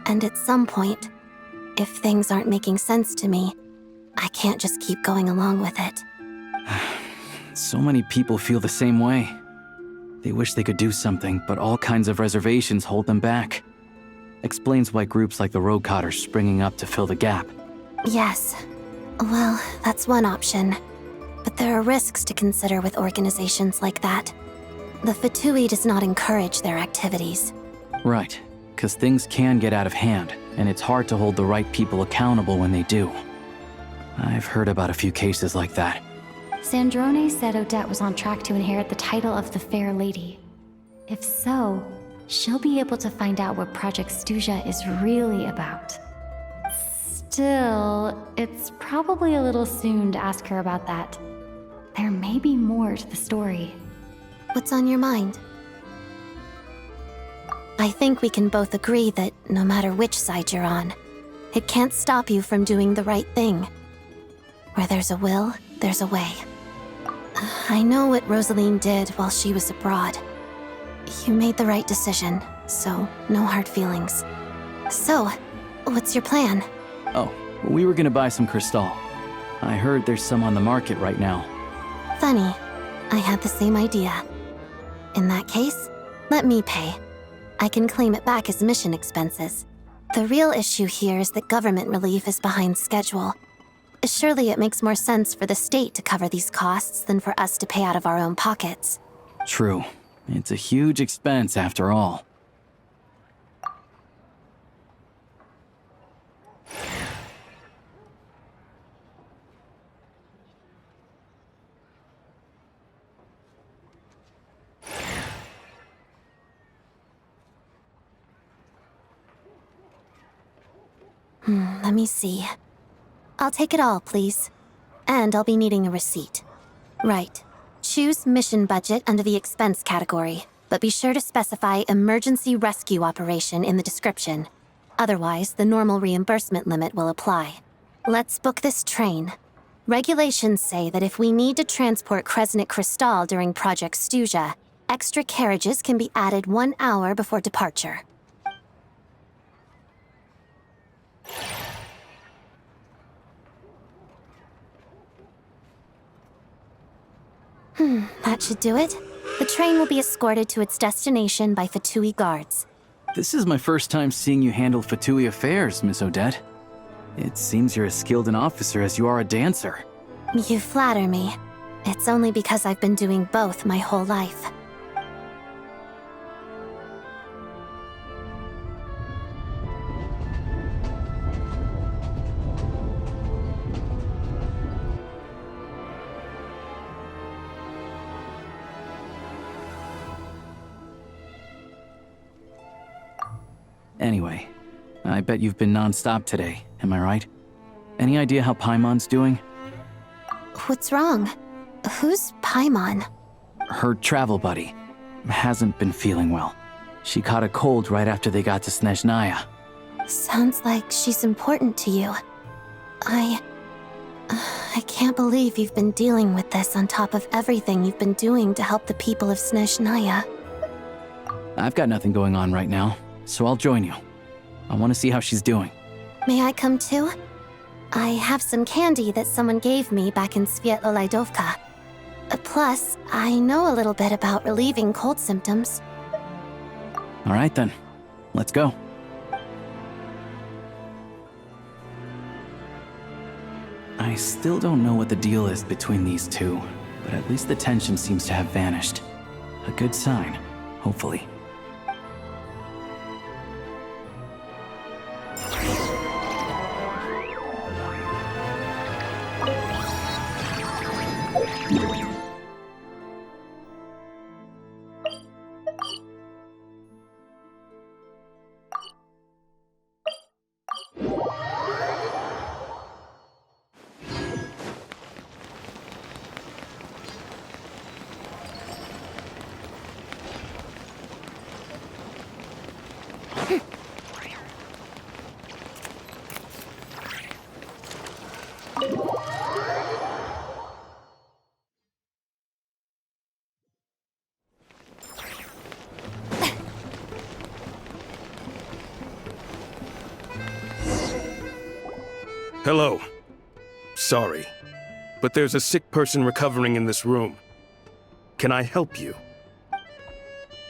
And at some point, if things aren't making sense to me, I can't just keep going along with it. So many people feel the same way. They wish they could do something, but all kinds of reservations hold them back. Explains why groups like the Roadcott are springing up to fill the gap. Yes. Well, that's one option. But there are risks to consider with organizations like that. The Fatui does not encourage their activities. Right, because things can get out of hand, and it's hard to hold the right people accountable when they do. I've heard about a few cases like that. Sandrone said Odette was on track to inherit the title of the Fair Lady. If so, she'll be able to find out what Project Stuzha is really about. Still, it's probably a little soon to ask her about that. There may be more to the story. What's on your mind? I think we can both agree that no matter which side you're on, it can't stop you from doing the right thing. Where there's a will, there's a way. I know what Rosaline did while she was abroad. You made the right decision, so no hard feelings. So, what's your plan? Oh, we were gonna buy some Crystal. I heard there's some on the market right now. Funny. I had the same idea. In that case, let me pay. I can claim it back as mission expenses. The real issue here is that government relief is behind schedule. Surely it makes more sense for the state to cover these costs than for us to pay out of our own pockets. True. It's a huge expense after all. Let me see. I'll take it all, please. And I'll be needing a receipt. Right. Choose mission budget under the expense category, but be sure to specify emergency rescue operation in the description. Otherwise, the normal reimbursement limit will apply. Let's book this train. Regulations say that if we need to transport Kresnik Crystal during Project Stuzha, extra carriages can be added 1 hour before departure. That should do it. The train will be escorted to its destination by Fatui guards. This is my first time seeing you handle Fatui affairs, Miss Odette. It seems you're as skilled an officer as you are a dancer. You flatter me. It's only because I've been doing both my whole life. Anyway, I bet you've been non-stop today, am I right? Any idea how Paimon's doing? What's wrong? Who's Paimon? Her travel buddy hasn't been feeling well. She caught a cold right after they got to Snezhnaya. Sounds like she's important to you. I can't believe you've been dealing with this on top of everything you've been doing to help the people of Snezhnaya. I've got nothing going on right now, so I'll join you. I want to see how she's doing. May I come too? I have some candy that someone gave me back in Svietloleidovka. Plus, I know a little bit about relieving cold symptoms. All right then, let's go. I still don't know what the deal is between these two, but at least the tension seems to have vanished. A good sign, hopefully. Hello. Sorry, but there's a sick person recovering in this room. Can I help you?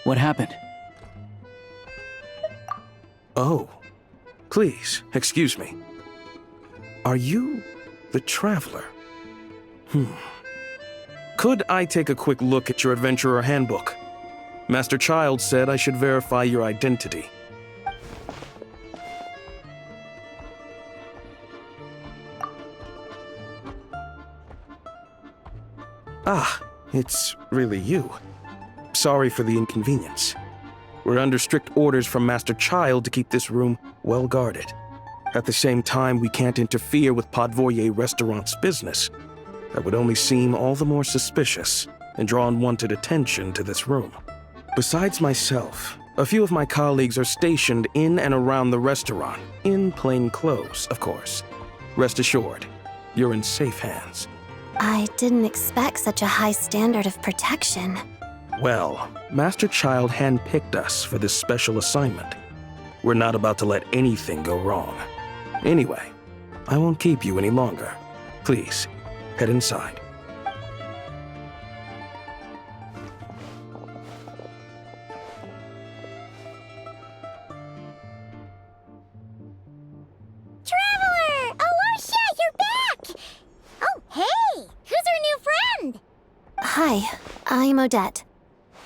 What happened? Oh, please, excuse me. Are you the Traveler? Could I take a quick look at your Adventurer Handbook? Master Child said I should verify your identity. Ah, it's really you. Sorry for the inconvenience. We're under strict orders from Master Child to keep this room well guarded. At the same time, we can't interfere with Podvoye Restaurant's business. That would only seem all the more suspicious and draw unwanted attention to this room. Besides myself, a few of my colleagues are stationed in and around the restaurant, in plain clothes, of course. Rest assured, you're in safe hands. I didn't expect such a high standard of protection. Well, Master Child handpicked us for this special assignment. We're not about to let anything go wrong. Anyway, I won't keep you any longer. Please, head inside. Traveler! Alosha, you're back! Oh, hey! Who's our new friend? Hi, I'm Odette.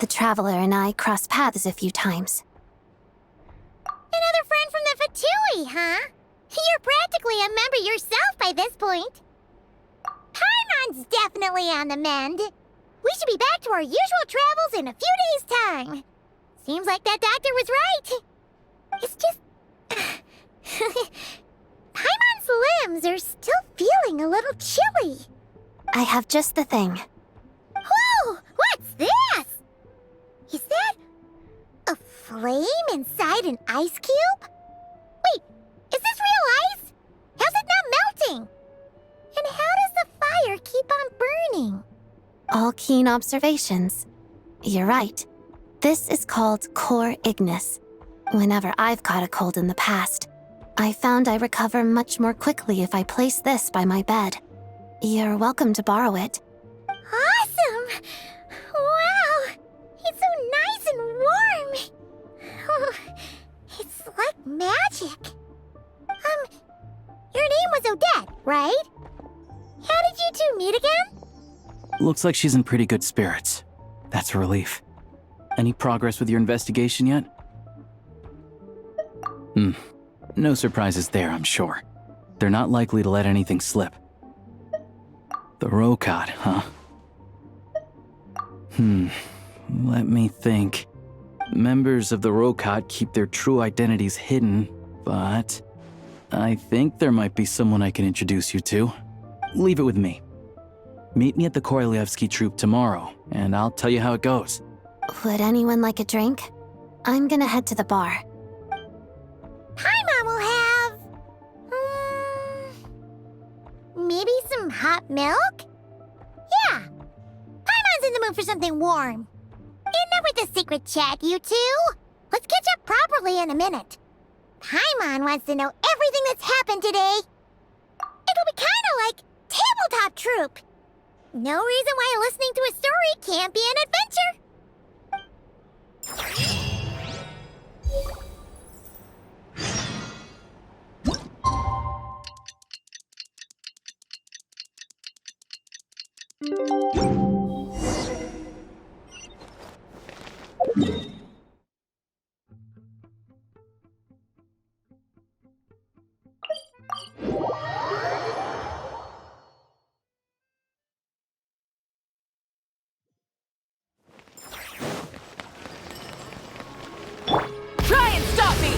The Traveler and I crossed paths a few times. Another friend from the Fatui, huh? You're practically a member yourself by this point. Paimon's definitely on the mend. We should be back to our usual travels in a few days' time. Seems like that doctor was right. It's just... Paimon's limbs are still feeling a little chilly. I have just the thing. Whoa! What's this? Is that a flame inside an ice cube? Wait, is this real ice? How's it not melting? And how does the fire keep on burning? All keen observations. You're right. This is called core ignis. Whenever I've caught a cold in the past, I found I recover much more quickly if I place this by my bed. You're welcome to borrow it. Awesome! Wow! It's so nice and warm! Oh, it's like magic. Your name was Odette, right? How did you two meet again? Looks like she's in pretty good spirits. That's a relief. Any progress with your investigation yet? No surprises there, I'm sure. They're not likely to let anything slip. The Rokad, huh? Let me think. Members of the Rokad keep their true identities hidden, but I think there might be someone I can introduce you to. Leave it with me. Meet me at the Korolyevsky Troop tomorrow, and I'll tell you how it goes. Would anyone like a drink? I'm gonna head to the bar. Paimon will have... maybe some hot milk? Yeah. Paimon's in the mood for something warm. Enough with the secret chat, you two. Let's catch up properly in a minute. Paimon wants to know everything that's happened today. It'll be kind of like tabletop troop. No reason why listening to a story can't be an adventure. Try and stop me!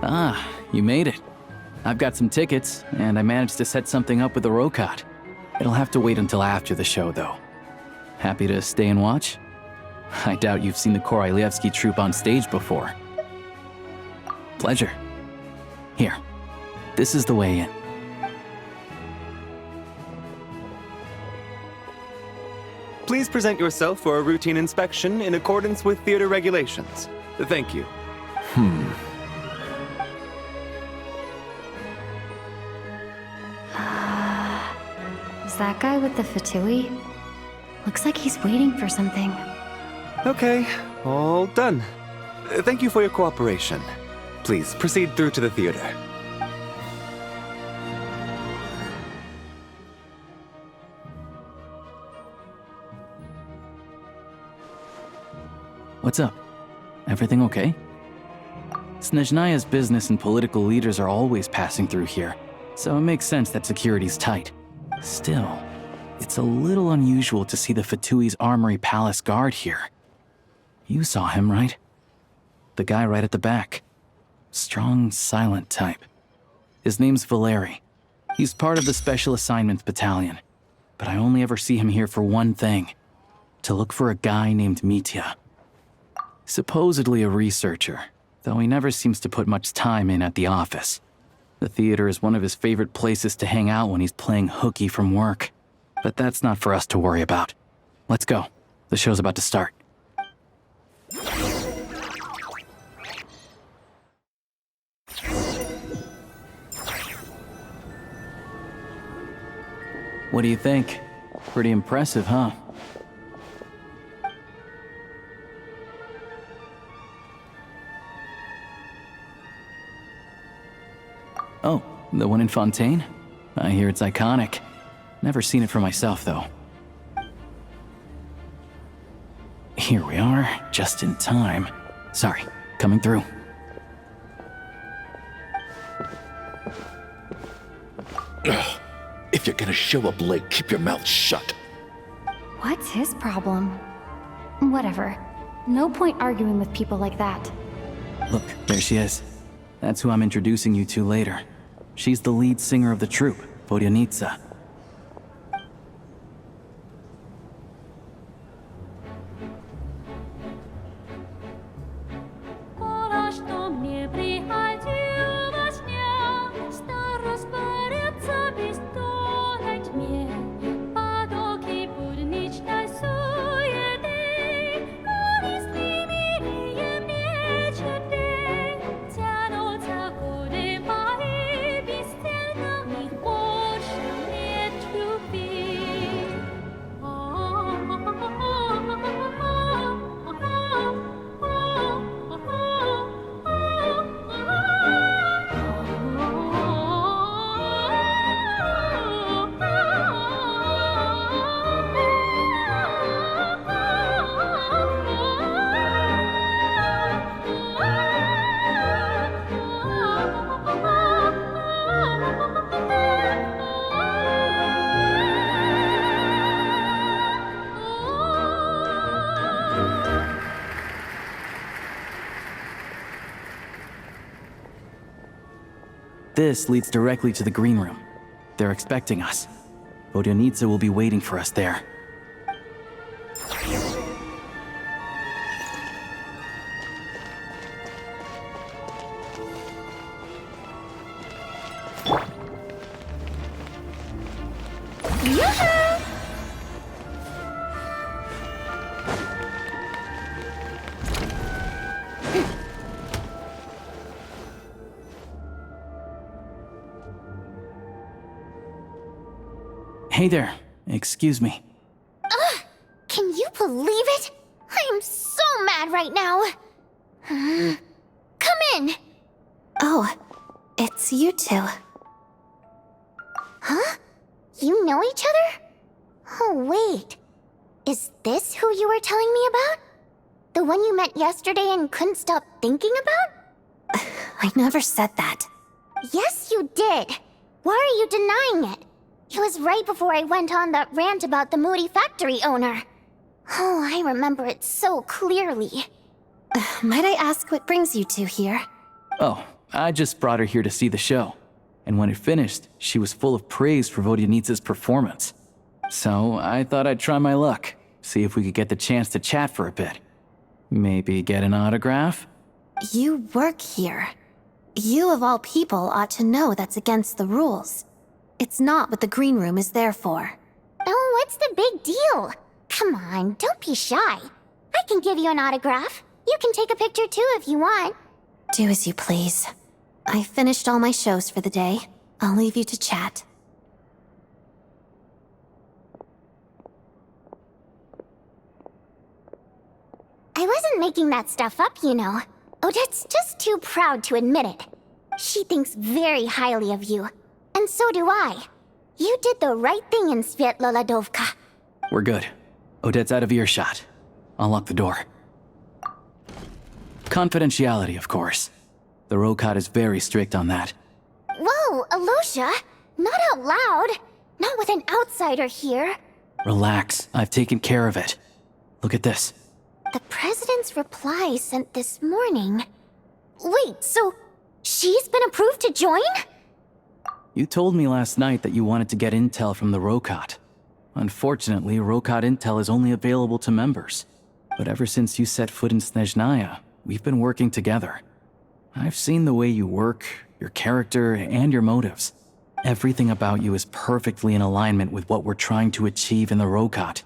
Ah, you made it. I've got some tickets, and I managed to set something up with the Rokot. It'll have to wait until after the show, though. Happy to stay and watch? I doubt you've seen the Korolyevsky troupe on stage before. Pleasure. Here, this is the way in. Please present yourself for a routine inspection in accordance with theater regulations. Thank you. Is that guy with the fatui? Looks like he's waiting for something. Okay, all done. Thank you for your cooperation. Please proceed through to the theater. What's up? Everything okay? Snezhnaya's business and political leaders are always passing through here, so it makes sense that security's tight. Still, it's a little unusual to see the Fatui's Armory Palace guard here. You saw him, right? The guy right at the back. Strong, silent type. His name's Valeri. He's part of the Special Assignments Battalion, but I only ever see him here for one thing: to look for a guy named Mitya. Supposedly a researcher, though he never seems to put much time in at the office. The theater is one of his favorite places to hang out when he's playing hooky from work. But that's not for us to worry about. Let's go. The show's about to start. What do you think? Pretty impressive, huh? Oh, the one in Fontaine? I hear it's iconic. Never seen it for myself, though. Here we are, just in time. Sorry, coming through. Ugh. If you're gonna show up late, keep your mouth shut. What's his problem? Whatever. No point arguing with people like that. Look, there she is. That's who I'm introducing you to later. She's the lead singer of the troupe, Vodyanitsa. this leads directly to the green room. They're expecting us. Vodyanitsa will be waiting for us there. Hey there. Excuse me. Can you believe it? I am so mad right now. Come in. Oh, it's you two. Huh? You know each other? Oh, wait. Is this who you were telling me about? The one you met yesterday and couldn't stop thinking about? I never said that. Yes, you did. Why are you denying it? It was right before I went on that rant about the moody factory owner. Oh, I remember it so clearly. Might I ask what brings you two here? Oh, I just brought her here to see the show. And when it finished, she was full of praise for Vodyanitsa's performance. So I thought I'd try my luck, see if we could get the chance to chat for a bit. Maybe get an autograph? You work here. You of all people ought to know that's against the rules. It's not what the green room is there for. Oh, what's the big deal? Come on, don't be shy. I can give you an autograph. You can take a picture too if you want. Do as you please. I finished all my shows for the day. I'll leave you to chat. I wasn't making that stuff up, you know. Odette's just too proud to admit it. She thinks very highly of you. And so do I. You did the right thing in Svietloladovka. We're good. Odette's out of earshot. I'll lock the door. Confidentiality, of course. The Rokot is very strict on that. Whoa, Alosha! Not out loud! Not with an outsider here. Relax, I've taken care of it. Look at this. The President's reply sent this morning. Wait, so she's been approved to join? You told me last night that you wanted to get intel from the Rokot. Unfortunately, Rokot intel is only available to members. But ever since you set foot in Snezhnaya, we've been working together. I've seen the way you work, your character, and your motives. Everything about you is perfectly in alignment with what we're trying to achieve in the Rokot.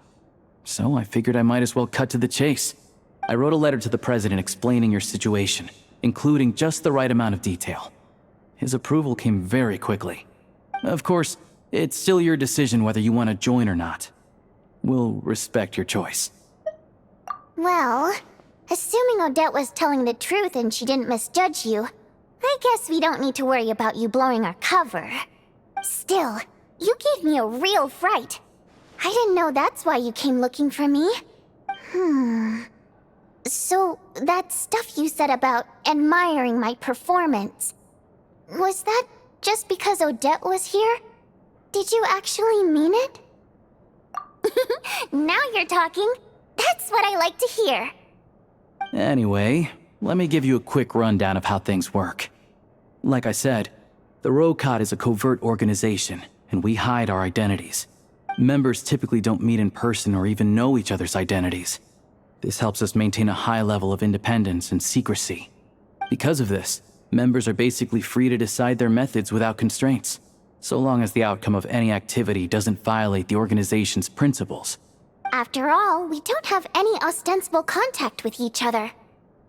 So I figured I might as well cut to the chase. I wrote a letter to the President explaining your situation, including just the right amount of detail. His approval came very quickly. Of course, it's still your decision whether you want to join or not. We'll respect your choice. Well, assuming Odette was telling the truth and she didn't misjudge you, I guess we don't need to worry about you blowing our cover. Still, you gave me a real fright. I didn't know that's why you came looking for me. So, that stuff you said about admiring my performance, was that just because Odette was here? Did you actually mean it? Now you're talking. That's what I like to hear. Anyway, let me give you a quick rundown of how things work. Like I said, the Rokot is a covert organization, and we hide our identities. Members typically don't meet in person or even know each other's identities. This helps us maintain a high level of independence and secrecy. Because of this, members are basically free to decide their methods without constraints, so long as the outcome of any activity doesn't violate the organization's principles. After all, we don't have any ostensible contact with each other.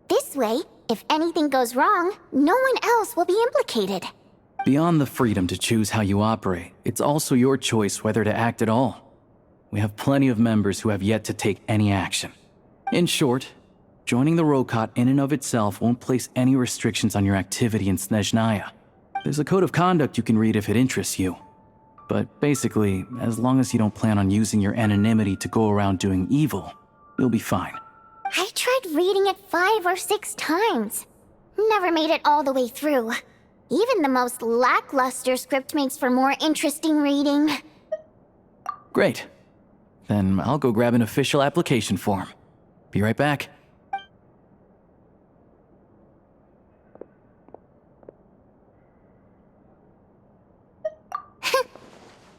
This way, if anything goes wrong, no one else will be implicated. Beyond the freedom to choose how you operate, it's also your choice whether to act at all. We have plenty of members who have yet to take any action. In short, joining the Rokot in and of itself won't place any restrictions on your activity in Snezhnaya. There's a code of conduct you can read if it interests you. But basically, as long as you don't plan on using your anonymity to go around doing evil, you'll be fine. I tried reading it 5 or 6 times. Never made it all the way through. Even the most lackluster script makes for more interesting reading. Great. Then I'll go grab an official application form. Be right back.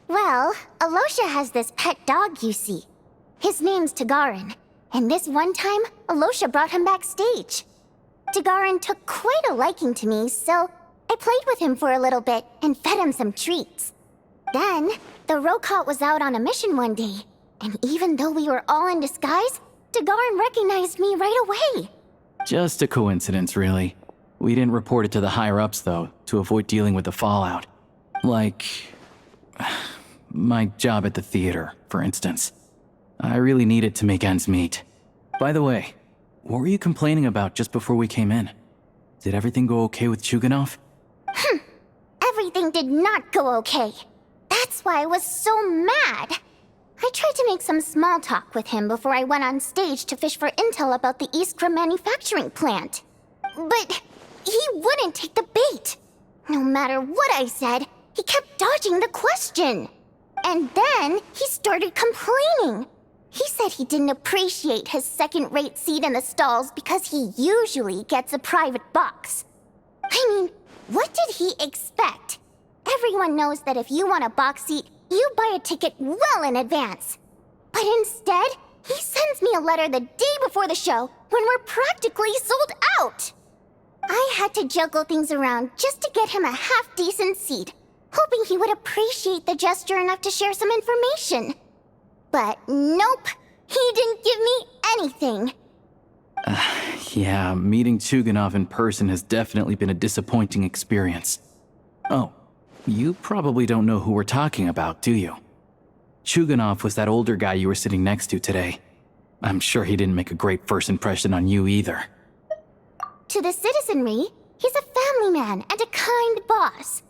Well, Alosha has this pet dog, you see. His name's Tagarin, and this one time, Alosha brought him backstage. Tagarin took quite a liking to me, so I played with him for a little bit and fed him some treats. Then, the Rokot was out on a mission one day, and even though we were all in disguise, Tagarin recognized me right away. Just a coincidence, really. We didn't report it to the higher-ups, though, to avoid dealing with the fallout. Like... my job at the theater, for instance. I really needed to make ends meet. By the way, what were you complaining about just before we came in? Did everything go okay with Chuganov? Everything did not go okay. That's why I was so mad. I tried to make some small talk with him before I went on stage to fish for intel about the Iskra manufacturing plant. But he wouldn't take the bait. No matter what I said, he kept dodging the question. And then he started complaining. He said he didn't appreciate his second-rate seat in the stalls because he usually gets a private box. I mean, what did he expect? Everyone knows that if you want a box seat, you buy a ticket well in advance. But instead, he sends me a letter the day before the show when we're practically sold out. I had to juggle things around just to get him a half-decent seat, hoping he would appreciate the gesture enough to share some information. But nope, he didn't give me anything. Yeah, meeting Chuganov in person has definitely been a disappointing experience. Oh, you probably don't know who we're talking about, do you? Chuganov was that older guy you were sitting next to today. I'm sure he didn't make a great first impression on you either. To the citizenry, he's a family man and a kind boss.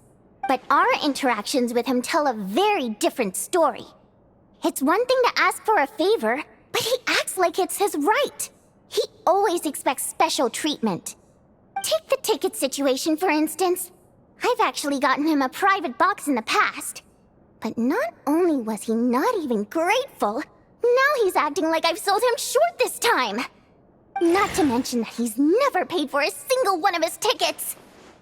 But our interactions with him tell a very different story. It's one thing to ask for a favor, but he acts like it's his right. He always expects special treatment. Take the ticket situation, for instance. I've actually gotten him a private box in the past. But not only was he not even grateful, now he's acting like I've sold him short this time. Not to mention that he's never paid for a single one of his tickets.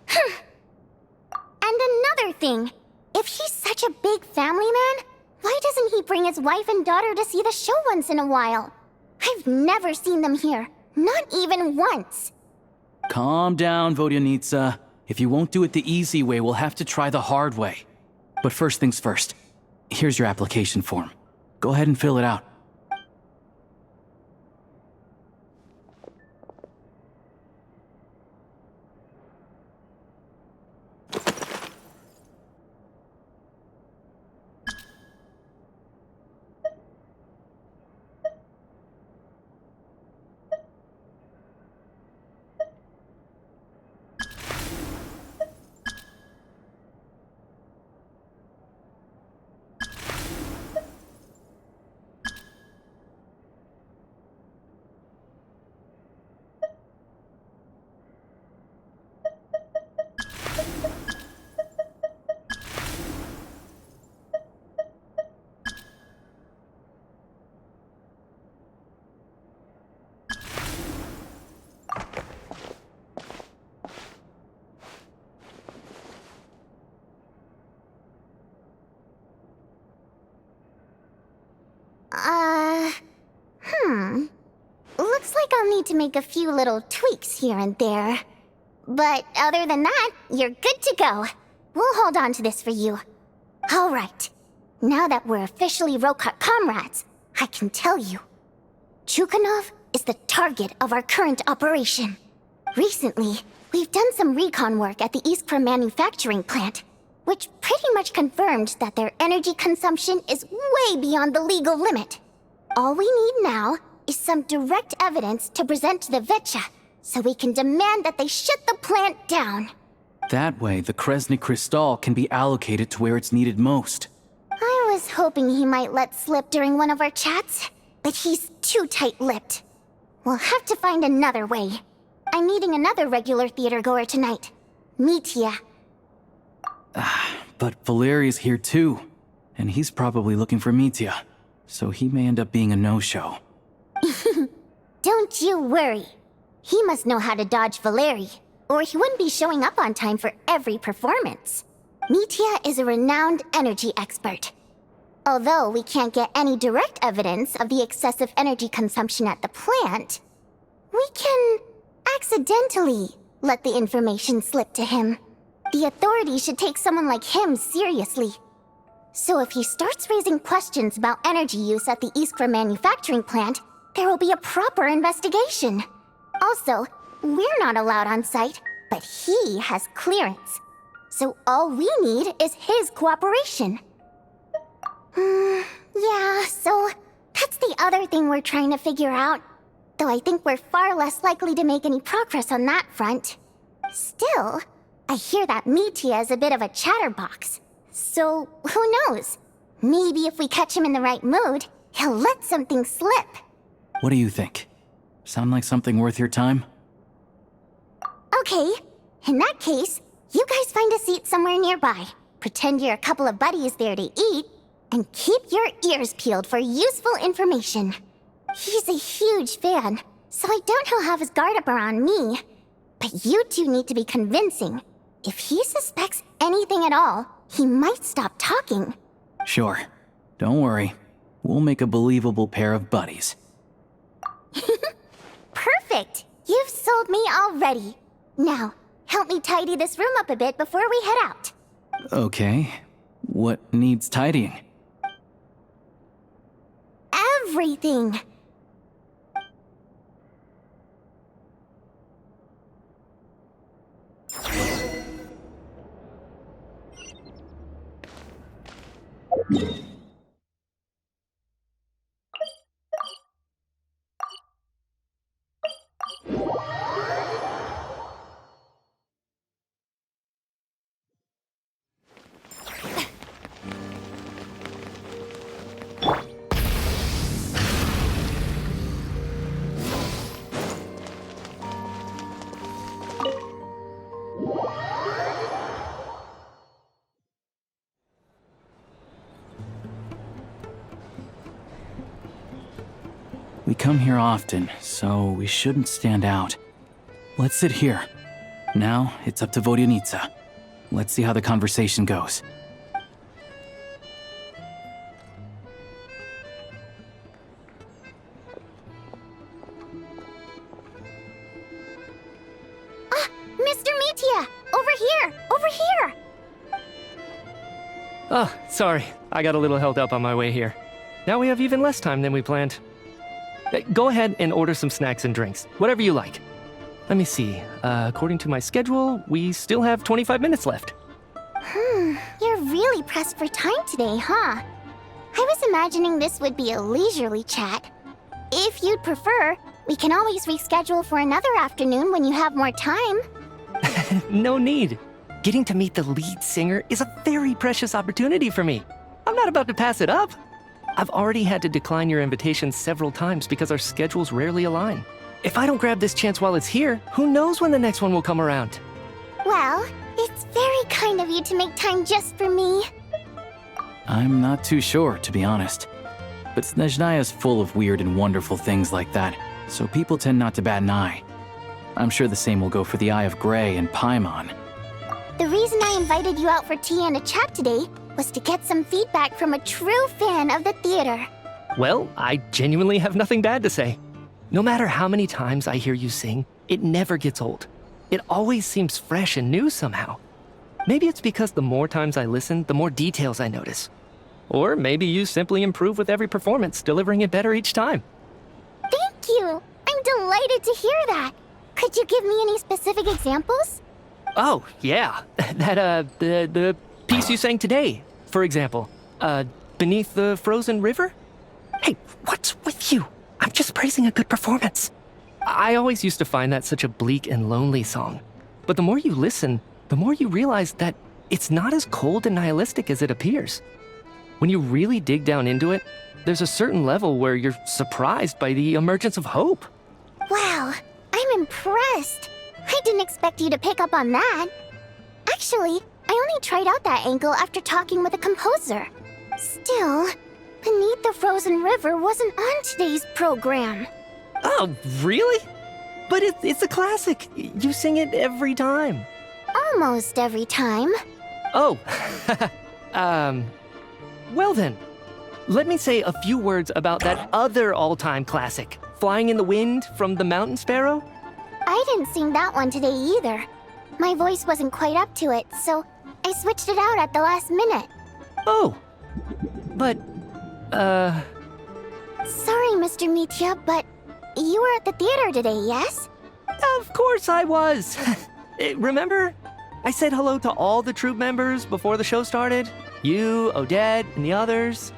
And another thing, if he's such a big family man, why doesn't he bring his wife and daughter to see the show once in a while? I've never seen them here, not even once. Calm down, Vodyanitsa. If you won't do it the easy way, we'll have to try the hard way. But first things first, here's your application form. Go ahead and fill it out. Looks like I'll need to make a few little tweaks here and there. But other than that, you're good to go. We'll hold on to this for you. All right. Now that we're officially Rokot comrades, I can tell you. Chuganov is the target of our current operation. Recently, we've done some recon work at the Iskra manufacturing plant, which pretty much confirmed that their energy consumption is way beyond the legal limit. All we need now is some direct evidence to present to the Vetcha, so we can demand that they shut the plant down. That way, the Kresnik Crystal can be allocated to where it's needed most. I was hoping he might let slip during one of our chats, but he's too tight-lipped. We'll have to find another way. I'm meeting another regular theater goer tonight, Mitya. But Valeri's here too, and he's probably looking for Mitya, so he may end up being a no-show. Don't you worry. He must know how to dodge Valeri, or he wouldn't be showing up on time for every performance. Mitya is a renowned energy expert, Although we can't get any direct evidence of the excessive energy consumption at the plant, we can accidentally let the information slip to him. The authorities should take someone like him seriously. So if he starts raising questions about energy use at the Iskra manufacturing plant, there will be a proper investigation. Also, we're not allowed on site, but he has clearance. So all we need is his cooperation. Yeah, so that's the other thing we're trying to figure out. Though I think we're far less likely to make any progress on that front. Still, I hear that Mitya is a bit of a chatterbox. So, who knows? Maybe if we catch him in the right mood, he'll let something slip. What do you think? Sound like something worth your time? Okay, in that case, you guys find a seat somewhere nearby. Pretend you're a couple of buddies there to eat, and keep your ears peeled for useful information. He's a huge fan, so I doubt he'll have his guard up around me. But you two need to be convincing. If he suspects anything at all, he might stop talking. Sure. Don't worry. We'll make a believable pair of buddies. Perfect! You've sold me already. Now, help me tidy this room up a bit before we head out. Okay. What needs tidying? Everything! We come here often, so we shouldn't stand out. Let's sit here. Now, it's up to Vodyanitsa. Let's see how the conversation goes. Mr. Mitya! Over here! Over here! Oh, sorry. I got a little held up on my way here. Now we have even less time than we planned. Go ahead and order some snacks and drinks, whatever you like. Let me see. According to my schedule, we still have 25 minutes left. You're really pressed for time today, huh? I was imagining this would be a leisurely chat. If you'd prefer, we can always reschedule for another afternoon when you have more time. No need. Getting to meet the lead singer is a very precious opportunity for me. I'm not about to pass it up. I've already had to decline your invitation several times because our schedules rarely align. If I don't grab this chance while it's here, who knows when the next one will come around? Well, it's very kind of you to make time just for me. I'm not too sure, to be honest. But Snezhnaya's full of weird and wonderful things like that, so people tend not to bat an eye. I'm sure the same will go for the Eye of Grey and Paimon. The reason I invited you out for tea and a chat today was to get some feedback from a true fan of the theater. Well, I genuinely have nothing bad to say. No matter how many times I hear you sing, it never gets old. It always seems fresh and new somehow. Maybe it's because the more times I listen, the more details I notice. Or maybe you simply improve with every performance, delivering it better each time. Thank you! I'm delighted to hear that! Could you give me any specific examples? Oh, yeah. The piece you sang today, for example. Beneath the Frozen River? Hey, what's with you? I'm just praising a good performance. I always used to find that such a bleak and lonely song. But the more you listen, the more you realize that it's not as cold and nihilistic as it appears. When you really dig down into it, there's a certain level where you're surprised by the emergence of hope. Wow, I'm impressed. I didn't expect you to pick up on that. Actually, I only tried out that angle after talking with a composer. Still, Beneath the Frozen River wasn't on today's program. Oh, really? But it's a classic. You sing it every time. Almost every time. Oh, well then. let me say a few words about that other all-time classic, Flying in the Wind from the Mountain Sparrow. I didn't sing that one today either. My voice wasn't quite up to it, so I switched it out at the last minute. Oh, but, Sorry, Mr. Mitya, but you were at the theater today, yes? Of course I was. Remember? I said hello to all the troupe members before the show started. You, Odette, and the others.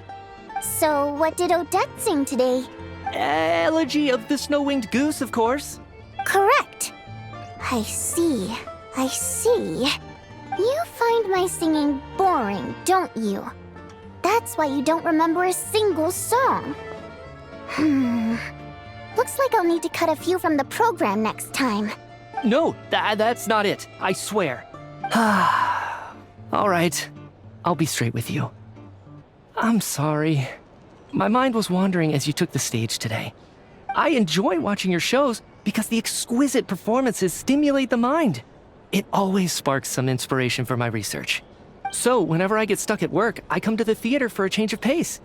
So what did Odette sing today? Elegy of the Snow-Winged Goose, of course. Correct. I see. You find my singing boring, don't you? That's why you don't remember a single song. Looks like I'll need to cut a few from the program next time. No, that's not it. I swear. All right. I'll be straight with you. I'm sorry. My mind was wandering as you took the stage today. I enjoy watching your shows because the exquisite performances stimulate the mind. It always sparks some inspiration for my research. So, whenever I get stuck at work, I come to the theater for a change of pace.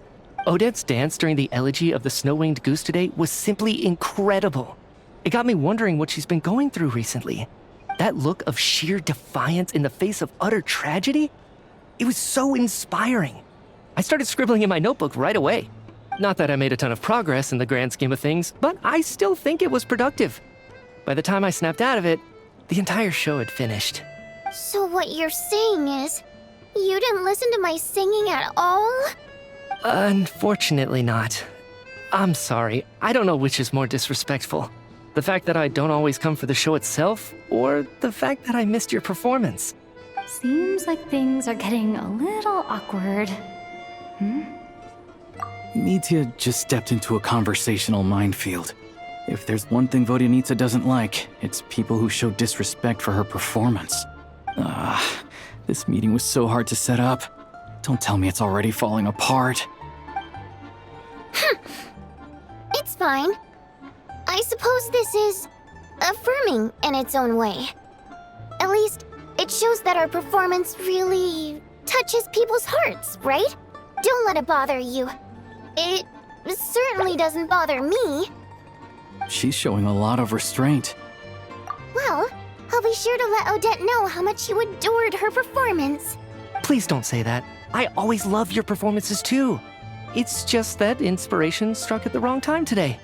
Odette's dance during the elegy of the Snow-Winged Goose today was simply incredible. It got me wondering what she's been going through recently. That look of sheer defiance in the face of utter tragedy? It was so inspiring. I started scribbling in my notebook right away. Not that I made a ton of progress in the grand scheme of things, but I still think it was productive. By the time I snapped out of it, the entire show had finished. So what you're saying is, you didn't listen to my singing at all? Unfortunately not. I'm sorry, I don't know which is more disrespectful. The fact that I don't always come for the show itself, or the fact that I missed your performance. Seems like things are getting a little awkward. Mitya just stepped into a conversational minefield. If there's one thing Vodyanitsa doesn't like, it's people who show disrespect for her performance. This meeting was so hard to set up. Don't tell me it's already falling apart. It's fine. I suppose this is affirming in its own way. At least, it shows that our performance really touches people's hearts, right? Don't let it bother you. It certainly doesn't bother me. She's showing a lot of restraint. Well, I'll be sure to let Odette know how much you adored her performance. Please don't say that. I always love your performances too. It's just that inspiration struck at the wrong time today.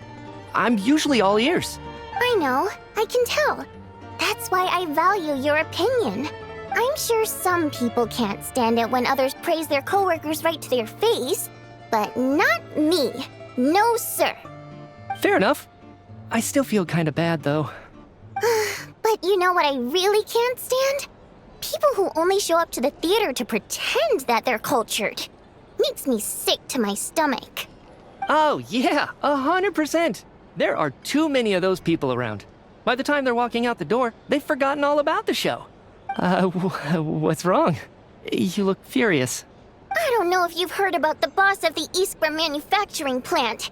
I'm usually all ears. I know, I can tell. That's why I value your opinion. I'm sure some people can't stand it when others praise their coworkers right to their face, but not me. No, sir. Fair enough. I still feel kinda bad though. But you know what I really can't stand? People who only show up to the theater to pretend that they're cultured. Makes me sick to my stomach. Oh yeah, 100%. There are too many of those people around. By the time they're walking out the door, they've forgotten all about the show. What's wrong? You look furious. I don't know if you've heard about the boss of the Iskra manufacturing plant.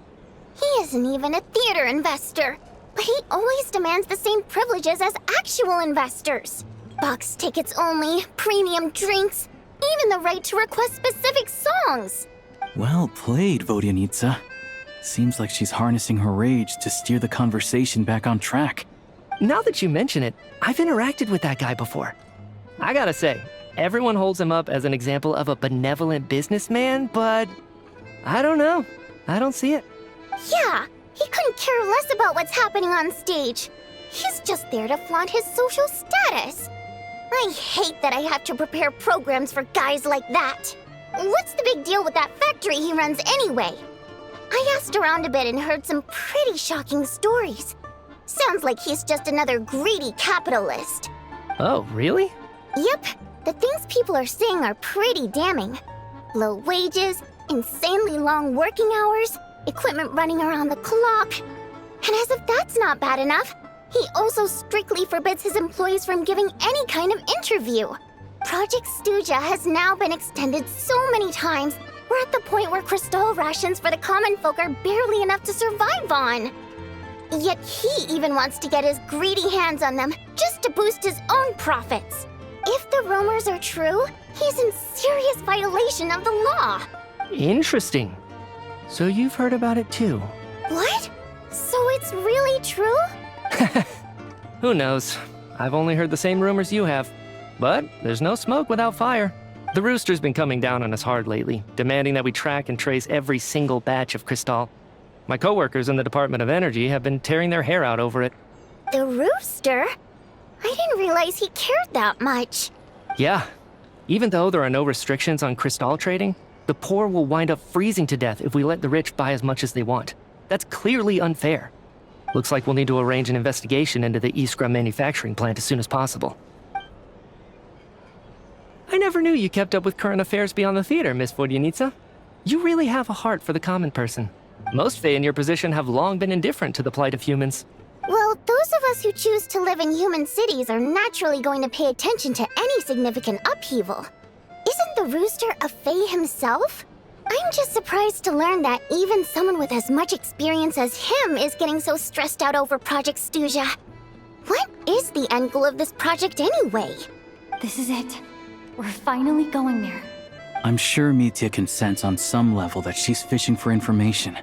He isn't even a theater investor, but he always demands the same privileges as actual investors. Box tickets only, premium drinks, even the right to request specific songs. Well played, Vodyanitsa. Seems like she's harnessing her rage to steer the conversation back on track. Now that you mention it, I've interacted with that guy before. I gotta say, everyone holds him up as an example of a benevolent businessman, but I don't know. I don't see it. Yeah, he couldn't care less about what's happening on stage. He's just there to flaunt his social status. I hate that I have to prepare programs for guys like that. What's the big deal with that factory he runs anyway? I asked around a bit and heard some pretty shocking stories. Sounds like he's just another greedy capitalist. Oh, really? Yep, the things people are saying are pretty damning. Low wages, insanely long working hours, equipment running around the clock. And as if that's not bad enough, he also strictly forbids his employees from giving any kind of interview. Project Snezhnaya has now been extended so many times, we're at the point where crystal rations for the common folk are barely enough to survive on. Yet he even wants to get his greedy hands on them just to boost his own profits. If the rumors are true, he's in serious violation of the law. Interesting. So you've heard about it too. What? So it's really true? Who knows? I've only heard the same rumors you have. But there's no smoke without fire. The Rooster's been coming down on us hard lately, demanding that we track and trace every single batch of Crystal. My coworkers in the Department of Energy have been tearing their hair out over it. The Rooster? I didn't realize he cared that much. Yeah. Even though there are no restrictions on Crystal trading, the poor will wind up freezing to death if we let the rich buy as much as they want. That's clearly unfair. Looks like we'll need to arrange an investigation into the Iskra manufacturing plant as soon as possible. I never knew you kept up with current affairs beyond the theater, Miss Vodyanica. You really have a heart for the common person. Most Fae in your position have long been indifferent to the plight of humans. Well, those of us who choose to live in human cities are naturally going to pay attention to any significant upheaval. Isn't the Rooster a Fae himself? I'm just surprised to learn that even someone with as much experience as him is getting so stressed out over Project Snezhnaya. What is the end goal of this project anyway? This is it. We're finally going there. I'm sure Mitya can sense on some level that she's fishing for information.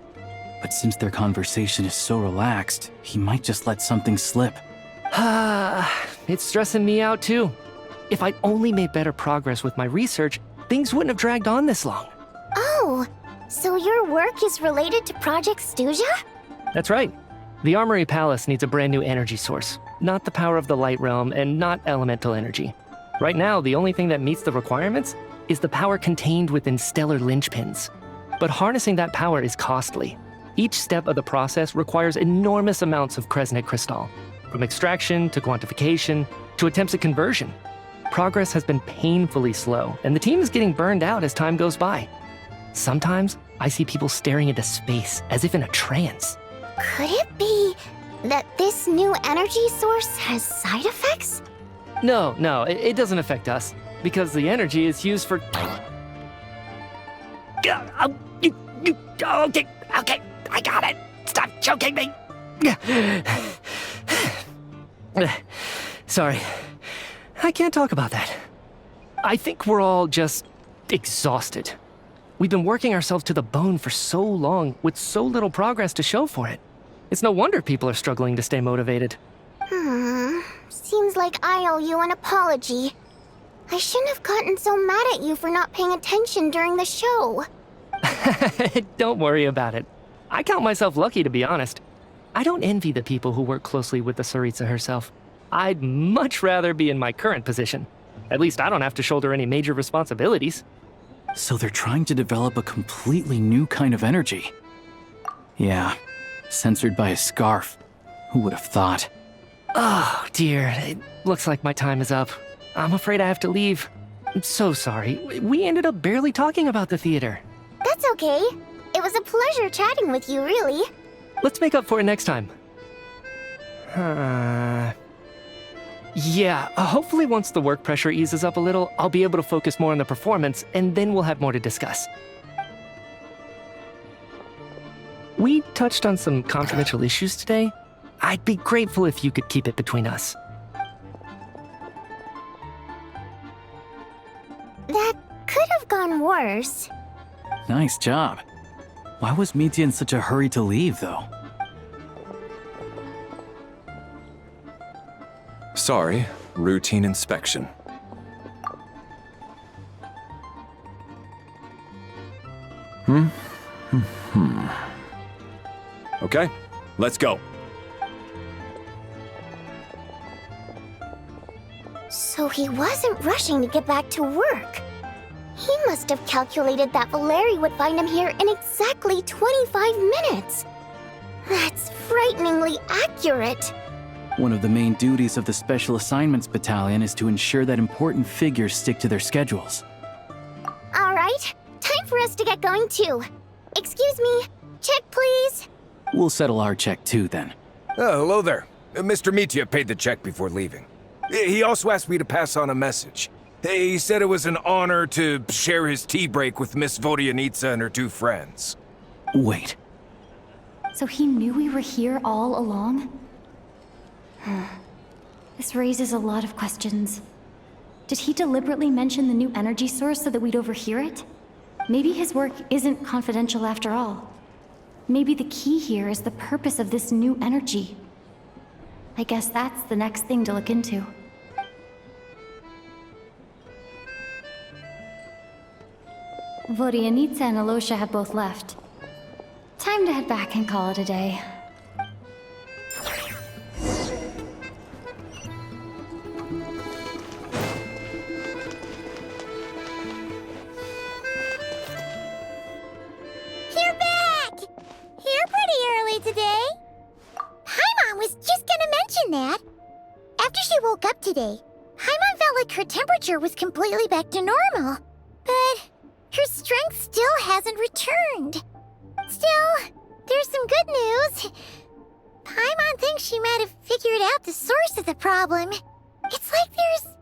But since their conversation is so relaxed, he might just let something slip. It's stressing me out too. If I'd only made better progress with my research, things wouldn't have dragged on this long. Oh, so your work is related to Project Snezhnaya? That's right. The Armory Palace needs a brand new energy source. Not the power of the Light Realm and not elemental energy. Right now, the only thing that meets the requirements is the power contained within stellar linchpins. But harnessing that power is costly. Each step of the process requires enormous amounts of Kresnik crystal, from extraction to quantification to attempts at conversion. Progress has been painfully slow, and the team is getting burned out as time goes by. Sometimes, I see people staring into space as if in a trance. Could it be that this new energy source has side effects? No, it doesn't affect us, because the energy is used for... Okay, I got it. Stop choking me. Sorry, I can't talk about that. I think we're all just exhausted. We've been working ourselves to the bone for so long with so little progress to show for it. It's no wonder people are struggling to stay motivated. Seems like I owe you an apology. I shouldn't have gotten so mad at you for not paying attention during the show. Don't worry about it. I count myself lucky, to be honest. I don't envy the people who work closely with the Tsaritsa herself. I'd much rather be in my current position. At least I don't have to shoulder any major responsibilities. So they're trying to develop a completely new kind of energy. Yeah, censored by a scarf. Who would have thought? Oh, dear. It looks like my time is up. I'm afraid I have to leave. I'm so sorry. We ended up barely talking about the theater. That's okay. It was a pleasure chatting with you, really. Let's make up for it next time. Yeah, hopefully once the work pressure eases up a little, I'll be able to focus more on the performance, and then we'll have more to discuss. We touched on some confidential issues today. I'd be grateful if you could keep it between us. That could have gone worse. Nice job. Why was Mitya in such a hurry to leave, though? Sorry, routine inspection. Okay, let's go. So he wasn't rushing to get back to work. He must have calculated that Valeri would find him here in exactly 25 minutes. That's frighteningly accurate. One of the main duties of the Special Assignments Battalion is to ensure that important figures stick to their schedules. All right, time for us to get going too. Excuse me, check please. We'll settle our check too, then. Hello there. Mr. Mitya paid the check before leaving. He also asked me to pass on a message. He said it was an honor to share his tea break with Miss Vodyanica and her two friends. Wait. So he knew we were here all along? This raises a lot of questions. Did he deliberately mention the new energy source so that we'd overhear it? Maybe his work isn't confidential after all. Maybe the key here is the purpose of this new energy. I guess that's the next thing to look into. Vodianitsa and Alosha have both left. Time to head back and call it a day. You're back! Here pretty early today. Paimon was just gonna mention that. After she woke up today, Paimon felt like her temperature was completely back to normal. But her strength still hasn't returned. Still, there's some good news. Paimon thinks she might have figured out the source of the problem. It's like there's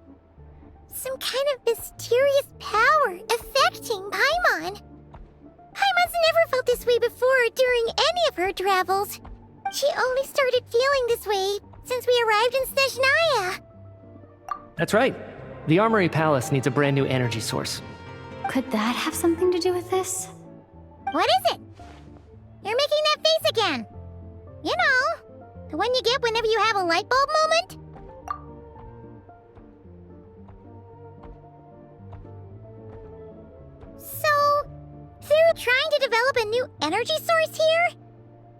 some kind of mysterious power affecting Paimon. Paimon's never felt this way before during any of her travels. She only started feeling this way since we arrived in Snezhnaya. That's right. The Armory Palace needs a brand new energy source. Could that have something to do with this? What is it? You're making that face again. You know, the one you get whenever you have a light bulb moment? So, they're trying to develop a new energy source here?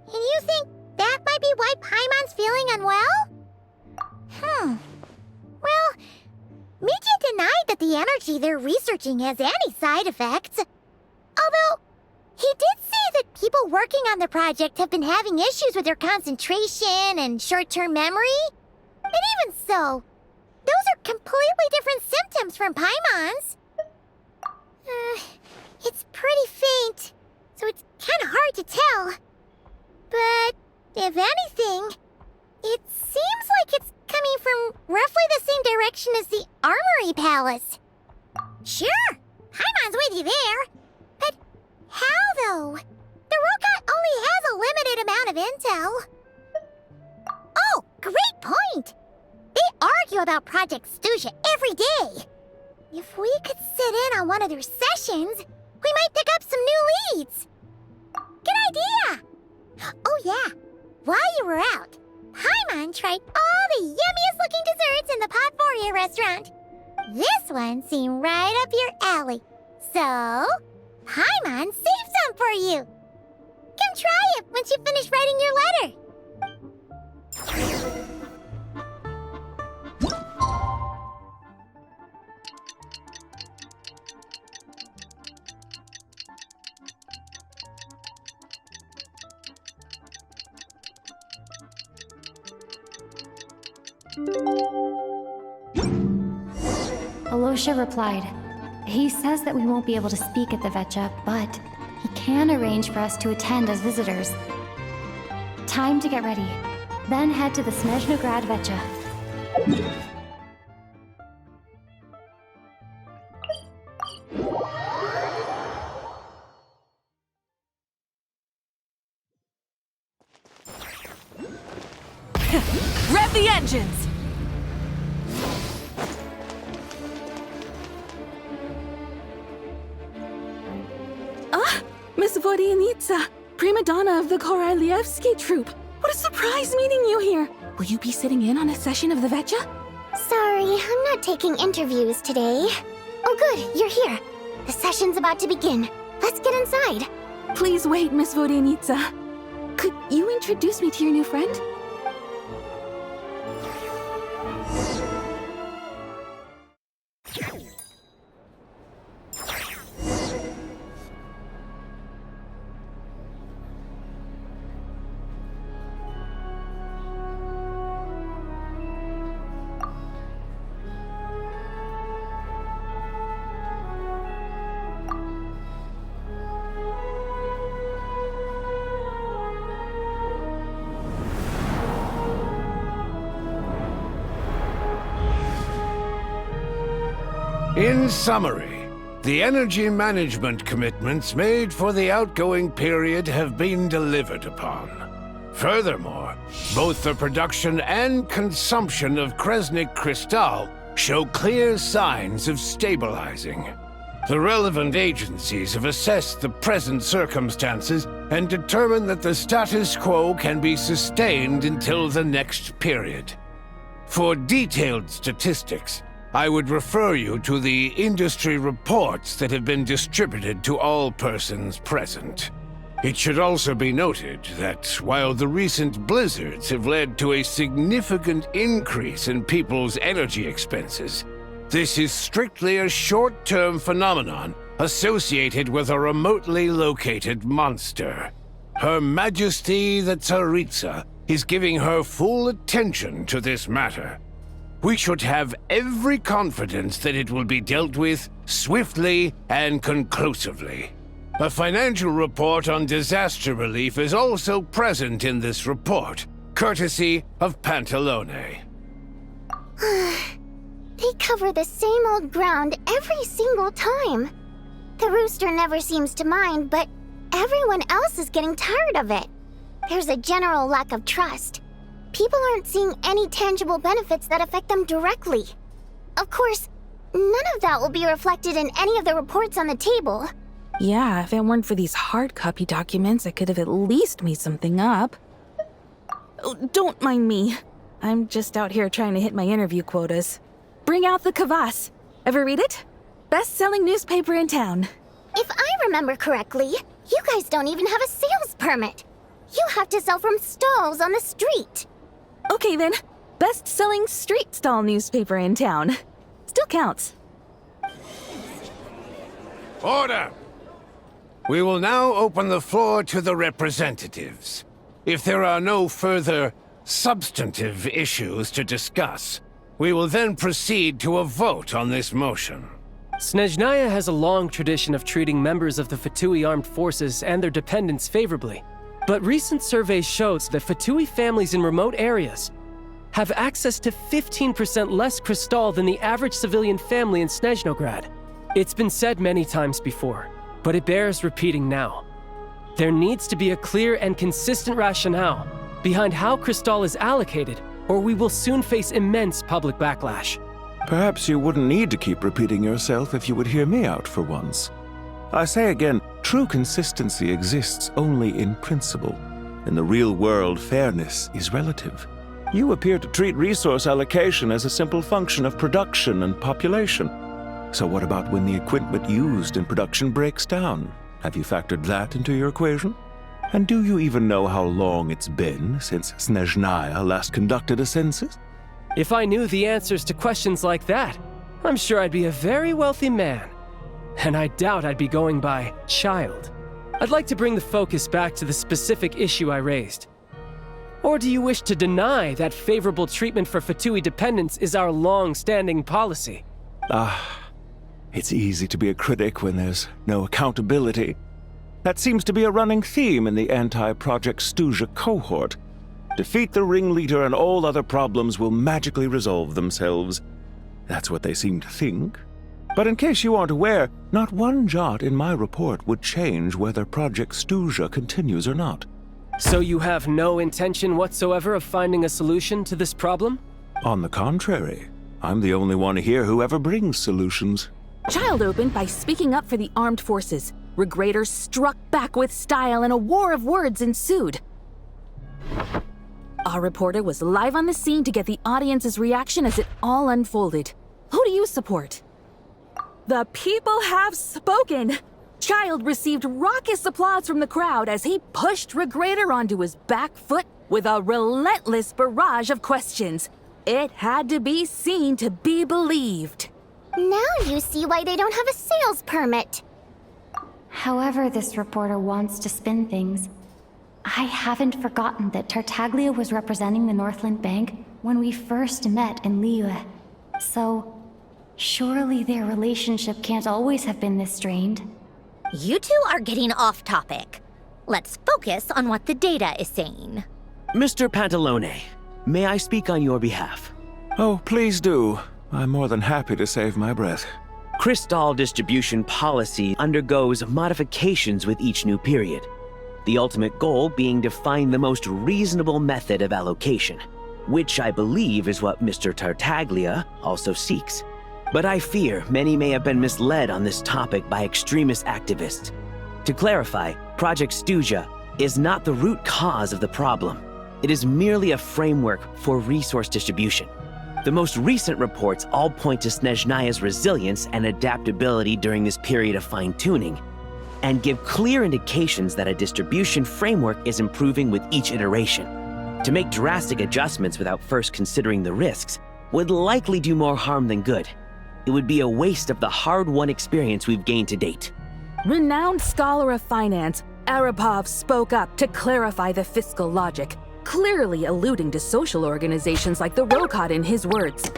And you think that might be why Paimon's feeling unwell? Well, Mitya denied that the energy they're researching has any side effects. Although, he did say that people working on the project have been having issues with their concentration and short-term memory. And even so, those are completely different symptoms from Paimon's. It's pretty faint, so it's kind of hard to tell. But, if anything, it seems like it's coming from roughly the same direction as the Armory Palace. Sure, Paimon's with you there. But how, though? The robot only has a limited amount of intel. Oh, great point! They argue about Project Snezhnaya every day. If we could sit in on one of their sessions, we might pick up some new leads. Good idea! Oh yeah, while you were out, Paimon tried all the yummiest looking desserts in the Potforia restaurant. This one seemed right up your alley. So, Paimon saved some for you. Come try it once you finish writing your letter. Alosha replied. He says that we won't be able to speak at the Vetcha, but he can arrange for us to attend as visitors. Time to get ready. Then head to the Snezhnograd Vetcha. Rev the engines! Miss Vodianitsa, prima donna of the Korolievsky troupe. What a surprise meeting you here. Will you be sitting in on a session of the Vetcha? Sorry, I'm not taking interviews today. Oh good, you're here. The session's about to begin. Let's get inside. Please wait, Miss Vodianitsa. Could you introduce me to your new friend? In summary, the energy management commitments made for the outgoing period have been delivered upon. Furthermore, both the production and consumption of Kresnik Crystal show clear signs of stabilizing. The relevant agencies have assessed the present circumstances and determined that the status quo can be sustained until the next period. For detailed statistics, I would refer you to the industry reports that have been distributed to all persons present. It should also be noted that while the recent blizzards have led to a significant increase in people's energy expenses, this is strictly a short-term phenomenon associated with a remotely located monster. Her Majesty the Tsaritsa is giving her full attention to this matter. We should have every confidence that it will be dealt with swiftly and conclusively. A financial report on disaster relief is also present in this report, courtesy of Pantalone. They cover the same old ground every single time. The rooster never seems to mind, but everyone else is getting tired of it. There's a general lack of trust. People aren't seeing any tangible benefits that affect them directly. Of course, none of that will be reflected in any of the reports on the table. Yeah, if it weren't for these hard copy documents, I could have at least made something up. Oh, don't mind me. I'm just out here trying to hit my interview quotas. Bring out the kvass. Ever read it? Best-selling newspaper in town. If I remember correctly, you guys don't even have a sales permit. You have to sell from stalls on the street. Okay then, best-selling street stall newspaper in town. Still counts. Order! We will now open the floor to the representatives. If there are no further substantive issues to discuss, we will then proceed to a vote on this motion. Snezhnaya has a long tradition of treating members of the Fatui armed forces and their dependents favorably. But recent surveys shows that Fatui families in remote areas have access to 15% less crystal than the average civilian family in Snezhnograd. It's been said many times before, but it bears repeating now. There needs to be a clear and consistent rationale behind how crystal is allocated, or we will soon face immense public backlash. Perhaps you wouldn't need to keep repeating yourself if you would hear me out for once. I say again, true consistency exists only in principle. In the real world, fairness is relative. You appear to treat resource allocation as a simple function of production and population. So what about when the equipment used in production breaks down? Have you factored that into your equation? And do you even know how long it's been since Snezhnaya last conducted a census? If I knew the answers to questions like that, I'm sure I'd be a very wealthy man. And I doubt I'd be going by child. I'd like to bring the focus back to the specific issue I raised. Or do you wish to deny that favorable treatment for Fatui dependents is our long-standing policy? It's easy to be a critic when there's no accountability. That seems to be a running theme in the anti-Project Stuzha cohort. Defeat the ringleader and all other problems will magically resolve themselves. That's what they seem to think. But in case you aren't aware, not one jot in my report would change whether Project Stuzha continues or not. So you have no intention whatsoever of finding a solution to this problem? On the contrary, I'm the only one here who ever brings solutions. Child opened by speaking up for the armed forces. Regrator struck back with style and a war of words ensued. Our reporter was live on the scene to get the audience's reaction as it all unfolded. Who do you support? The people have spoken! Child received raucous applause from the crowd as he pushed Regrator onto his back foot with a relentless barrage of questions. It had to be seen to be believed. Now you see why they don't have a sales permit. However this reporter wants to spin things, I haven't forgotten that Tartaglia was representing the Northland Bank when we first met in Liyue. So, surely their relationship can't always have been this strained. You two are getting off topic. Let's focus on what the data is saying. Mr. Pantalone, may I speak on your behalf? Oh, please do. I'm more than happy to save my breath. Crystal distribution policy undergoes modifications with each new period. The ultimate goal being to find the most reasonable method of allocation, which I believe is what Mr. Tartaglia also seeks. But I fear many may have been misled on this topic by extremist activists. To clarify, Project Stuzha is not the root cause of the problem. It is merely a framework for resource distribution. The most recent reports all point to Snezhnaya's resilience and adaptability during this period of fine-tuning, and give clear indications that a distribution framework is improving with each iteration. To make drastic adjustments without first considering the risks would likely do more harm than good. It would be a waste of the hard-won experience we've gained to date. Renowned scholar of finance, Arapov spoke up to clarify the fiscal logic, clearly alluding to social organizations like the Rokot in his words.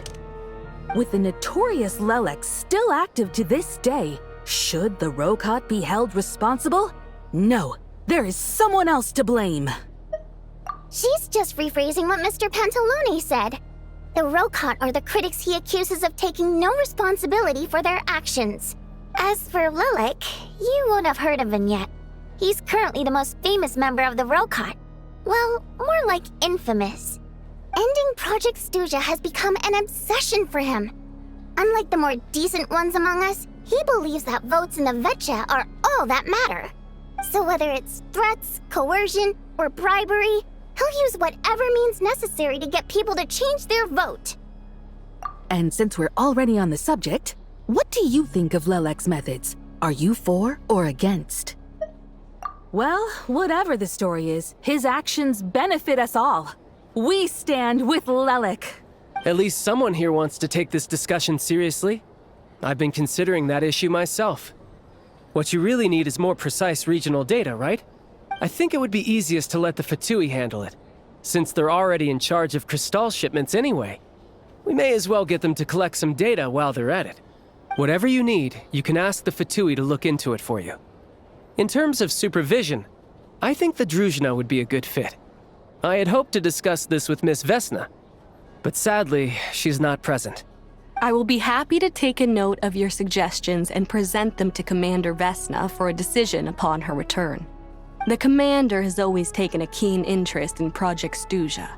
With the notorious Lelek still active to this day, should the Rokot be held responsible? No, there is someone else to blame. She's just rephrasing what Mr. Pantalone said. The Rokot are the critics he accuses of taking no responsibility for their actions. As for Lelek, you won't have heard of him yet. He's currently the most famous member of the Rokot. Well, more like infamous. Ending Project Stuzha has become an obsession for him. Unlike the more decent ones among us, he believes that votes in the Vetcha are all that matter. So whether it's threats, coercion, or bribery, he'll use whatever means necessary to get people to change their vote. And since we're already on the subject, what do you think of Lelek's methods? Are you for or against? Well, whatever the story is, his actions benefit us all. We stand with Lelek. At least someone here wants to take this discussion seriously. I've been considering that issue myself. What you really need is more precise regional data, right? I think it would be easiest to let the Fatui handle it, since they're already in charge of Crystal shipments anyway. We may as well get them to collect some data while they're at it. Whatever you need, you can ask the Fatui to look into it for you. In terms of supervision, I think the Druzhna would be a good fit. I had hoped to discuss this with Miss Vesna, but sadly, she's not present. I will be happy to take a note of your suggestions and present them to Commander Vesna for a decision upon her return. The Commander has always taken a keen interest in Project Stuzha.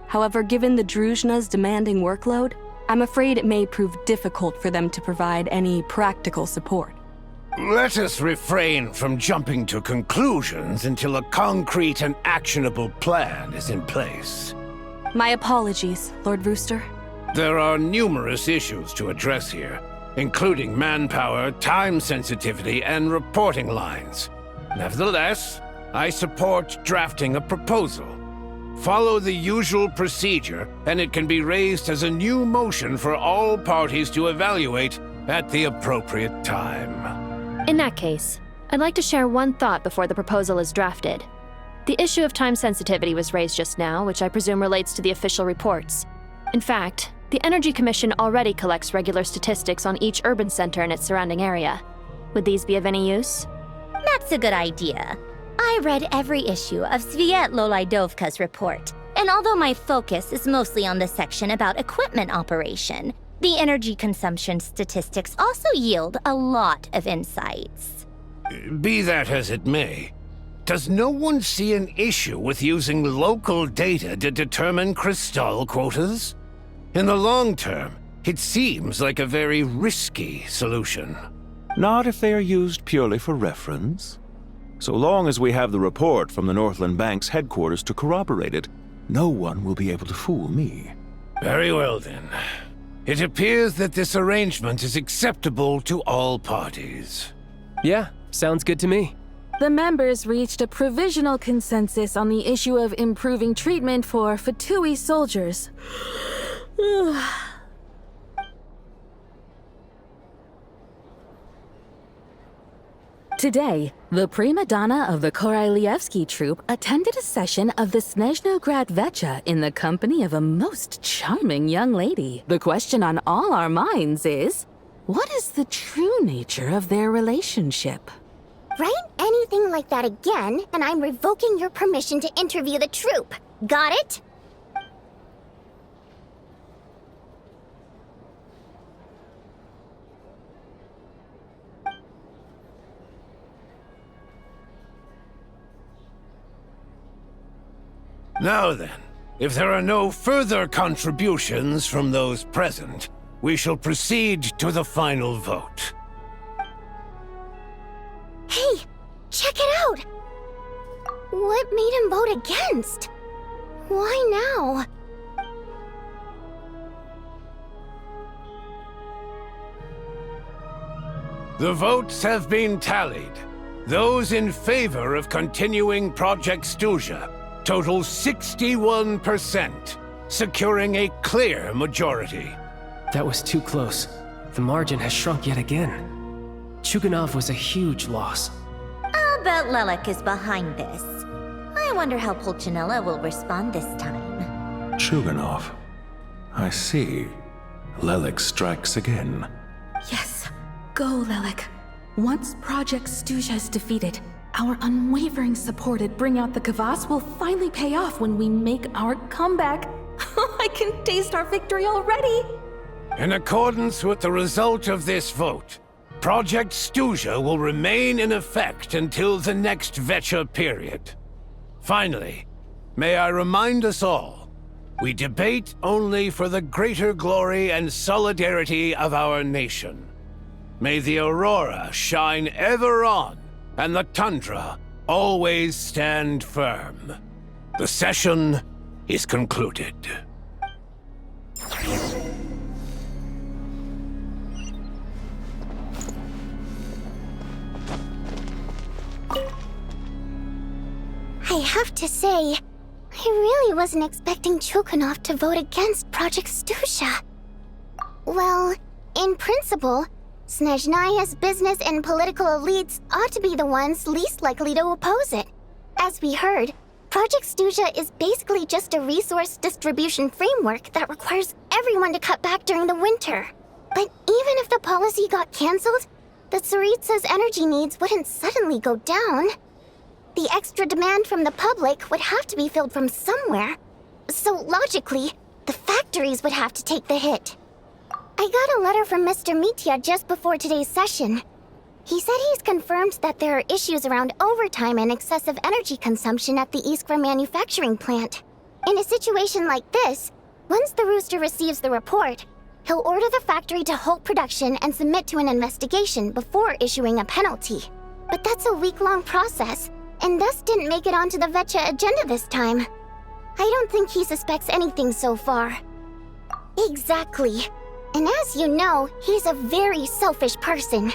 However, given the Druzhna's demanding workload, I'm afraid it may prove difficult for them to provide any practical support. Let us refrain from jumping to conclusions until a concrete and actionable plan is in place. My apologies, Lord Rooster. There are numerous issues to address here, including manpower, time sensitivity, and reporting lines. Nevertheless, I support drafting a proposal. Follow the usual procedure, and it can be raised as a new motion for all parties to evaluate at the appropriate time. In that case, I'd like to share one thought before the proposal is drafted. The issue of time sensitivity was raised just now, which I presume relates to the official reports. In fact, the Energy Commission already collects regular statistics on each urban center and its surrounding area. Would these be of any use? That's a good idea. I read every issue of Svietlo Lydovka's report, and although my focus is mostly on the section about equipment operation, the energy consumption statistics also yield a lot of insights. Be that as it may, does no one see an issue with using local data to determine Crystal quotas? In the long term, it seems like a very risky solution. Not if they are used purely for reference. So long as we have the report from the Northland Bank's headquarters to corroborate it, no one will be able to fool me. Very well then. It appears that this arrangement is acceptable to all parties. Yeah, sounds good to me. The members reached a provisional consensus on the issue of improving treatment for Fatui soldiers. Today, the prima donna of the Korailievsky troupe attended a session of the Snezhnograd Vetcha in the company of a most charming young lady. The question on all our minds is, what is the true nature of their relationship? Write anything like that again, and I'm revoking your permission to interview the troupe. Got it? Now then, if there are no further contributions from those present, we shall proceed to the final vote. Hey, check it out! What made him vote against? Why now? The votes have been tallied. Those in favor of continuing Project Stuzha total 61%, securing a clear majority. That was too close. The margin has shrunk yet again. Chuganov was a huge loss. I'll bet Lelek is behind this. I wonder how Pulcinella will respond this time. Chuganov. I see. Lelek strikes again. Yes, go, Lelek. Once Project Stuzha is defeated, our unwavering support at Bring Out the Kvass will finally pay off when we make our comeback. I can taste our victory already! In accordance with the result of this vote, Project Stuzha will remain in effect until the next Vecha period. Finally, may I remind us all, we debate only for the greater glory and solidarity of our nation. May the aurora shine ever on, and the tundra always stand firm. The session is concluded. I have to say, I really wasn't expecting Chuganov to vote against Project Stuzha. Well, in principle, Snezhnaya's business and political elites ought to be the ones least likely to oppose it. As we heard, Project Stuzha is basically just a resource distribution framework that requires everyone to cut back during the winter. But even if the policy got cancelled, the Tsaritsa's energy needs wouldn't suddenly go down. The extra demand from the public would have to be filled from somewhere. So logically, the factories would have to take the hit. I got a letter from Mr. Mitya just before today's session. He said he's confirmed that there are issues around overtime and excessive energy consumption at the Iskra manufacturing plant. In a situation like this, once the Rooster receives the report, he'll order the factory to halt production and submit to an investigation before issuing a penalty. But that's a week-long process, and thus didn't make it onto the Vecha agenda this time. I don't think he suspects anything so far. Exactly. And as you know, he's a very selfish person.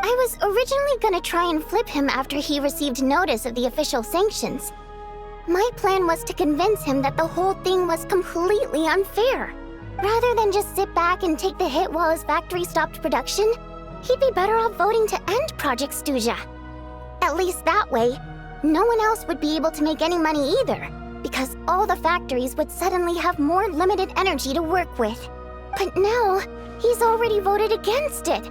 I was originally gonna try and flip him after he received notice of the official sanctions. My plan was to convince him that the whole thing was completely unfair. Rather than just sit back and take the hit while his factory stopped production, he'd be better off voting to end Project Stuzha. At least that way, no one else would be able to make any money either, because all the factories would suddenly have more limited energy to work with. But now, he's already voted against it,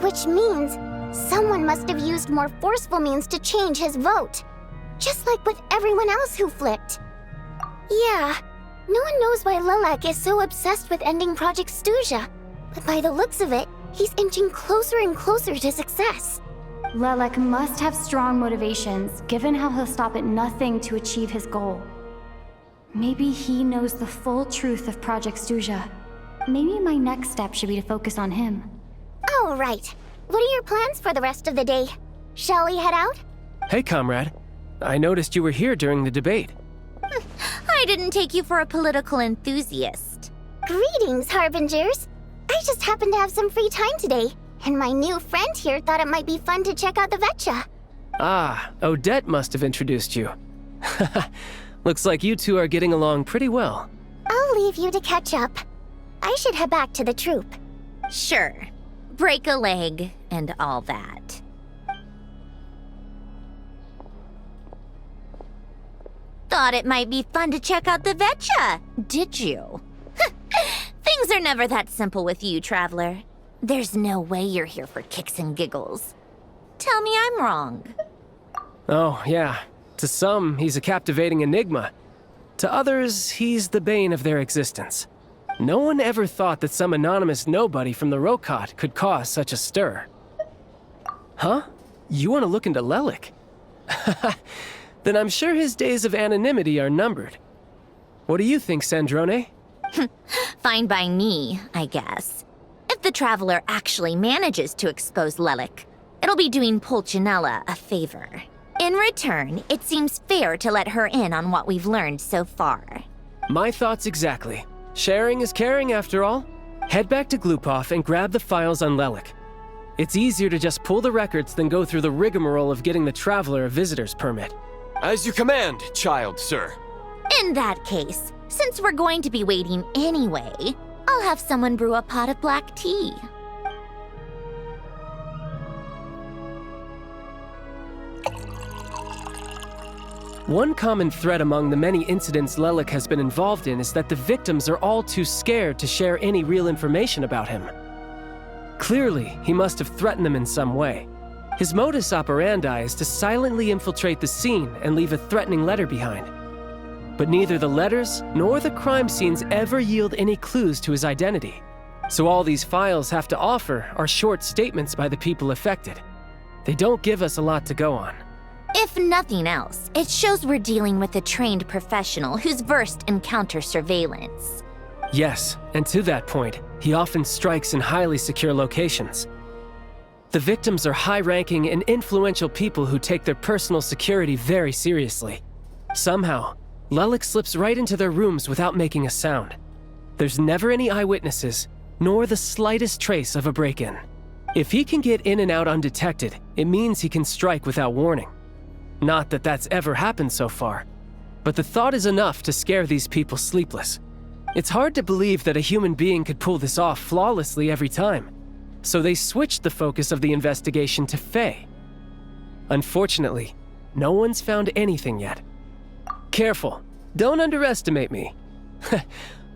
which means someone must have used more forceful means to change his vote. Just like with everyone else who flipped. Yeah, no one knows why Lelek is so obsessed with ending Project Stuzha, but by the looks of it, he's inching closer and closer to success. Lelek must have strong motivations, given how he'll stop at nothing to achieve his goal. Maybe he knows the full truth of Project Stuzha. Maybe my next step should be to focus on him. Oh, right. What are your plans for the rest of the day? Shall we head out? Hey, comrade. I noticed you were here during the debate. I didn't take you for a political enthusiast. Greetings, Harbingers. I just happened to have some free time today, and my new friend here thought it might be fun to check out the Vecha. Ah, Odette must have introduced you. Looks like you two are getting along pretty well. I'll leave you to catch up. I should head back to the troop. Sure. Break a leg and all that. Thought it might be fun to check out the Vecha, did you? Things are never that simple with you, Traveler. There's no way you're here for kicks and giggles. Tell me I'm wrong. Oh, yeah. To some, he's a captivating enigma. To others, he's the bane of their existence. No one ever thought that some anonymous nobody from the Rokot could cause such a stir. Huh? You want to look into Lelek? Then I'm sure his days of anonymity are numbered. What do you think, Sandrone? Fine by me, I guess. the Traveler actually manages to expose Lelik, it'll be doing Pulcinella a favor. In return, it seems fair to let her in on what we've learned so far. My thoughts exactly. Sharing is caring, after all. Head back to Glupov and grab the files on Lelik. It's easier to just pull the records than go through the rigmarole of getting the Traveler a visitor's permit. As you command, child, sir. In that case, since we're going to be waiting anyway, I'll have someone brew a pot of black tea. One common thread among the many incidents Lelik has been involved in is that the victims are all too scared to share any real information about him. Clearly, he must have threatened them in some way. His modus operandi is to silently infiltrate the scene and leave a threatening letter behind. But neither the letters nor the crime scenes ever yield any clues to his identity. So all these files have to offer are short statements by the people affected. They don't give us a lot to go on. If nothing else, it shows we're dealing with a trained professional who's versed in counter-surveillance. Yes, and to that point, he often strikes in highly secure locations. The victims are high-ranking and influential people who take their personal security very seriously. Somehow, Lelik slips right into their rooms without making a sound. There's never any eyewitnesses, nor the slightest trace of a break-in. If he can get in and out undetected, it means he can strike without warning. Not that that's ever happened so far, but the thought is enough to scare these people sleepless. It's hard to believe that a human being could pull this off flawlessly every time, so they switched the focus of the investigation to Faye. Unfortunately, no one's found anything yet. Careful, don't underestimate me.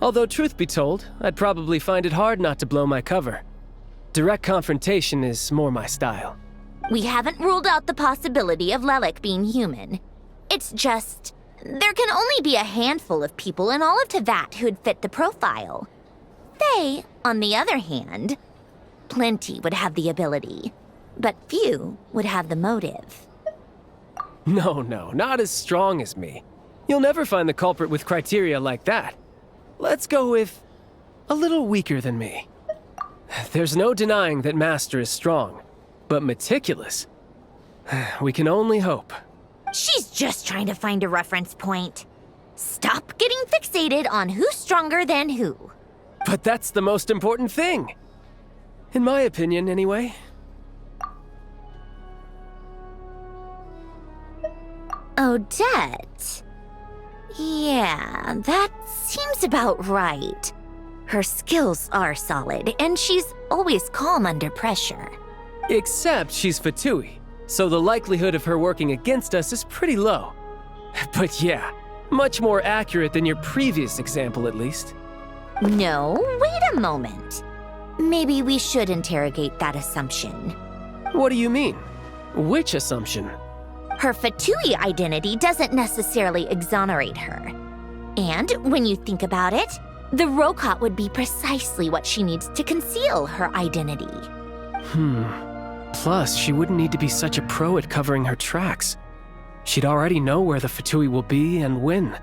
Although truth be told, I'd probably find it hard not to blow my cover. Direct confrontation is more my style. We haven't ruled out the possibility of Lelik being human. It's just, there can only be a handful of people in all of Teyvat who'd fit the profile. Faye, on the other hand, plenty would have the ability, but few would have the motive. No, not as strong as me. You'll never find the culprit with criteria like that. Let's go with a little weaker than me. There's no denying that Master is strong, but meticulous. We can only hope. She's just trying to find a reference point. Stop getting fixated on who's stronger than who. But that's the most important thing. In my opinion, anyway. Odette. Yeah, that seems about right. Her skills are solid, and she's always calm under pressure. Except she's Fatui, so the likelihood of her working against us is pretty low. But yeah, much more accurate than your previous example, at least. No, wait a moment. Maybe we should interrogate that assumption. What do you mean? Which assumption? Her Fatui identity doesn't necessarily exonerate her. And when you think about it, the Rokot would be precisely what she needs to conceal her identity. Plus, she wouldn't need to be such a pro at covering her tracks. She'd already know where the Fatui will be and when,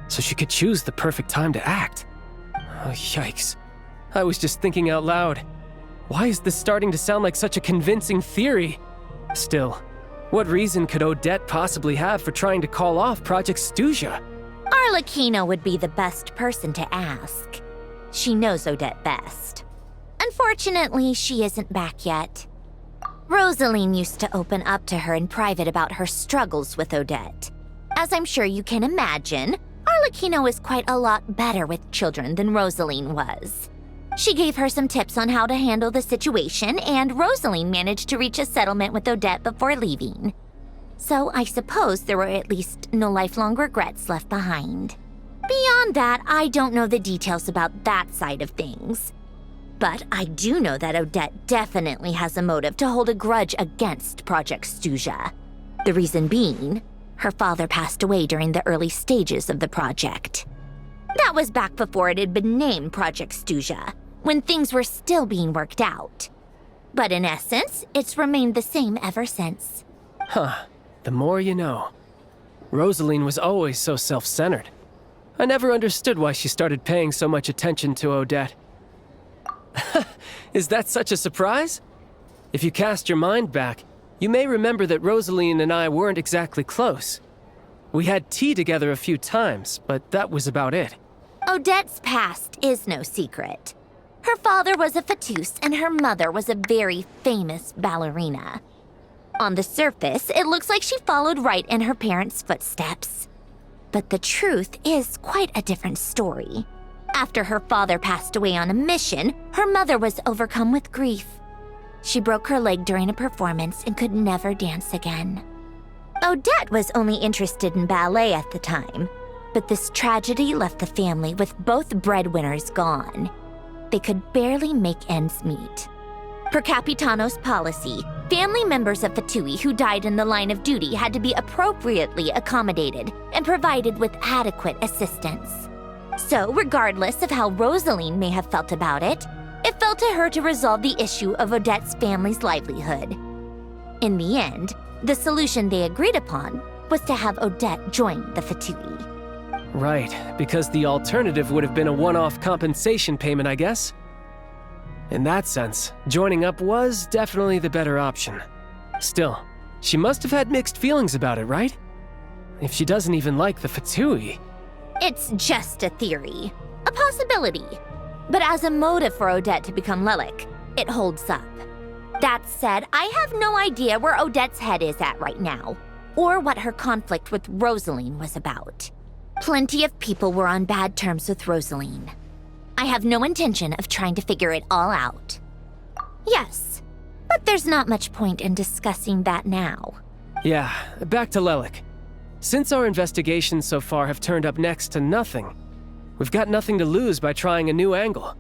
so she could choose the perfect time to act. Oh, yikes. I was just thinking out loud. Why is this starting to sound like such a convincing theory? Still, what reason could Odette possibly have for trying to call off Project Stuzha? Arlecchino would be the best person to ask. She knows Odette best. Unfortunately, she isn't back yet. Rosaline used to open up to her in private about her struggles with Odette. As I'm sure you can imagine, Arlecchino is quite a lot better with children than Rosaline was. She gave her some tips on how to handle the situation, and Rosaline managed to reach a settlement with Odette before leaving. So I suppose there were at least no lifelong regrets left behind. Beyond that, I don't know the details about that side of things. But I do know that Odette definitely has a motive to hold a grudge against Project Stuzha. The reason being, her father passed away during the early stages of the project. That was back before it had been named Project Stuzha, when things were still being worked out. But in essence, it's remained the same ever since. Huh, the more you know. Rosaline was always so self-centered. I never understood why she started paying so much attention to Odette. Is that such a surprise? If you cast your mind back, you may remember that Rosaline and I weren't exactly close. We had tea together a few times, but that was about it. Odette's past is no secret. Her father was a fatus and her mother was a very famous ballerina. On the surface, it looks like she followed right in her parents' footsteps. But the truth is quite a different story. After her father passed away on a mission, her mother was overcome with grief. She broke her leg during a performance and could never dance again. Odette was only interested in ballet at the time, but this tragedy left the family with both breadwinners gone. They could barely make ends meet. Per Capitano's policy, family members of Fatui who died in the line of duty had to be appropriately accommodated and provided with adequate assistance. So, regardless of how Rosaline may have felt about it, it fell to her to resolve the issue of Odette's family's livelihood. In the end, the solution they agreed upon was to have Odette join the Fatui. Right, because the alternative would have been a one-off compensation payment, I guess. In that sense, joining up was definitely the better option. Still, she must have had mixed feelings about it, right? If she doesn't even like the Fatui. It's just a theory, a possibility. But as a motive for Odette to become Lelik, it holds up. That said, I have no idea where Odette's head is at right now, or what her conflict with Rosaline was about. Plenty of people were on bad terms with Rosaline. I have no intention of trying to figure it all out. Yes, but there's not much point in discussing that now. Yeah, back to Lelik. Since our investigations so far have turned up next to nothing, we've got nothing to lose by trying a new angle.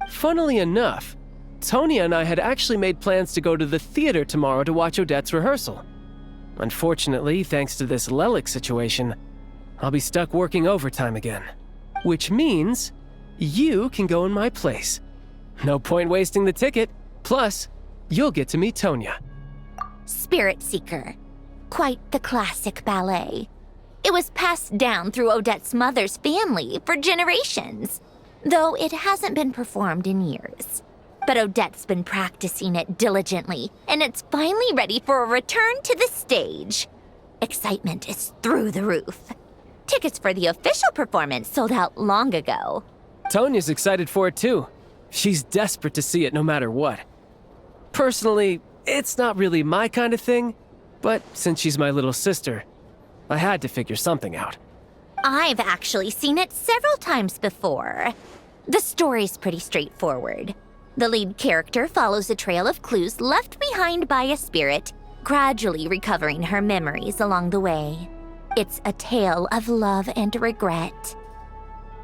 Funnily enough, Tonya and I had actually made plans to go to the theater tomorrow to watch Odette's rehearsal. Unfortunately, thanks to this Lelik situation, I'll be stuck working overtime again. Which means you can go in my place. No point wasting the ticket. Plus, you'll get to meet Tonya. Spirit Seeker. Quite the classic ballet. It was passed down through Odette's mother's family for generations, though it hasn't been performed in years. But Odette's been practicing it diligently, and it's finally ready for a return to the stage. Excitement is through the roof. Tickets for the official performance sold out long ago. Tonya's excited for it too. She's desperate to see it no matter what. Personally, it's not really my kind of thing, but since she's my little sister, I had to figure something out. I've actually seen it several times before. The story's pretty straightforward. The lead character follows a trail of clues left behind by a spirit, gradually recovering her memories along the way. It's a tale of love and regret.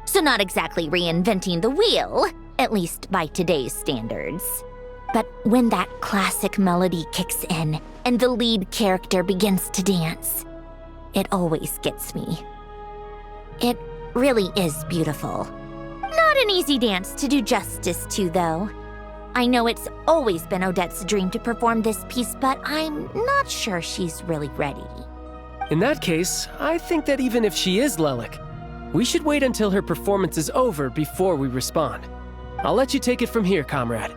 So not exactly reinventing the wheel, at least by today's standards. But when that classic melody kicks in and the lead character begins to dance, it always gets me. It really is beautiful. Not an easy dance to do justice to, though. I know it's always been Odette's dream to perform this piece, but I'm not sure she's really ready. In that case, I think that even if she is Lelik, we should wait until her performance is over before we respond. I'll let you take it from here, comrade.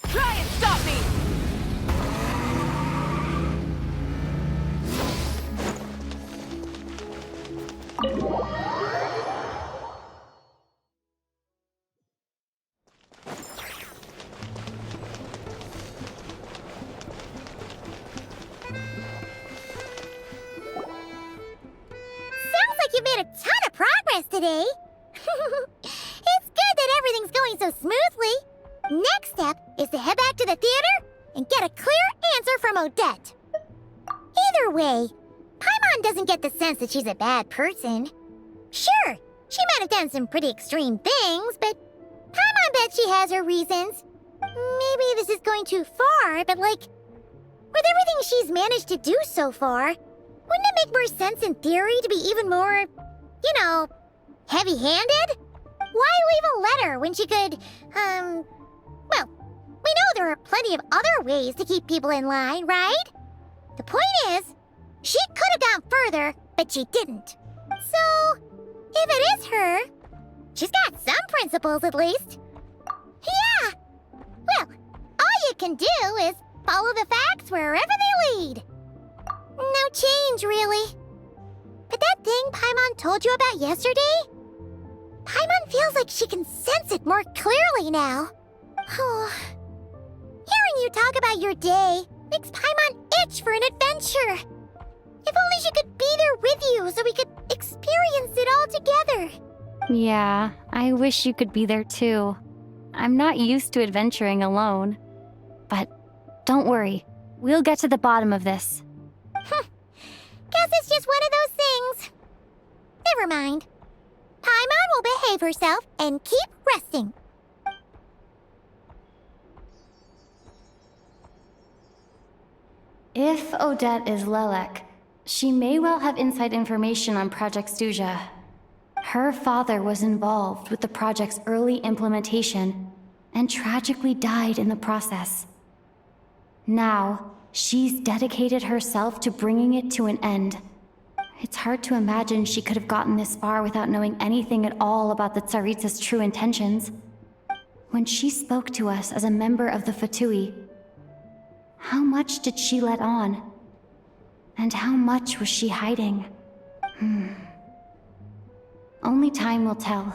Try and stop me! Sounds like you made a ton of progress today. It's good that everything's going so smoothly. Next step is to head back to the theater and get a clear answer from Odette. Either way, Paimon doesn't get the sense that she's a bad person. Sure, she might have done some pretty extreme things, but Paimon bet she has her reasons. Maybe this is going too far, but with everything she's managed to do so far, wouldn't it make more sense in theory to be even more, heavy-handed? Why leave a letter when she could, we know there are plenty of other ways to keep people in line, right? The point is, she could have gone further, but she didn't. So, if it is her, she's got some principles at least. Yeah! Well, all you can do is follow the facts wherever they lead. No change, really. But that thing Paimon told you about yesterday? Paimon feels like she can sense it more clearly now. Hearing you talk about your day makes Paimon itch for an adventure. If only she could be there with you so we could experience it all together. Yeah, I wish you could be there too. I'm not used to adventuring alone. But don't worry, we'll get to the bottom of this. Guess it's just one of those things. Never mind. Paimon will behave herself and keep resting. If Odette is Lelek, she may well have inside information on Project Stuja. Her father was involved with the project's early implementation and tragically died in the process. Now, she's dedicated herself to bringing it to an end. It's hard to imagine she could have gotten this far without knowing anything at all about the Tsaritsa's true intentions. When she spoke to us as a member of the Fatui, how much did she let on? And how much was she hiding? Only time will tell.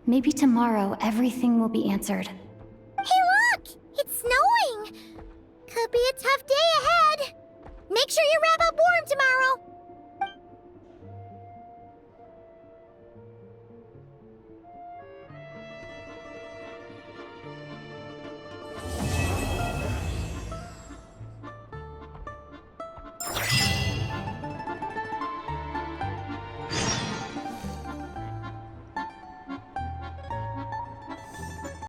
Maybe tomorrow everything will be answered. Hey look! It's snowing! Could be a tough day ahead. Make sure you wrap up warm tomorrow.